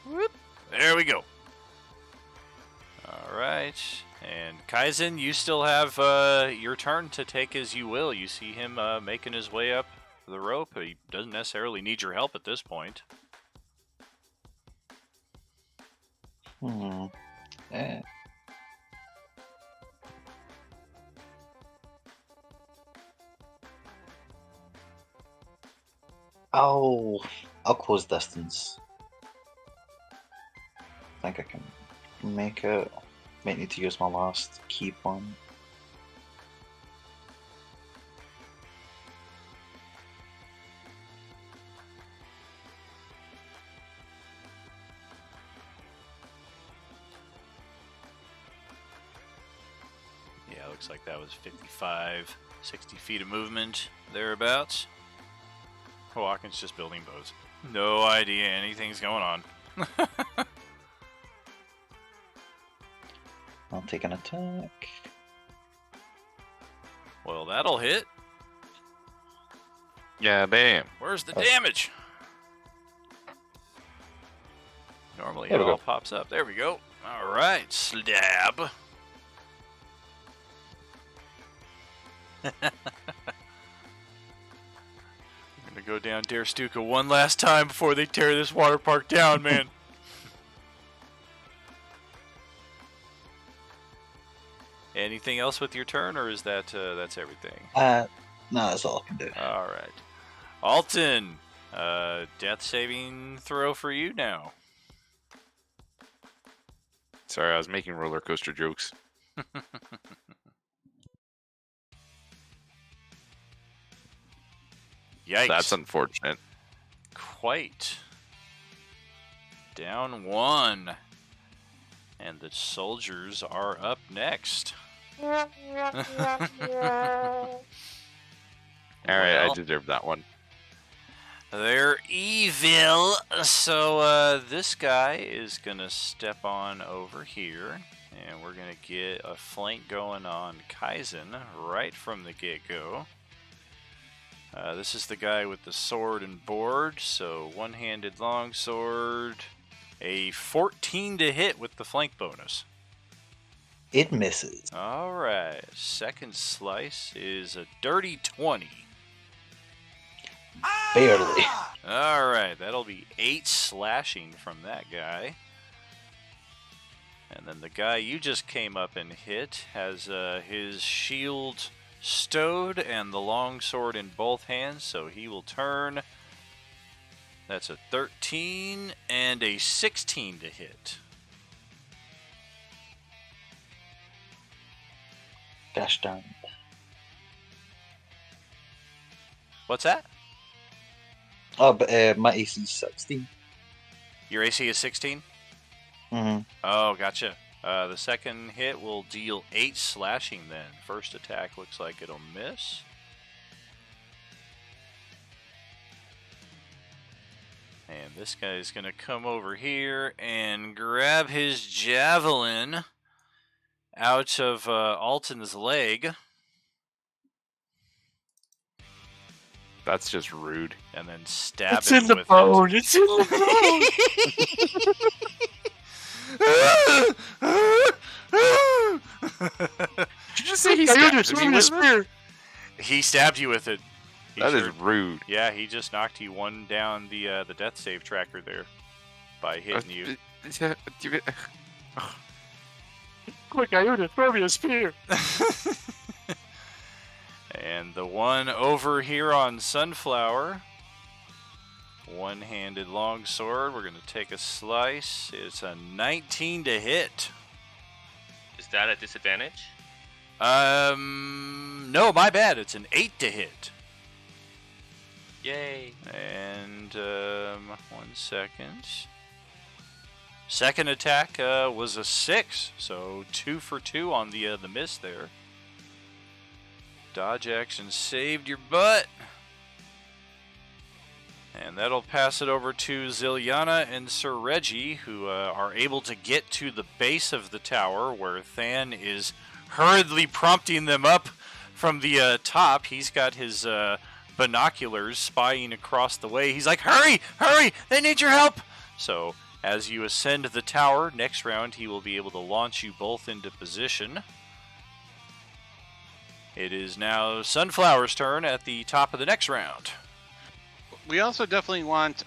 Whoop. There we go. All right, and Kaizen, you still have your turn to take as you will. You see him making his way up the rope. He doesn't necessarily need your help at this point. Yeah. I'll close distance. I think I can make it. Might need to use my last key point. Yeah, looks like that was 55, 60 feet of movement, thereabouts. Hawkins just building bows. No idea anything's going on. I'll take an attack. Well, that'll hit. Yeah, bam. Where's the Oh. damage? Normally There it we all go. pops up. There we go. All right, slab. I'm gonna go down Dare Stuka one last time before they tear this water park down, man. Anything else with your turn, or is that that's everything? No, that's all I can do. All right, Alton, death saving throw for you now. Sorry, I was making roller coaster jokes. Yikes! That's unfortunate. Quite. Down one. And the soldiers are up next. All right, Well, I deserve that one. They're evil. So this guy is going to step on over here. And we're going to get a flank going on Kaizen right from the get-go. This is the guy with the sword and board. So one-handed longsword. A 14 to hit with the flank bonus. It misses. All right. Second slice is a dirty 20. Barely. All right. That'll be 8 slashing from that guy. And then the guy you just came up and hit has his shield stowed and the long sword in both hands, so he will turn. That's a 13 and a 16 to hit. Gosh darn. What's that? Oh, but my AC is 16. Your AC is 16? Mm-hmm. Oh, gotcha. The second hit will deal 8 slashing then. First attack looks like it'll miss. And this guy's going to come over here and grab his javelin out of Alton's leg. That's just rude. And then stab It's him in the with bone. It's in the it. Did you just say he Coyote, stabbed throw me me a with it? spear. He stabbed you with it. He That is sure- rude. Yeah, he just knocked you one down the death save tracker there by hitting you. Quick, Coyote, throw me a spear. And the one over here on Sunflower, one-handed longsword. We're going to take a slice. It's a 19 to hit. Is that a disadvantage? No, my bad. It's an 8 to hit. Yay. And 1 second. Second attack was a 6, so 2 for 2 on the miss there. Dodge action saved your butt. And that'll pass it over to Ziliana and Sir Reggie, who are able to get to the base of the tower where Than is hurriedly prompting them up from the top. He's got his binoculars spying across the way. He's like, hurry, hurry, they need your help. So as you ascend the tower, next round he will be able to launch you both into position. It is now Sunflower's turn at the top of the next round. We also definitely want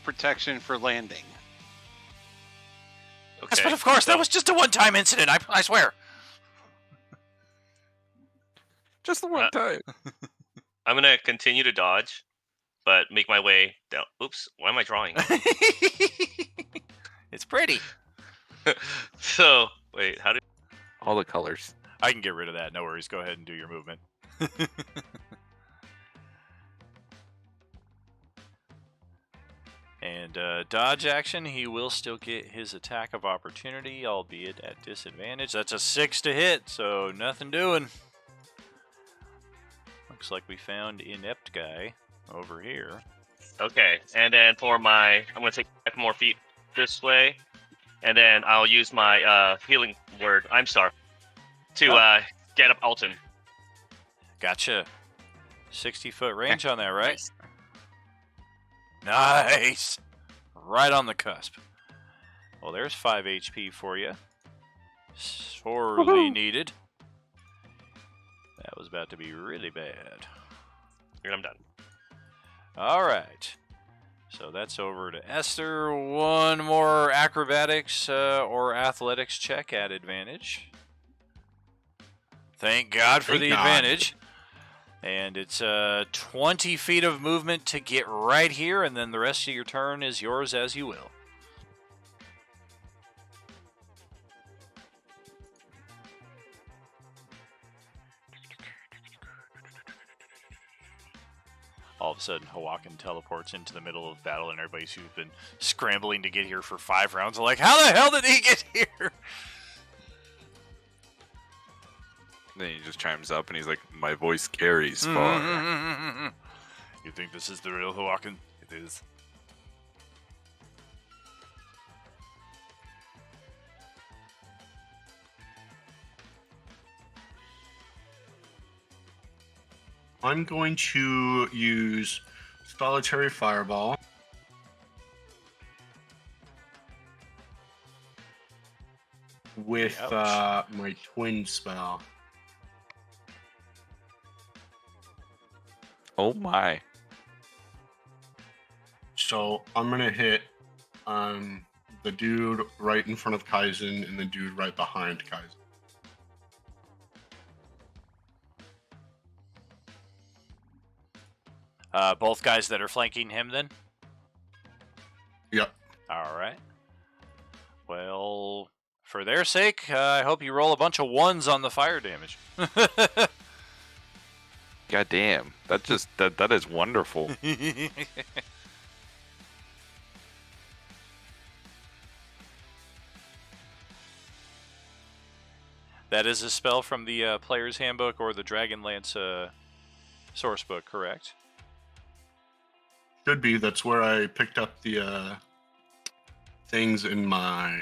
protection for landing. Okay. Yes, but of course, so- that was just a one-time incident, I swear. Just the one time. I'm gonna continue to dodge, but make my way down. Oops, why am I drawing? It's pretty. So wait, how did? All the colors. I can get rid of that, no worries. Go ahead and do your movement. And dodge action, he will still get his attack of opportunity, albeit at disadvantage. That's a 6 to hit, so nothing doing. Looks like we found inept guy over here. Okay, and then for my, I'm gonna take 5 more feet this way, and then I'll use my healing word. I'm sorry. To get up Alton. Gotcha. 60-foot range on that, right? Nice. Right on the cusp. Well, there's 5 HP for you. Sorely needed. That was about to be really bad. And I'm done. All right. So that's over to Esther. One more acrobatics or athletics check at advantage. Thank God for Thank the God. advantage. And it's 20 feet of movement to get right here, and then the rest of your turn is yours as you will. All of a sudden, Hawakan teleports into the middle of battle, and everybody's who's been scrambling to get here for 5 rounds are like, how the hell did he get here? Then he just chimes up and he's like, my voice carries far. You think this is the real Hawakan? It is. I'm going to use Solitary Fireball. With Ouch. my twin spell. Oh my. So I'm gonna hit the dude right in front of Kaizen and the dude right behind Kaizen. Both guys that are flanking him, then? Yep. All right. Well, for their sake, I hope you roll a bunch of 1s on the fire damage. God damn. That is wonderful. That is a spell from the Player's Handbook or the Dragonlance source book, correct? Should be. That's where I picked up the things in my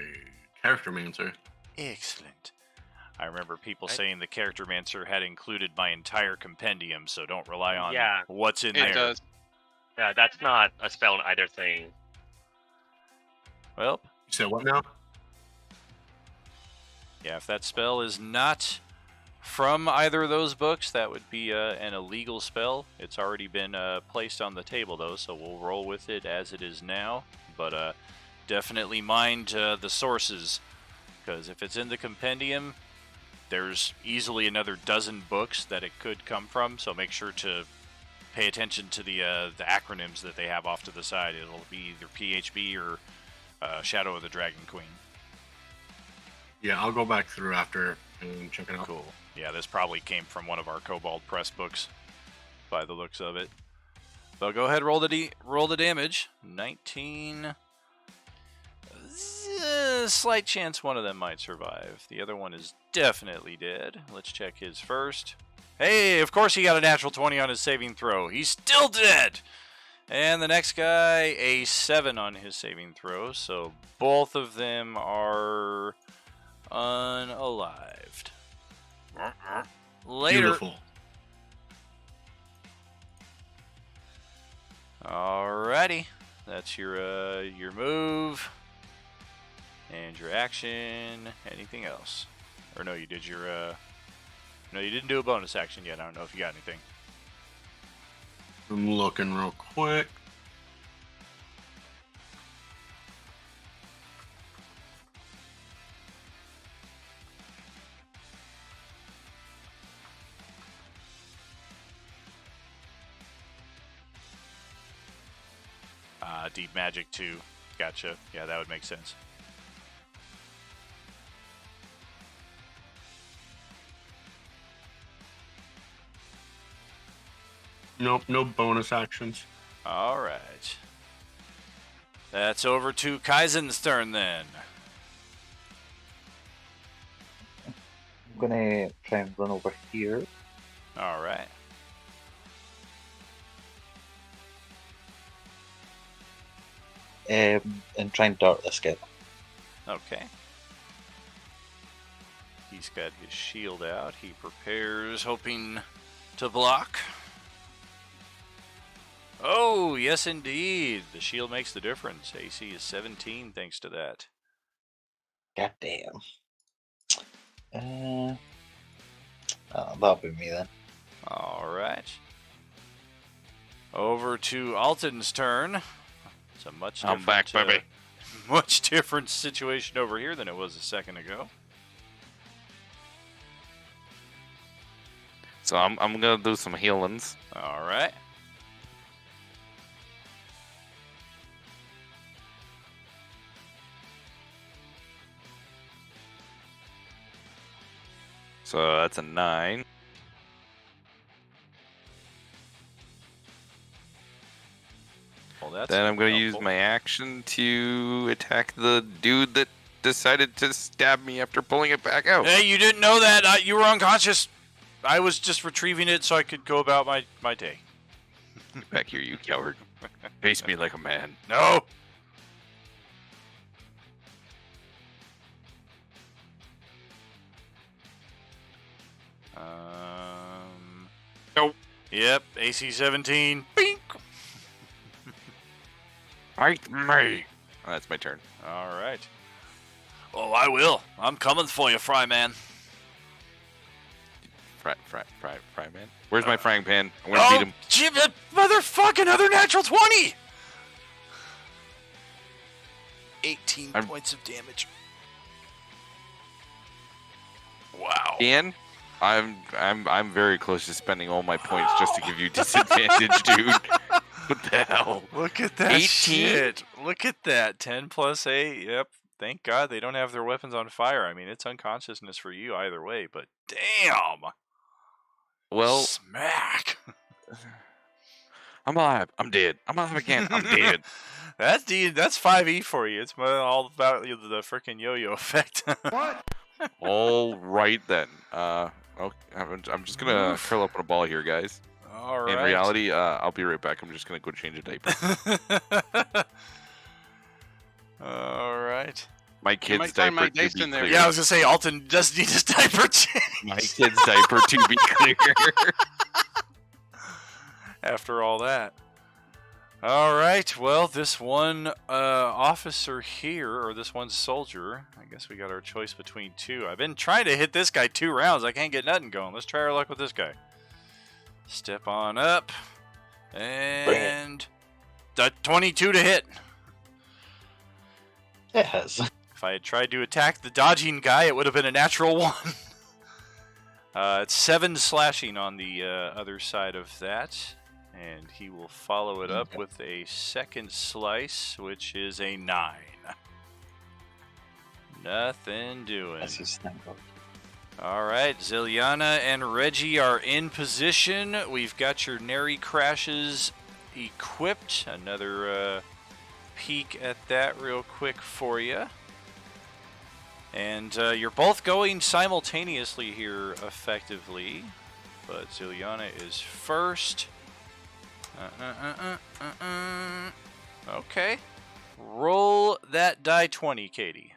character mancer. Excellent. I remember people saying the Character Mancer had included my entire compendium, so don't rely on Yeah. what's in It there. does. Yeah, that's not a spell in either thing. Well, You said what now? yeah, if that spell is not from either of those books, that would be an illegal spell. It's already been placed on the table, though, so we'll roll with it as it is now. But definitely mind the sources, because if it's in the compendium, there's easily another dozen books that it could come from, so make sure to pay attention to the acronyms that they have off to the side. It'll be either PHB or Shadow of the Dragon Queen. Yeah, I'll go back through after and check it out. Cool. Yeah, this probably came from one of our Kobold Press books, by the looks of it. So go ahead, roll the damage. 19. Slight chance one of them might survive. The other one is definitely dead. Let's check his first. Hey, of course he got a natural 20 on his saving throw. He's still dead. And the next guy, a 7 on his saving throw. So both of them are unalived. Later. Beautiful. Alrighty. That's your move. And your action. Anything else? Or no, you did your no, you didn't do a bonus action yet. I don't know if you got anything. I'm looking real quick. Deep Magic 2. Gotcha. Yeah, that would make sense. Nope, no bonus actions. Alright. That's over to Kaizen's turn then. I'm gonna try and run over here. Alright. And try and dart this guy. Okay. He's got his shield out. He prepares, hoping to block. Oh, yes indeed. The shield makes the difference. AC is 17 thanks to that. Goddamn. That'll be me then. Alright. Over to Alton's turn. It's a much I'm different, back, baby. much different situation over here than it was a second ago. So I'm gonna do some healings. Alright. So that's a 9. Well, that's Then I'm gonna use helpful. my action to attack the dude that decided to stab me after pulling it back out. Hey, you didn't know that. You were unconscious. I was just retrieving it so I could go about my day. Get back here, you coward. Face me like a man. No. Nope. Yep, AC 17. Bink. Fight me. Oh, that's my turn. All right. Oh, I will. I'm coming for you, Fry Man. Fry man. Where's my frying pan? I'm gonna beat him. Jim, that motherfucking other natural 20. 18 I'm- points of damage. Wow. Ian, I'm very close to spending all my points just to give you disadvantage, dude. What the hell? Look at that 18? shit. Look at that. 10 plus 8. Yep. Thank God they don't have their weapons on fire. I mean, it's unconsciousness for you either way, but damn. Well, Smack. I'm alive. I'm dead. I'm alive again. I'm dead. That's 5e for you. It's all about the freaking yo-yo effect. What? All right then. Okay, I'm just gonna Oof. curl up in a ball here, guys. All right. In reality, I'll be right back. I'm just gonna go change a diaper. All right. My You kid's might find diaper Mike to be Dyson there. clear. Yeah, I was gonna say Alton does need his diaper change. My kid's diaper to be clear. After all that. All right. Well, this one officer here, or this one soldier, I guess we got our choice between two. I've been trying to hit this guy 2 rounds. I can't get nothing going. Let's try our luck with this guy. Step on up. And the 22 to hit. It has. If I had tried to attack the dodging guy, it would have been a natural 1. It's 7 slashing on the other side of that. And he will follow it up with a second slice, which is a 9. Nothing doing. That's his thing, though. All right, Ziliana and Reggie are in position. We've got your Neri crashes equipped. Another peek at that real quick for you. And you're both going simultaneously here effectively. But Ziliana is first. Okay. Roll that die 20, Katie.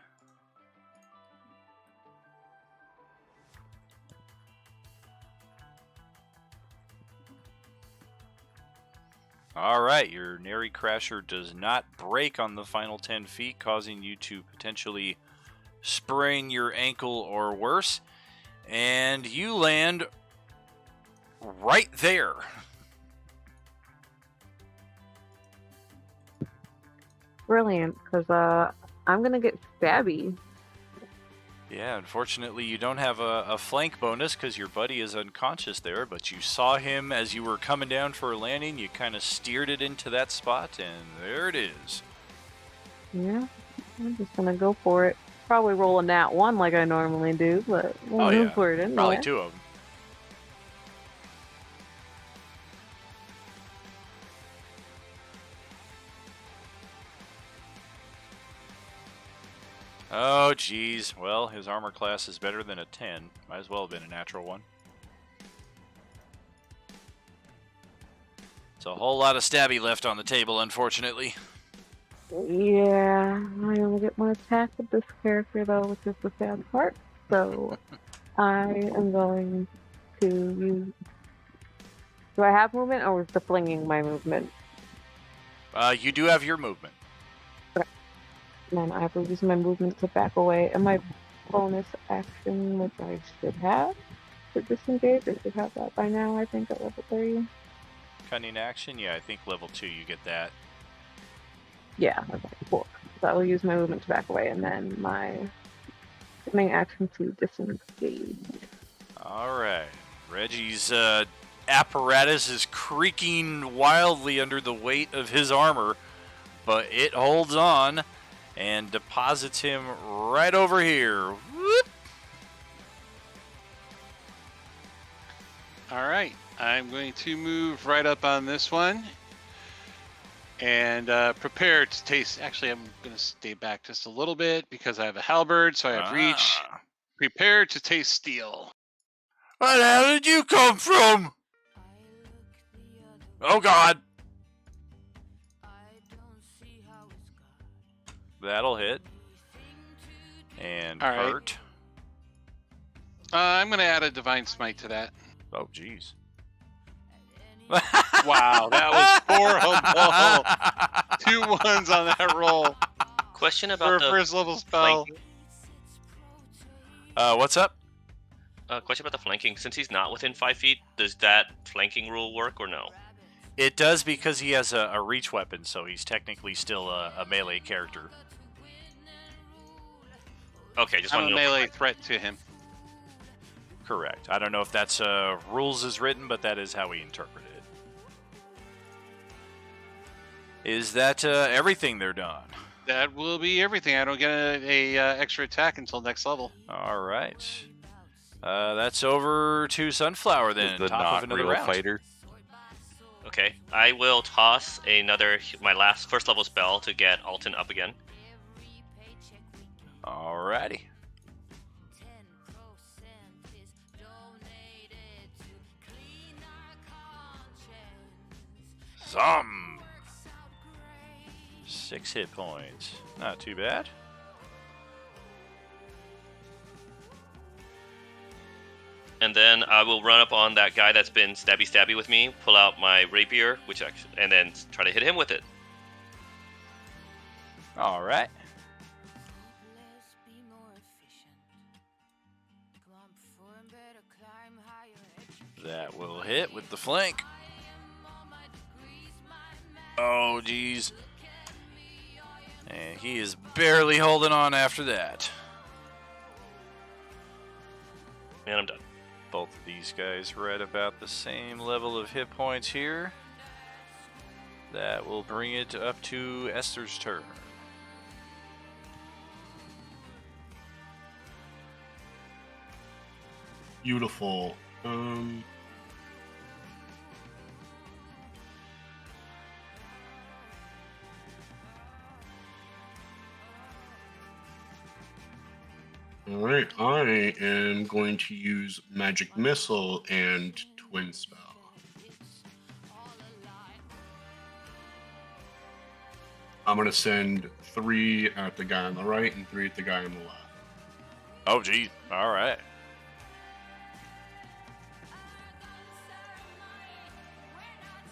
All right, your Neri Crasher does not break on the final 10 feet, causing you to potentially sprain your ankle or worse. And you land right there. Brilliant, because I'm gonna get stabby. Yeah, unfortunately you don't have a flank bonus because your buddy is unconscious there, but you saw him as you were coming down for a landing. You kind of steered it into that spot, and there it is. Yeah, I'm just gonna go for it. Probably roll a nat 1 like I normally do, but we'll go for it anyway. Probably 2 of them. Oh, geez. Well, his armor class is better than a 10. Might as well have been a natural 1. It's a whole lot of stabby left on the table, unfortunately. Yeah, I only get one attack with this character though, which is the sad part. So I am going to use. Do I have movement, or is the flinging my movement? You do have your movement. Then I will use my movement to back away, and my bonus action, which I should have, to disengage. I should have that by now, I think, at level 3. Cunning action? Yeah, I think level 2 you get that. Yeah, okay, cool. So I will use my movement to back away, and then my cunning action to disengage. Alright. Reggie's apparatus is creaking wildly under the weight of his armor, but it holds on and deposits him right over here. Whoop! All right, I'm going to move right up on this one and prepare to taste. Actually, I'm going to stay back just a little bit because I have a halberd, so I have reach. Prepare to taste steel. Where the hell did you come from? Oh, God. That'll hit. And All right. hurt. I'm going to add a divine smite to that. Oh, jeez. Wow, that was horrible. 2 1s on that roll Question for about a the first level spell. flanking. What's up? Question about the flanking. Since he's not within 5 feet, does that flanking rule work or no? It does because he has a reach weapon, so he's technically still a melee character. Okay, just I'm want a to know. melee threat to him. Correct. I don't know if that's rules is written, but that is how we interpret it. Is that everything they're done? That will be everything. I don't get a extra attack until next level. All right. That's over to Sunflower then. The top of not another real round. fighter. Okay, I will toss my last first level spell to get Alton up again. Alrighty. Some. 6 hit points. Not too bad. And then I will run up on that guy that's been stabby with me, pull out my rapier, and then try to hit him with it. All right. That will hit with the flank. Oh, geez. And he is barely holding on after that. And I'm done. Both of these guys are at about the same level of hit points here. That will bring it up to Esther's turn. Beautiful. Alright, I am going to use Magic Missile and Twin Spell. I'm going to send 3 at the guy on the right and 3 at the guy on the left. Oh, geez. All right.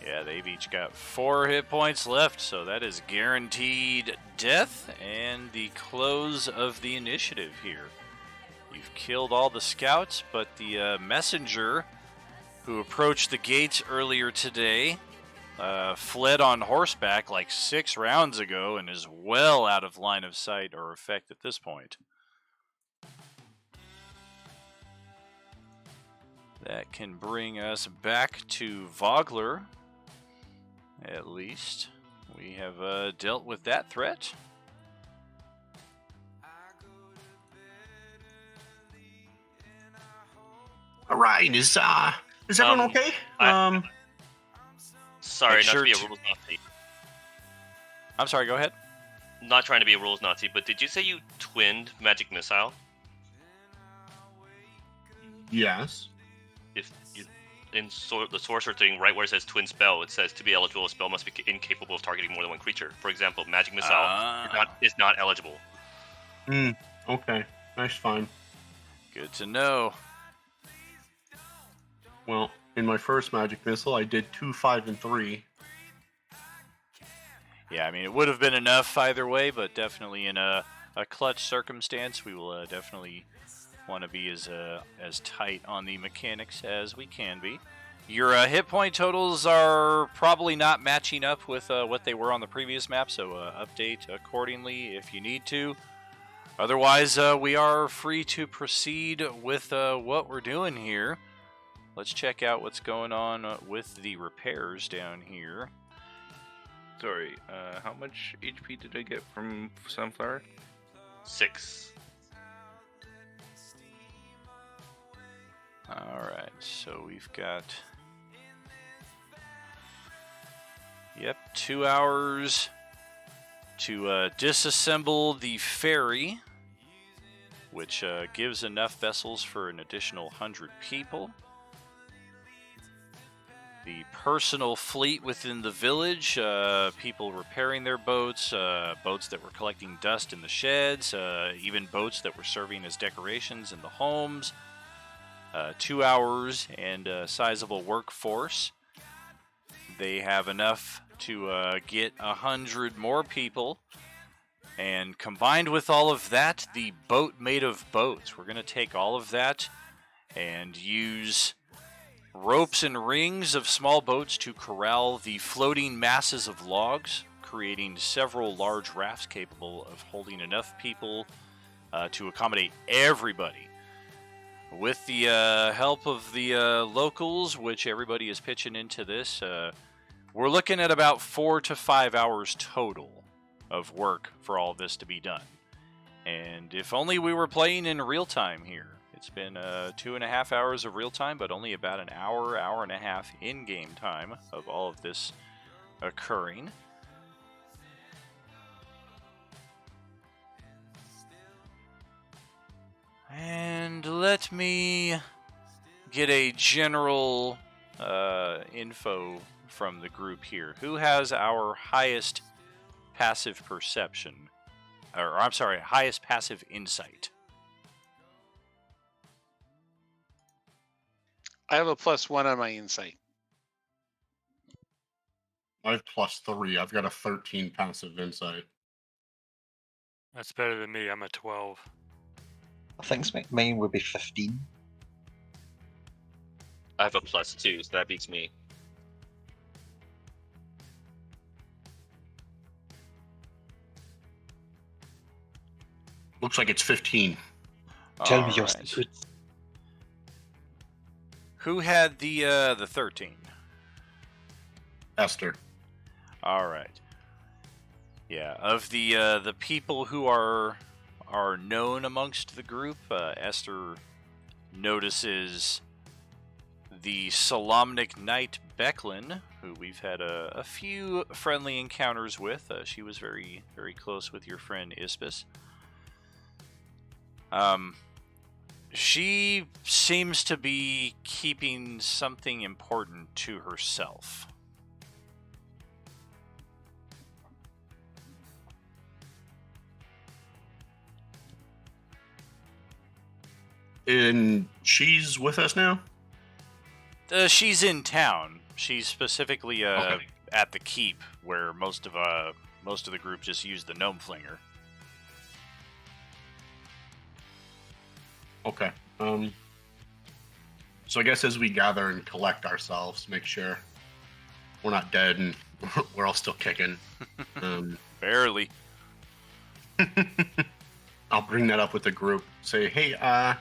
Yeah, they've each got 4 hit points left, so that is guaranteed death and the close of the initiative here. You've killed all the scouts, but the messenger who approached the gates earlier today fled on horseback like 6 rounds ago and is well out of line of sight or effect at this point. That can bring us back to Vogler. At least we have dealt with that threat. All right, is everyone okay? Sorry, not sure to be a to- rules Nazi. I'm sorry, go ahead. Not trying to be a rules Nazi, but did you say you twinned Magic Missile? Yes. If you, the sorcerer thing, right where it says twin spell, it says to be eligible, a spell must be incapable of targeting more than one creature. For example, Magic Missile is not eligible. Okay, that's fine. Good to know. Well, in my first Magic Missile, I did 2, 5, and 3. Yeah, I mean, it would have been enough either way, but definitely in a clutch circumstance, we will definitely want to be as tight on the mechanics as we can be. Your hit point totals are probably not matching up with what they were on the previous map, so update accordingly if you need to. Otherwise, we are free to proceed with what we're doing here. Let's check out what's going on with the repairs down here. Sorry, how much HP did I get from Sunflower? 6. Alright, so we've got... Yep, 2 hours to disassemble the ferry, which gives enough vessels for an additional 100 people. The personal fleet within the village, people repairing their boats, boats that were collecting dust in the sheds, even boats that were serving as decorations in the homes. 2 hours and a sizable workforce. They have enough to get 100 more people. And combined with all of that, the boat made of boats. We're going to take all of that and use ropes and rings of small boats to corral the floating masses of logs, creating several large rafts capable of holding enough people to accommodate everybody. With the help of the locals, which everybody is pitching into this, we're looking at about 4 to 5 hours total of work for all of this to be done. And if only we were playing in real time here. It's been 2.5 hours of real time, but only about an hour, hour and a half in-game time of all of this occurring. And let me get a general info from the group here. Who has our highest passive perception? Or, I'm sorry, highest passive insight? I have a +1 on my insight. I have +3. I've got a 13 passive insight. That's better than me. I'm at 12. I think mine would be 15. I have a +2, so that beats me. Looks like it's 15. Tell me your Alright. secrets. Who had the 13? Esther. All right. Yeah, of the people who are known amongst the group, Esther notices the Solamnic Knight Becklin, who we've had a few friendly encounters with. She was very, very close with your friend Ispis. She seems to be keeping something important to herself. And she's with us now? She's in town. She's specifically Okay. at the keep, where most of the group just use the gnome flinger. Okay. So I guess as we gather and collect ourselves, make sure we're not dead and we're all still kicking. Barely. I'll bring that up with the group. Say, hey, I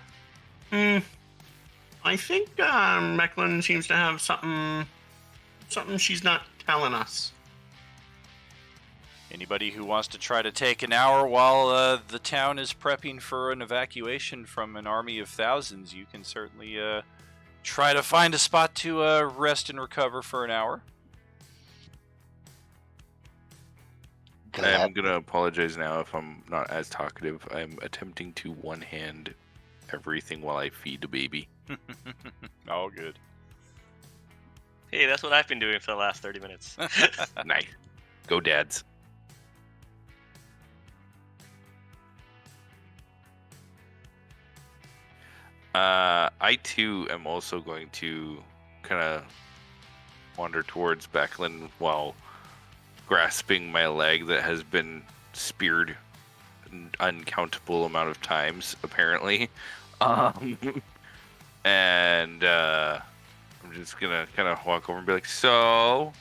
think Mecklin seems to have something she's not telling us. Anybody who wants to try to take an hour while the town is prepping for an evacuation from an army of thousands, you can certainly try to find a spot to rest and recover for an hour. I'm gonna apologize now if I'm not as talkative. I'm attempting to one-hand everything while I feed the baby. All good. Hey, that's what I've been doing for the last 30 minutes. Nice. Go, dads. I too am also going to kind of wander towards Becklin while grasping my leg that has been speared an uncountable amount of times, apparently. And I'm just gonna kind of walk over and be like, so,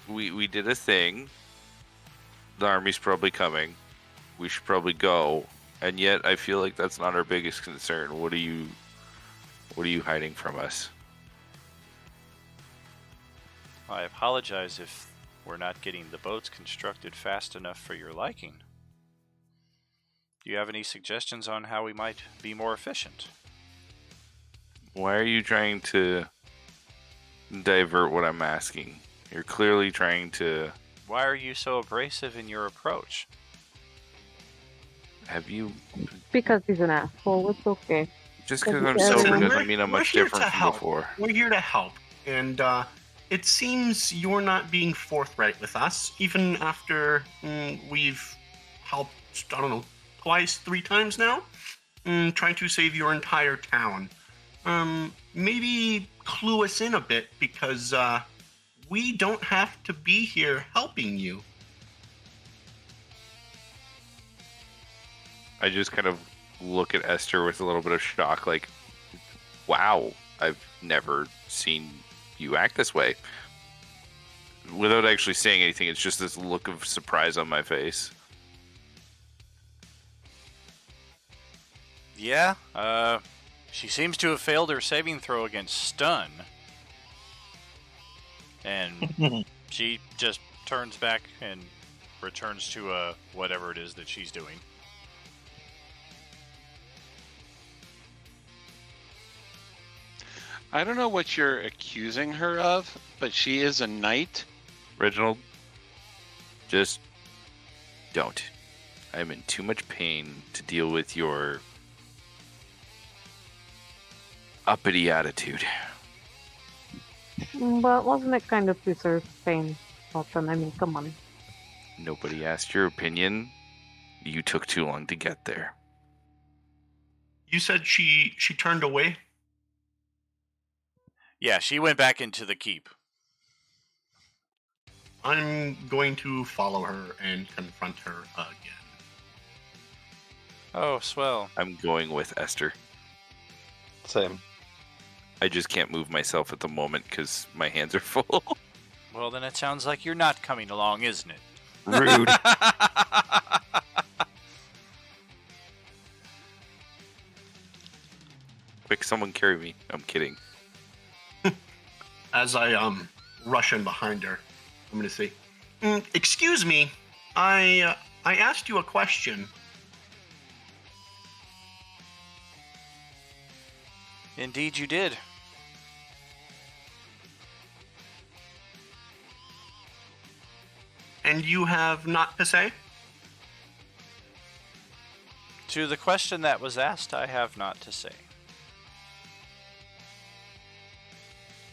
we did a thing. The army's probably coming. We should probably go. And yet, I feel like that's not our biggest concern. What are you hiding from us? I apologize if we're not getting the boats constructed fast enough for your liking. Do you have any suggestions on how we might be more efficient? Why are you trying to divert what I'm asking? You're clearly trying to... Why are you so abrasive in your approach? Have you... Because he's an asshole. It's okay. Just because I'm Listen, sober we're- doesn't mean I'm we're much here different to from help. before. We're here to help. And it seems you're not being forthright with us, even after we've helped, I don't know, twice, 3 times now, trying to save your entire town. Maybe clue us in a bit, because we don't have to be here helping you. I just kind of look at Esther with a little bit of shock, like, wow, I've never seen you act this way. Without actually saying anything, it's just this look of surprise on my face. Yeah, she seems to have failed her saving throw against stun. And she just turns back and returns to whatever it is that she's doing. I don't know what you're accusing her of, but she is a knight. Reginald, just don't. I'm in too much pain to deal with your uppity attitude. But wasn't it kind of to serve Spain, Alton? I mean, come on. Nobody asked your opinion. You took too long to get there. You said she turned away? Yeah, she went back into the keep. I'm going to follow her and confront her again. Oh, swell. I'm going with Esther. Same. I just can't move myself at the moment because my hands are full. Well, then it sounds like you're not coming along, isn't it? Rude. Quick, someone carry me. I'm kidding. As I rush in behind her, I'm going to say, "Excuse me, I asked you a question." Indeed, you did. And you have not to say? To the question that was asked, I have not to say.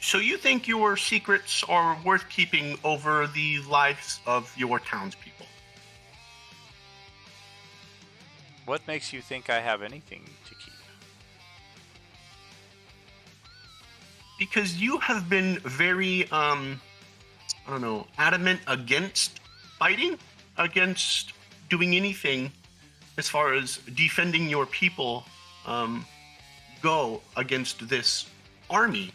So you think your secrets are worth keeping over the lives of your townspeople? What makes you think I have anything to keep? Because you have been very, adamant against fighting, against doing anything as far as defending your people go against this army.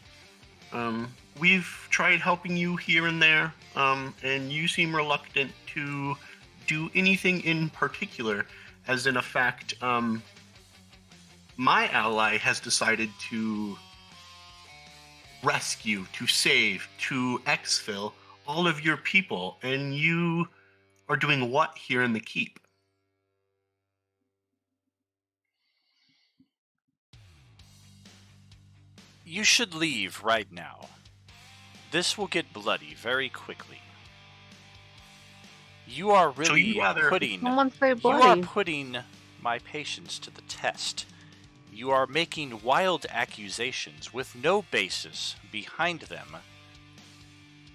We've tried helping you here and there, and you seem reluctant to do anything in particular, as in effect, my ally has decided to rescue, to save, to exfil all of your people, and you are doing what here in the keep? You should leave right now. This will get bloody very quickly. You are really you'd rather- putting Someone say you are bloody. putting my patience to the test. You are making wild accusations with no basis behind them.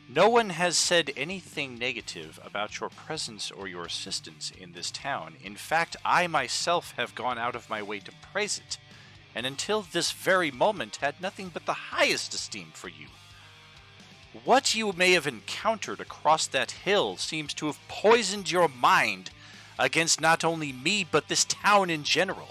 No one has said anything negative about your presence or your assistance in this town. In fact, I myself have gone out of my way to praise it, and until this very moment had nothing but the highest esteem for you. What you may have encountered across that hill seems to have poisoned your mind against not only me, but this town in general.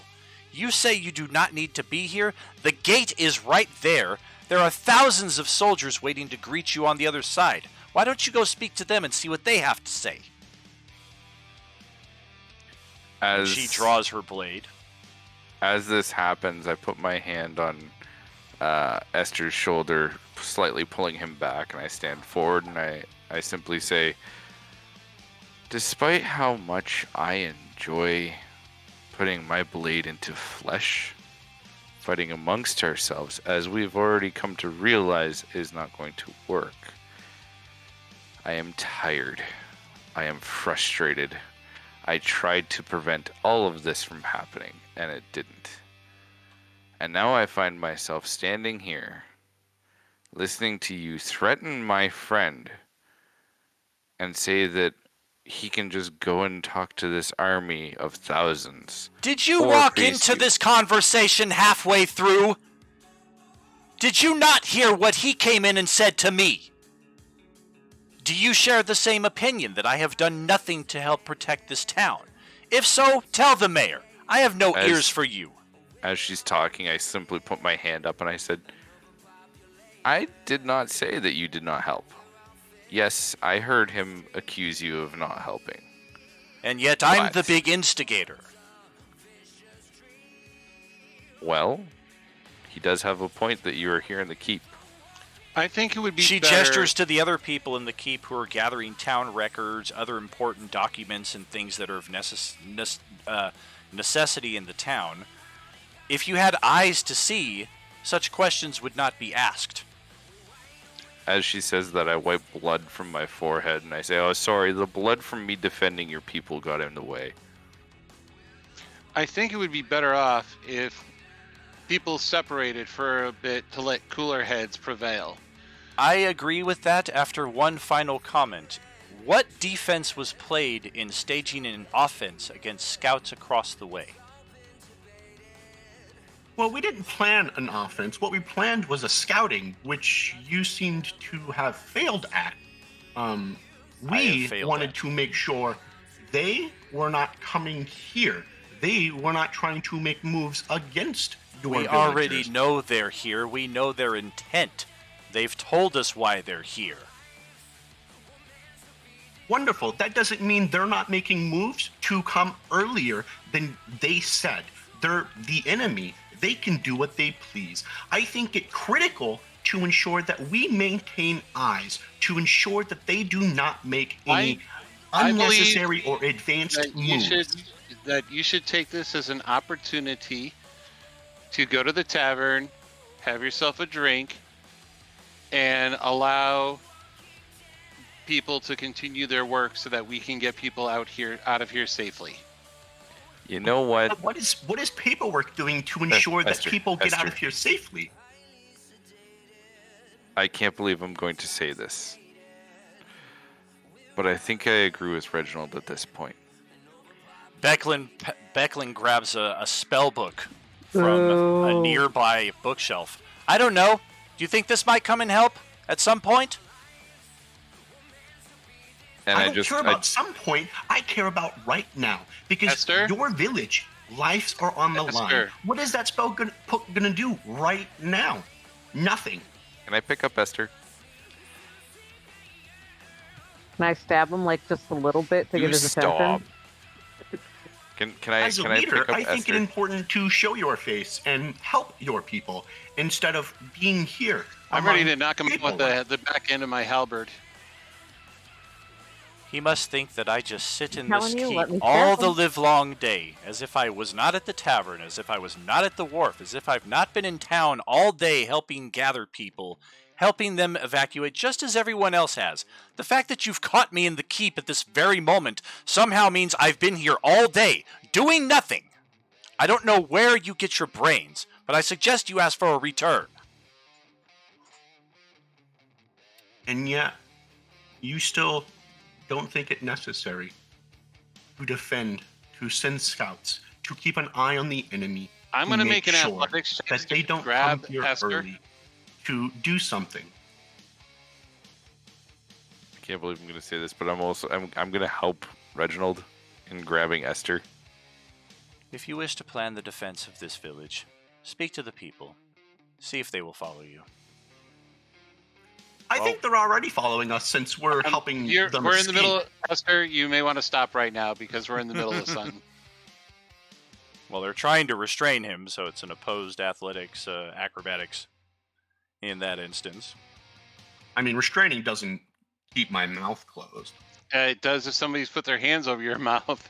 You say you do not need to be here? The gate is right there. There are thousands of soldiers waiting to greet you on the other side. Why don't you go speak to them and see what they have to say? As She draws her blade. As this happens, I put my hand on Esther's shoulder, slightly pulling him back, and I stand forward and I simply say, despite how much I enjoy putting my blade into flesh, fighting amongst ourselves, as we've already come to realize is not going to work, I am tired. I am frustrated. I tried to prevent all of this from happening, and it didn't. And now I find myself standing here, listening to you threaten my friend and say that he can just go and talk to this army of thousands. Did you or walk face into you. this conversation halfway through? Did you not hear what he came in and said to me? Do you share the same opinion that I have done nothing to help protect this town? If so, tell the mayor. I have no As- ears for you. As she's talking, I simply put my hand up and I said, I did not say that you did not help. Yes, I heard him accuse you of not helping. And yet I'm What? the big instigator. Well, he does have a point that you are here in the keep. I think it would be She better... gestures to the other people in the keep who are gathering town records, other important documents, and things that are of necessity in the town. If you had eyes to see, such questions would not be asked. As she says that, I wipe blood from my forehead and I say, oh, sorry, the blood from me defending your people got in the way. I think it would be better off if people separated for a bit to let cooler heads prevail. I agree with that after one final comment. What defense was played in staging an offense against scouts across the way? Well, we didn't plan an offense. What we planned was a scouting, which you seemed to have failed at. We wanted to make sure they were not coming here. They were not trying to make moves against your We villagers. already know they're here. We know their intent. They've told us why they're here. Wonderful. That doesn't mean they're not making moves to come earlier than they said. They're the enemy. They can do what they please. I think it critical to ensure that we maintain eyes, to ensure that they do not make any I believe unnecessary or advanced that moves. you should take this as an opportunity to go to the tavern, have yourself a drink, and allow people to continue their work so that we can get people out of here safely. You know what? But what is paperwork doing to ensure that Esther, people get out of Esther. here safely? I can't believe I'm going to say this, but I think I agree with Reginald at this point. Becklin grabs a spell book from a nearby bookshelf. I don't know. Do you think this might come in help at some point? And I don't care about some point. I care about right now because Esther? your village lives are on the line. Esther. What is that spell gonna do right now? Nothing. Can I pick up Esther? Can I stab him like just a little bit to You get his stop. attention? Can I As a can I leader, pick up I think Esther? it important to show your face and help your people instead of being here. I'm ready among to knock him out people. with the back end of my halberd. He must think that I just sit in telling this you, keep let me all stab the him. livelong day, as if I was not at the tavern, as if I was not at the wharf, as if I've not been in town all day helping gather people, helping them evacuate just as everyone else has. The fact that you've caught me in the keep at this very moment somehow means I've been here all day, doing nothing. I don't know where you get your brains, but I suggest you ask for a return. And yet, you still don't think it necessary to defend, to send scouts, to keep an eye on the enemy. I'm to going to make an sure athletics check that they don't grab come here Esther. early to do something. I can't believe I'm going to say this, but I'm going to help Reginald in grabbing Esther. If you wish to plan the defense of this village, speak to the people. See if they will follow you. I think they're already following us since we're helping them We're in escape. the middle, Esther. You may want to stop right now because we're in the middle of something. Well, they're trying to restrain him, so it's an opposed athletics, acrobatics in that instance. I mean, restraining doesn't keep my mouth closed. It does if somebody's put their hands over your mouth.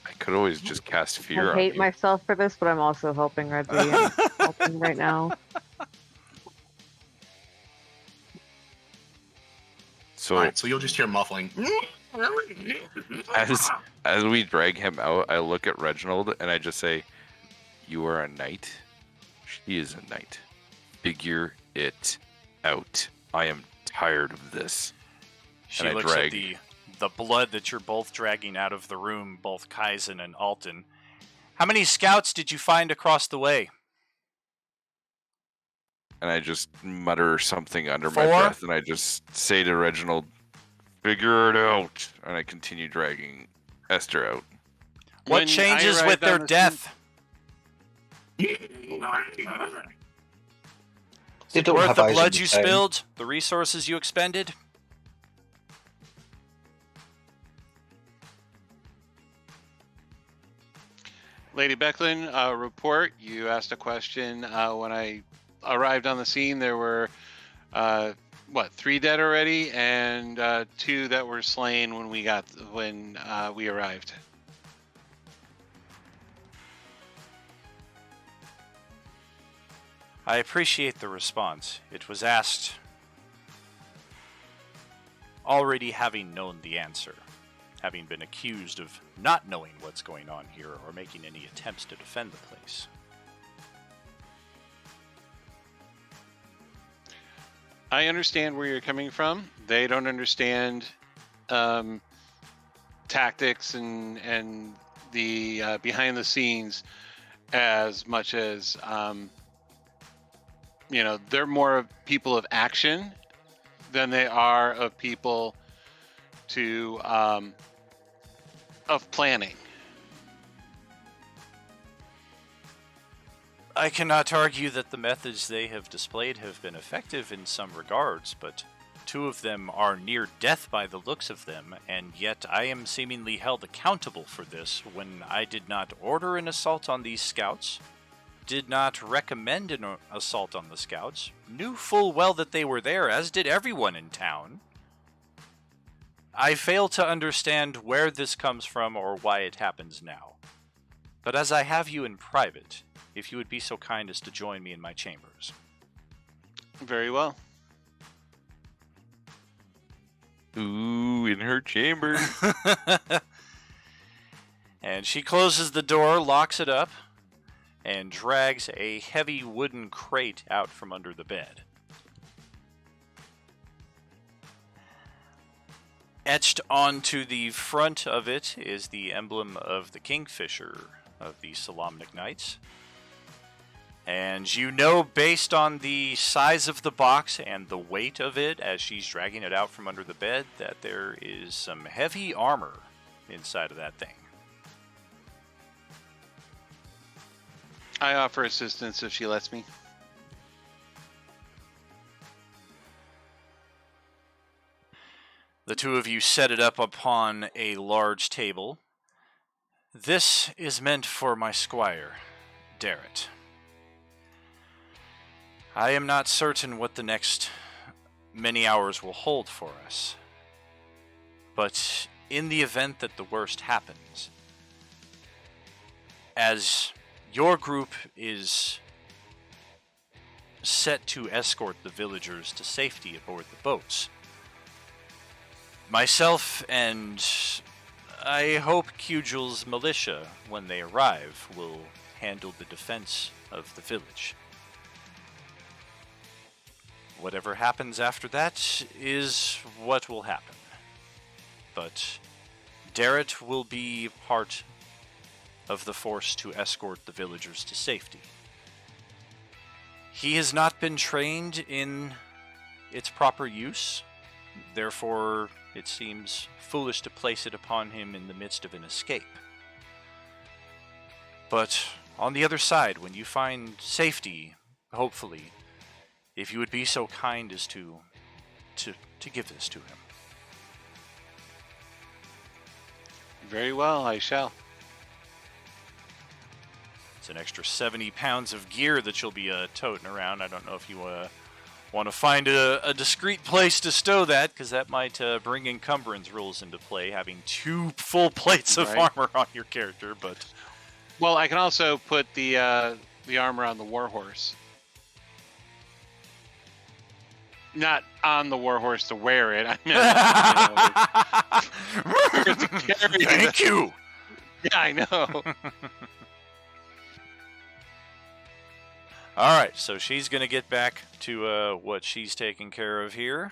I could always just cast fear I on hate you. myself for this, but I'm also helping Reggie and helping right now. So Alright, so you'll just hear muffling. as we drag him out, I look at Reginald and I just say, "You are a knight. She is a knight. Figure it out. I am tired of this." She And I looks drag. at the blood that you're both dragging out of the room, both Kaizen and Alton. How many scouts did you find across the way? And I just mutter something under my 4? breath, and I just say to Reginald, "Figure it out." And I continue dragging Esther out. What When I changes arrived with their on the death? They Is it don't worth have the eyes blood in the you town. spilled? The resources you expended? Lady Becklin, report. You asked a question. When I arrived on the scene, there were, 3 dead already, and 2 that were slain when we arrived. I appreciate the response. It was asked already having known the answer, having been accused of not knowing what's going on here or making any attempts to defend the place. I understand where you're coming from. They don't understand tactics and the behind the scenes as much as they're more of people of action than they are of people to of planning. I cannot argue that the methods they have displayed have been effective in some regards, but 2 of them are near death by the looks of them, and yet I am seemingly held accountable for this when I did not order an assault on these scouts, did not recommend an assault on the scouts, knew full well that they were there, as did everyone in town. I fail to understand where this comes from or why it happens now. But as I have you in private, if you would be so kind as to join me in my chambers. Very well. Ooh, in her chamber. And she closes the door, locks it up, and drags a heavy wooden crate out from under the bed. Etched onto the front of it is the emblem of the Kingfisher of the Solamnic Knights. And you know, based on the size of the box and the weight of it as she's dragging it out from under the bed, that there is some heavy armor inside of that thing. I offer assistance if she lets me. The 2 of you set it up upon a large table. This is meant for my squire, Darrett. I am not certain what the next many hours will hold for us. But in the event that the worst happens, as your group is set to escort the villagers to safety aboard the boats, myself and I hope Cugil's militia, when they arrive, will handle the defense of the village. Whatever happens after that is what will happen. But Darrett will be part of the force to escort the villagers to safety. He has not been trained in its proper use, therefore it seems foolish to place it upon him in the midst of an escape. But on the other side, when you find safety, hopefully, if you would be so kind as to give this to him. Very well, I shall. It's an extra 70 pounds of gear that you'll be toting around. I don't know if you want to find a discreet place to stow that, because that might bring encumbrance rules into play, having 2 full plates of armor on your character. But well, I can also put the armor on the warhorse. Not on the warhorse to wear it. I mean, to carry thank you. Yeah, I know. All right, so she's going to get back to what she's taking care of here.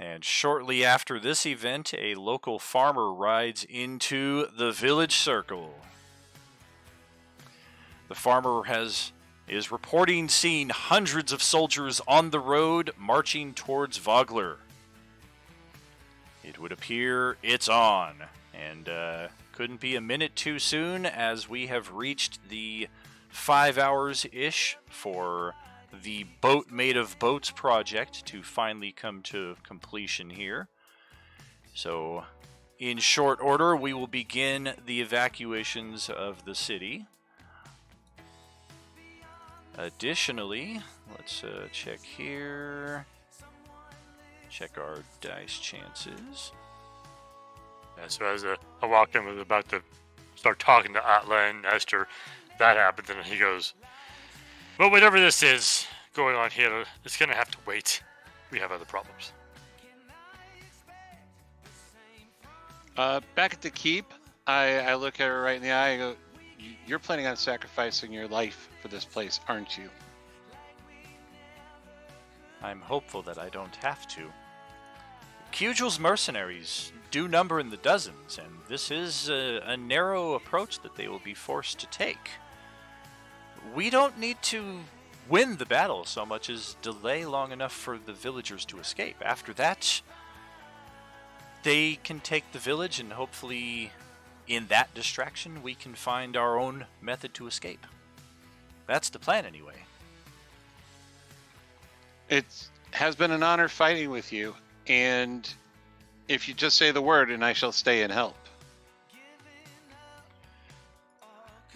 And shortly after this event, a local farmer rides into the village circle. The farmer is reporting seeing hundreds of soldiers on the road marching towards Vogler. It would appear it's on, and couldn't be a minute too soon, as we have reached the 5 hours-ish for the Boat Made of Boats project to finally come to completion here. So, in short order, we will begin the evacuations of the city. Additionally, let's check here. Check our dice chances. Yeah, so as I walked in, was about to start talking to Atla and Esther, that happened, and he goes, well, whatever this is going on here, it's going to have to wait. We have other problems. Back at the keep, I look at her right in the eye and go, you're planning on sacrificing your life for this place, aren't you? I'm hopeful that I don't have to. Cujul's mercenaries do number in the dozens, and this is a narrow approach that they will be forced to take. We don't need to win the battle so much as delay long enough for the villagers to escape. After that, they can take the village, and hopefully in that distraction we can find our own method to escape. That's the plan anyway. It has been an honor fighting with you, and if you just say the word and I shall stay and help.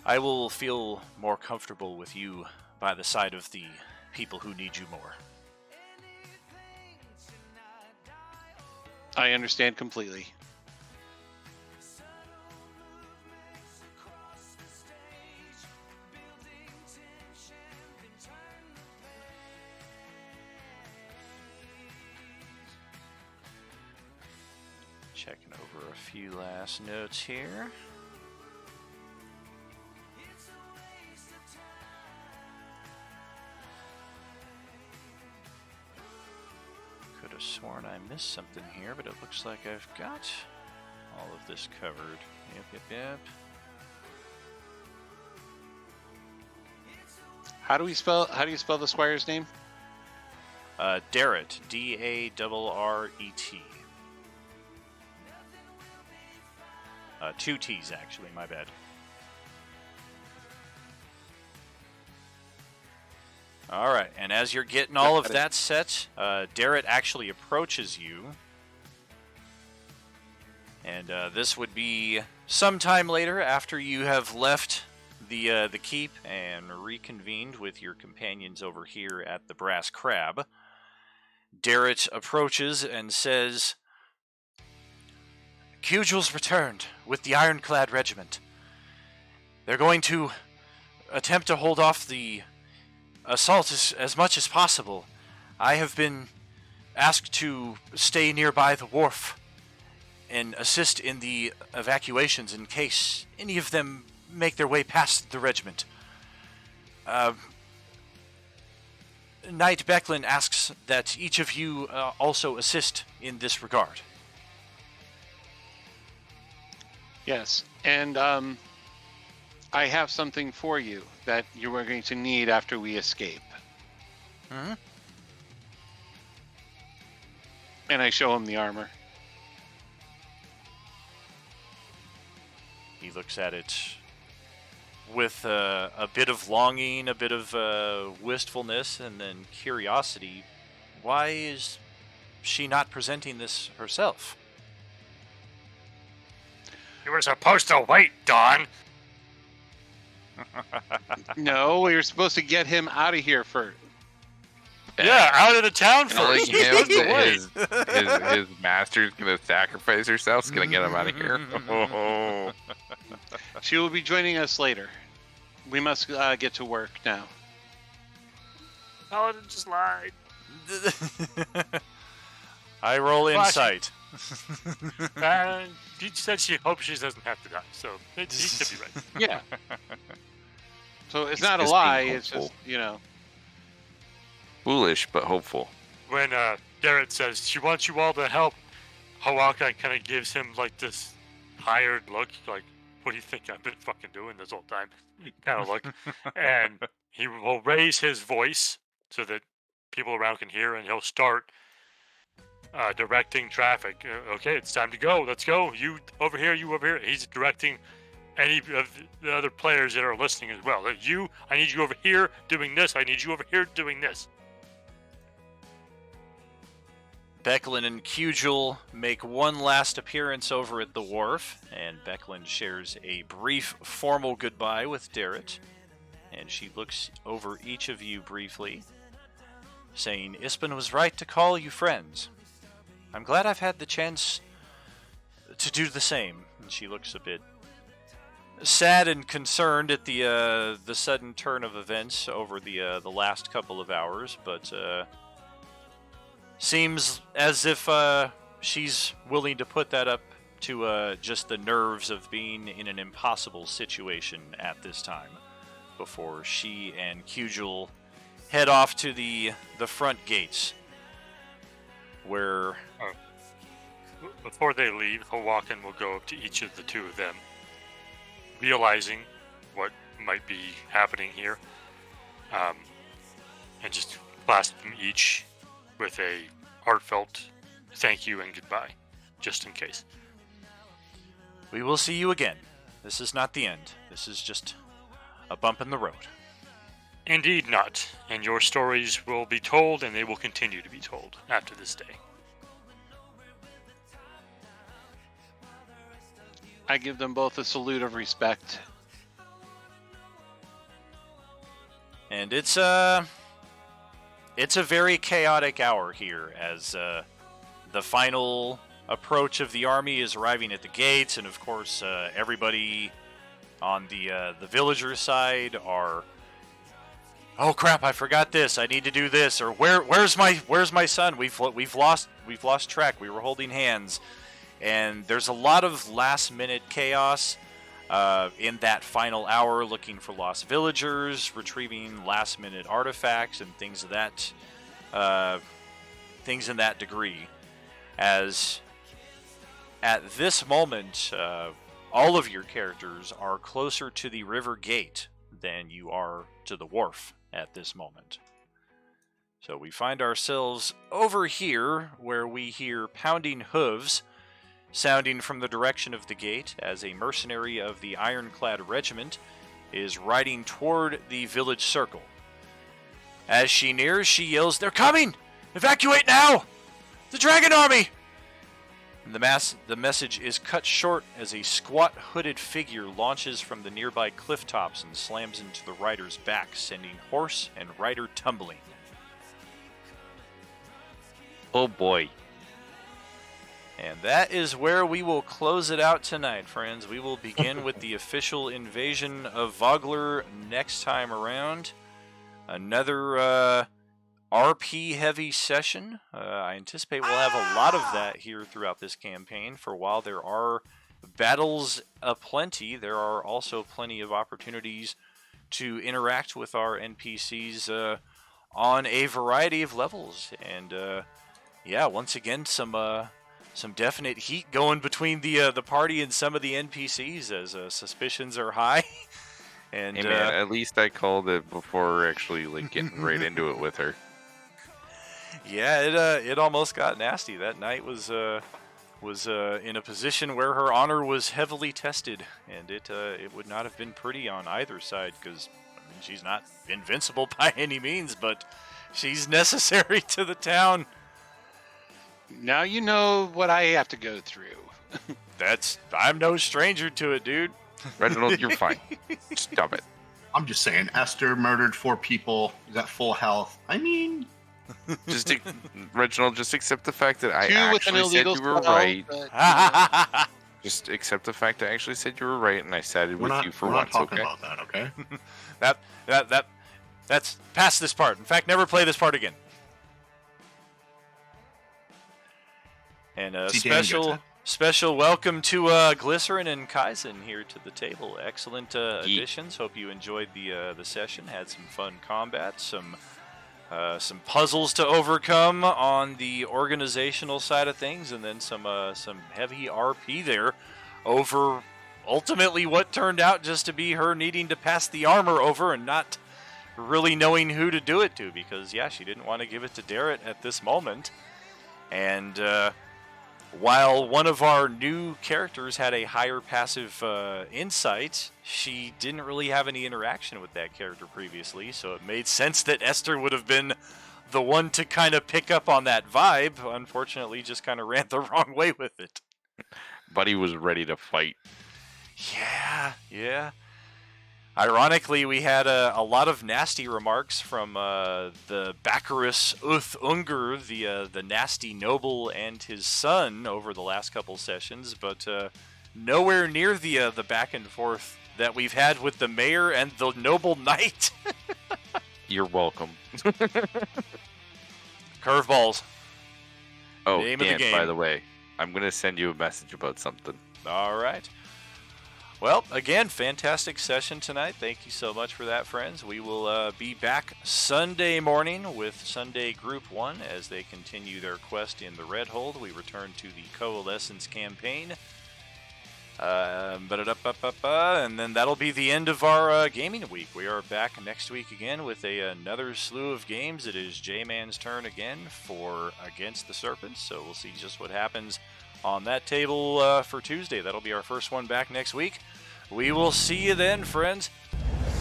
I will feel more comfortable with you by the side of the people who need you more. I understand completely. Checking over a few last notes here. Could have sworn I missed something here, but it looks like I've got all of this covered. Yep. How do you spell the squire's name? Darret, D-A-R-R-E-T. Two T's, actually, my bad. Alright, and as you're getting all of that set, Darret actually approaches you. And this would be sometime later after you have left the keep and reconvened with your companions over here at the Brass Crab. Darret approaches and says, Cujul's returned with the Ironclad Regiment. They're going to attempt to hold off the assault as much as possible. I have been asked to stay nearby the wharf and assist in the evacuations in case any of them make their way past the regiment. Knight Becklin asks that each of you also assist in this regard. Yes, and I have something for you that you are going to need after we escape. Mm-hmm. And I show him the armor. He looks at it with a bit of longing, a bit of wistfulness, and then curiosity. Why is she not presenting this herself? You were supposed to wait, Don. No, we were supposed to get him out of here first. Yeah, out of the town Telling first. him his master's gonna sacrifice herself is gonna get him out of here. Oh. She will be joining us later. We must get to work now. Paladin just lied. I roll insight. She said she hopes she doesn't have to die, so he could be right. Yeah. So it's He's not a just lie, being it's just, hopeful. Foolish, but hopeful. When Darret says she wants you all to help, Hawaka kind of gives him like this tired look, like, what do you think I've been fucking doing this whole time? Kind of look. And he will raise his voice so that people around can hear, and he'll start directing traffic. Okay, it's time to go. Let's go. You over here, you over here. He's directing any of the other players that are listening as well. You, I need you over here doing this. I need you over here doing this. Becklin and Cujul make one last appearance over at the wharf, and Becklin shares a brief formal goodbye with Darret, and she looks over each of you briefly, saying, Ispen was right to call you friends. I'm glad I've had the chance to do the same. And she looks a bit sad and concerned at the sudden turn of events over the last couple of hours, but seems as if she's willing to put that up to just the nerves of being in an impossible situation at this time, before she and Cugel head off to the front gates, where... Before they leave, Hawakan will go up to each of the two of them, realizing what might be happening here, and just clasp them each with a heartfelt thank you and goodbye, just in case. We will see you again. This is not the end. This is just a bump in the road. Indeed not. And your stories will be told, and they will continue to be told after this day. I give them both a salute of respect. And it's a very chaotic hour here, as the final approach of the army is arriving at the gates, and of course everybody on the villagers' side are, oh crap, I forgot this, I need to do this, or where's my son? We've lost track. We were holding hands, and there's a lot of last minute chaos in that final hour, looking for lost villagers, retrieving last minute artifacts and things of that things in that degree. As at this moment, all of your characters are closer to the river gate than you are to the wharf at this moment. So we find ourselves over here, where we hear pounding hooves sounding from the direction of the gate, as a mercenary of the Ironclad Regiment is riding toward the village circle. As she nears, she yells, "They're coming! Evacuate now! The Dragon Army!" And the message is cut short as a squat hooded figure launches from the nearby cliff tops and slams into the rider's back, sending horse and rider tumbling. Oh boy. And that is where we will close it out tonight, friends. We will begin with the official invasion of Vogler next time around. Another RP-heavy session. I anticipate we'll have a lot of that here throughout this campaign. For while there are battles aplenty, there are also plenty of opportunities to interact with our NPCs on a variety of levels. And yeah, once again, some definite heat going between the party and some of the NPCs, as suspicions are high. And hey man, at least I called it before actually getting right into it with her. Yeah, it almost got nasty. That night was in a position where her honor was heavily tested, and it would not have been pretty on either side, because I mean, she's not invincible by any means, but she's necessary to the town. Now you know what I have to go through. I'm no stranger to it, dude. Reginald, you're fine. Stop it. I'm just saying, Esther murdered 4 people. He's at full health. I mean, Reginald, just accept the fact that I 2 with an actually said illegal you were spell, right. but, Just accept the fact I actually said you were right, and I sided with you for we're once. not talking Okay. about that, okay? That's past this part. In fact, never play this part again. And a See, Dan gets special welcome to Glycerin and Kaizen here to the table. Excellent additions. Hope you enjoyed the session. Had some fun combat, some puzzles to overcome on the organizational side of things, and then some heavy RP there over ultimately what turned out just to be her needing to pass the armor over and not really knowing who to do it to, because yeah, she didn't want to give it to Darrett at this moment. And while one of our new characters had a higher passive insight, she didn't really have any interaction with that character previously, so it made sense that Esther would have been the one to kind of pick up on that vibe. Unfortunately, just kind of ran the wrong way with it. Buddy was ready to fight. Yeah. Ironically, we had a lot of nasty remarks from the Baccarus Uth Unger, the nasty noble, and his son over the last couple sessions, but nowhere near the back and forth that we've had with the mayor and the noble knight. You're welcome. Curveballs. Oh, Name of the Dan, game. by the way, I'm gonna send you a message about something. All right. Well, again, fantastic session tonight. Thank you so much for that, friends. We will be back Sunday morning with Sunday Group 1 as they continue their quest in the Red Hold. We return to the Coalescence campaign. And then that'll be the end of our gaming week. We are back next week again with another slew of games. It is J-Man's turn again for Against the Serpents, so we'll see just what happens on that table for Tuesday. That'll be our first one back next week. We will see you then, friends.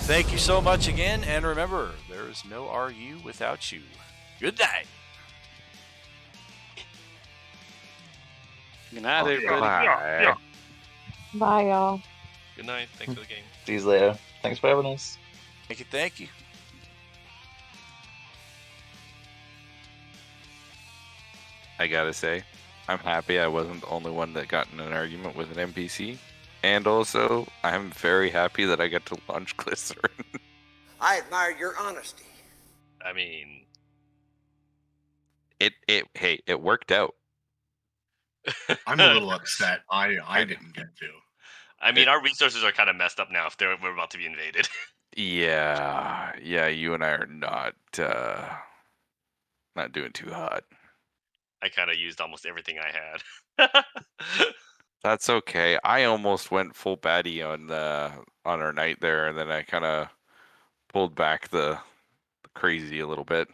Thank you so much again, and remember, there is no RU without you. Good night. Good night, everybody. Bye. Bye, y'all. Good night. Thanks for the game. See you later. Thanks for having us. Thank you, thank you. I gotta say, I'm happy I wasn't the only one that got in an argument with an NPC. And also, I'm very happy that I got to launch Glycerin. I admire your honesty. I mean, it worked out. I'm a little upset. I didn't get to. I mean, our resources are kind of messed up now if we're about to be invaded. Yeah, you and I are not doing too hot. I kind of used almost everything I had. That's okay. I almost went full baddie on our night there, and then I kind of pulled back the crazy a little bit.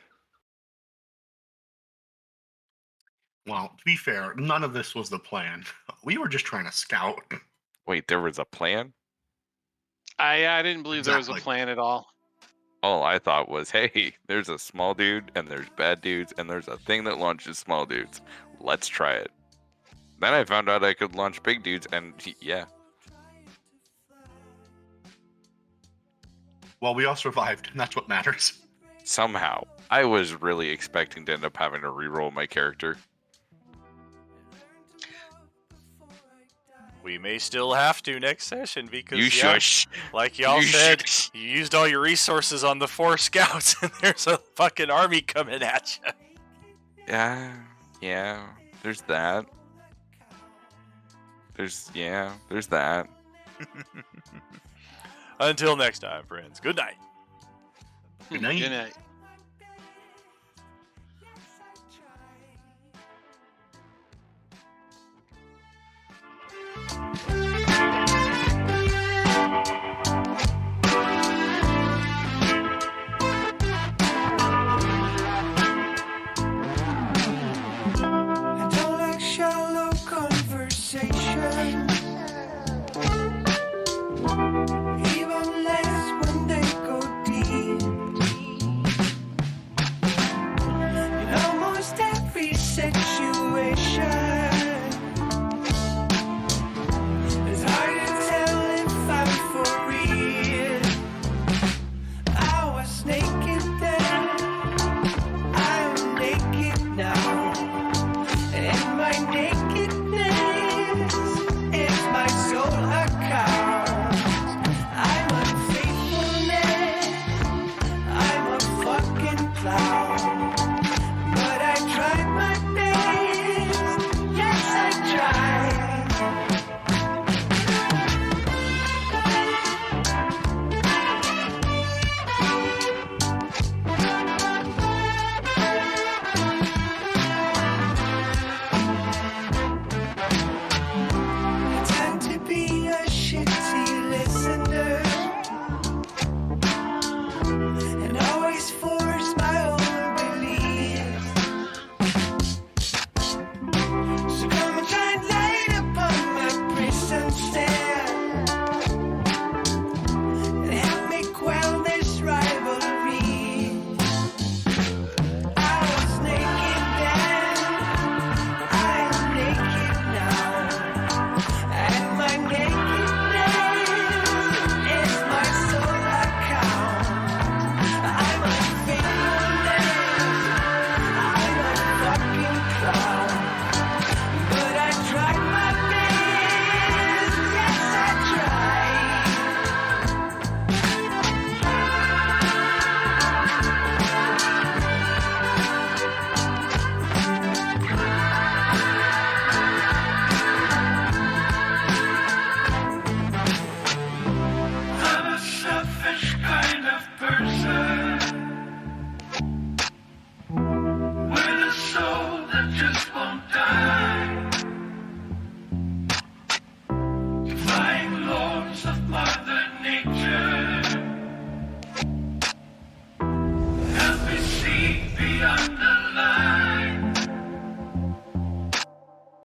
Well, to be fair, none of this was the plan. We were just trying to scout. Wait, there was a plan? I didn't believe there was a Exactly. plan at all. All I thought was, hey, there's a small dude, and there's bad dudes, and there's a thing that launches small dudes. Let's try it. Then I found out I could launch big dudes, and yeah. Well, we all survived, and that's what matters. Somehow. I was really expecting to end up having to reroll my character. We may still have to next session because You shush. like y'all You said, shush. you used all your resources on the 4 scouts, and there's a fucking army coming at you. Yeah, there's that. There's that. Until next time, friends. Good night. Good night. Good night.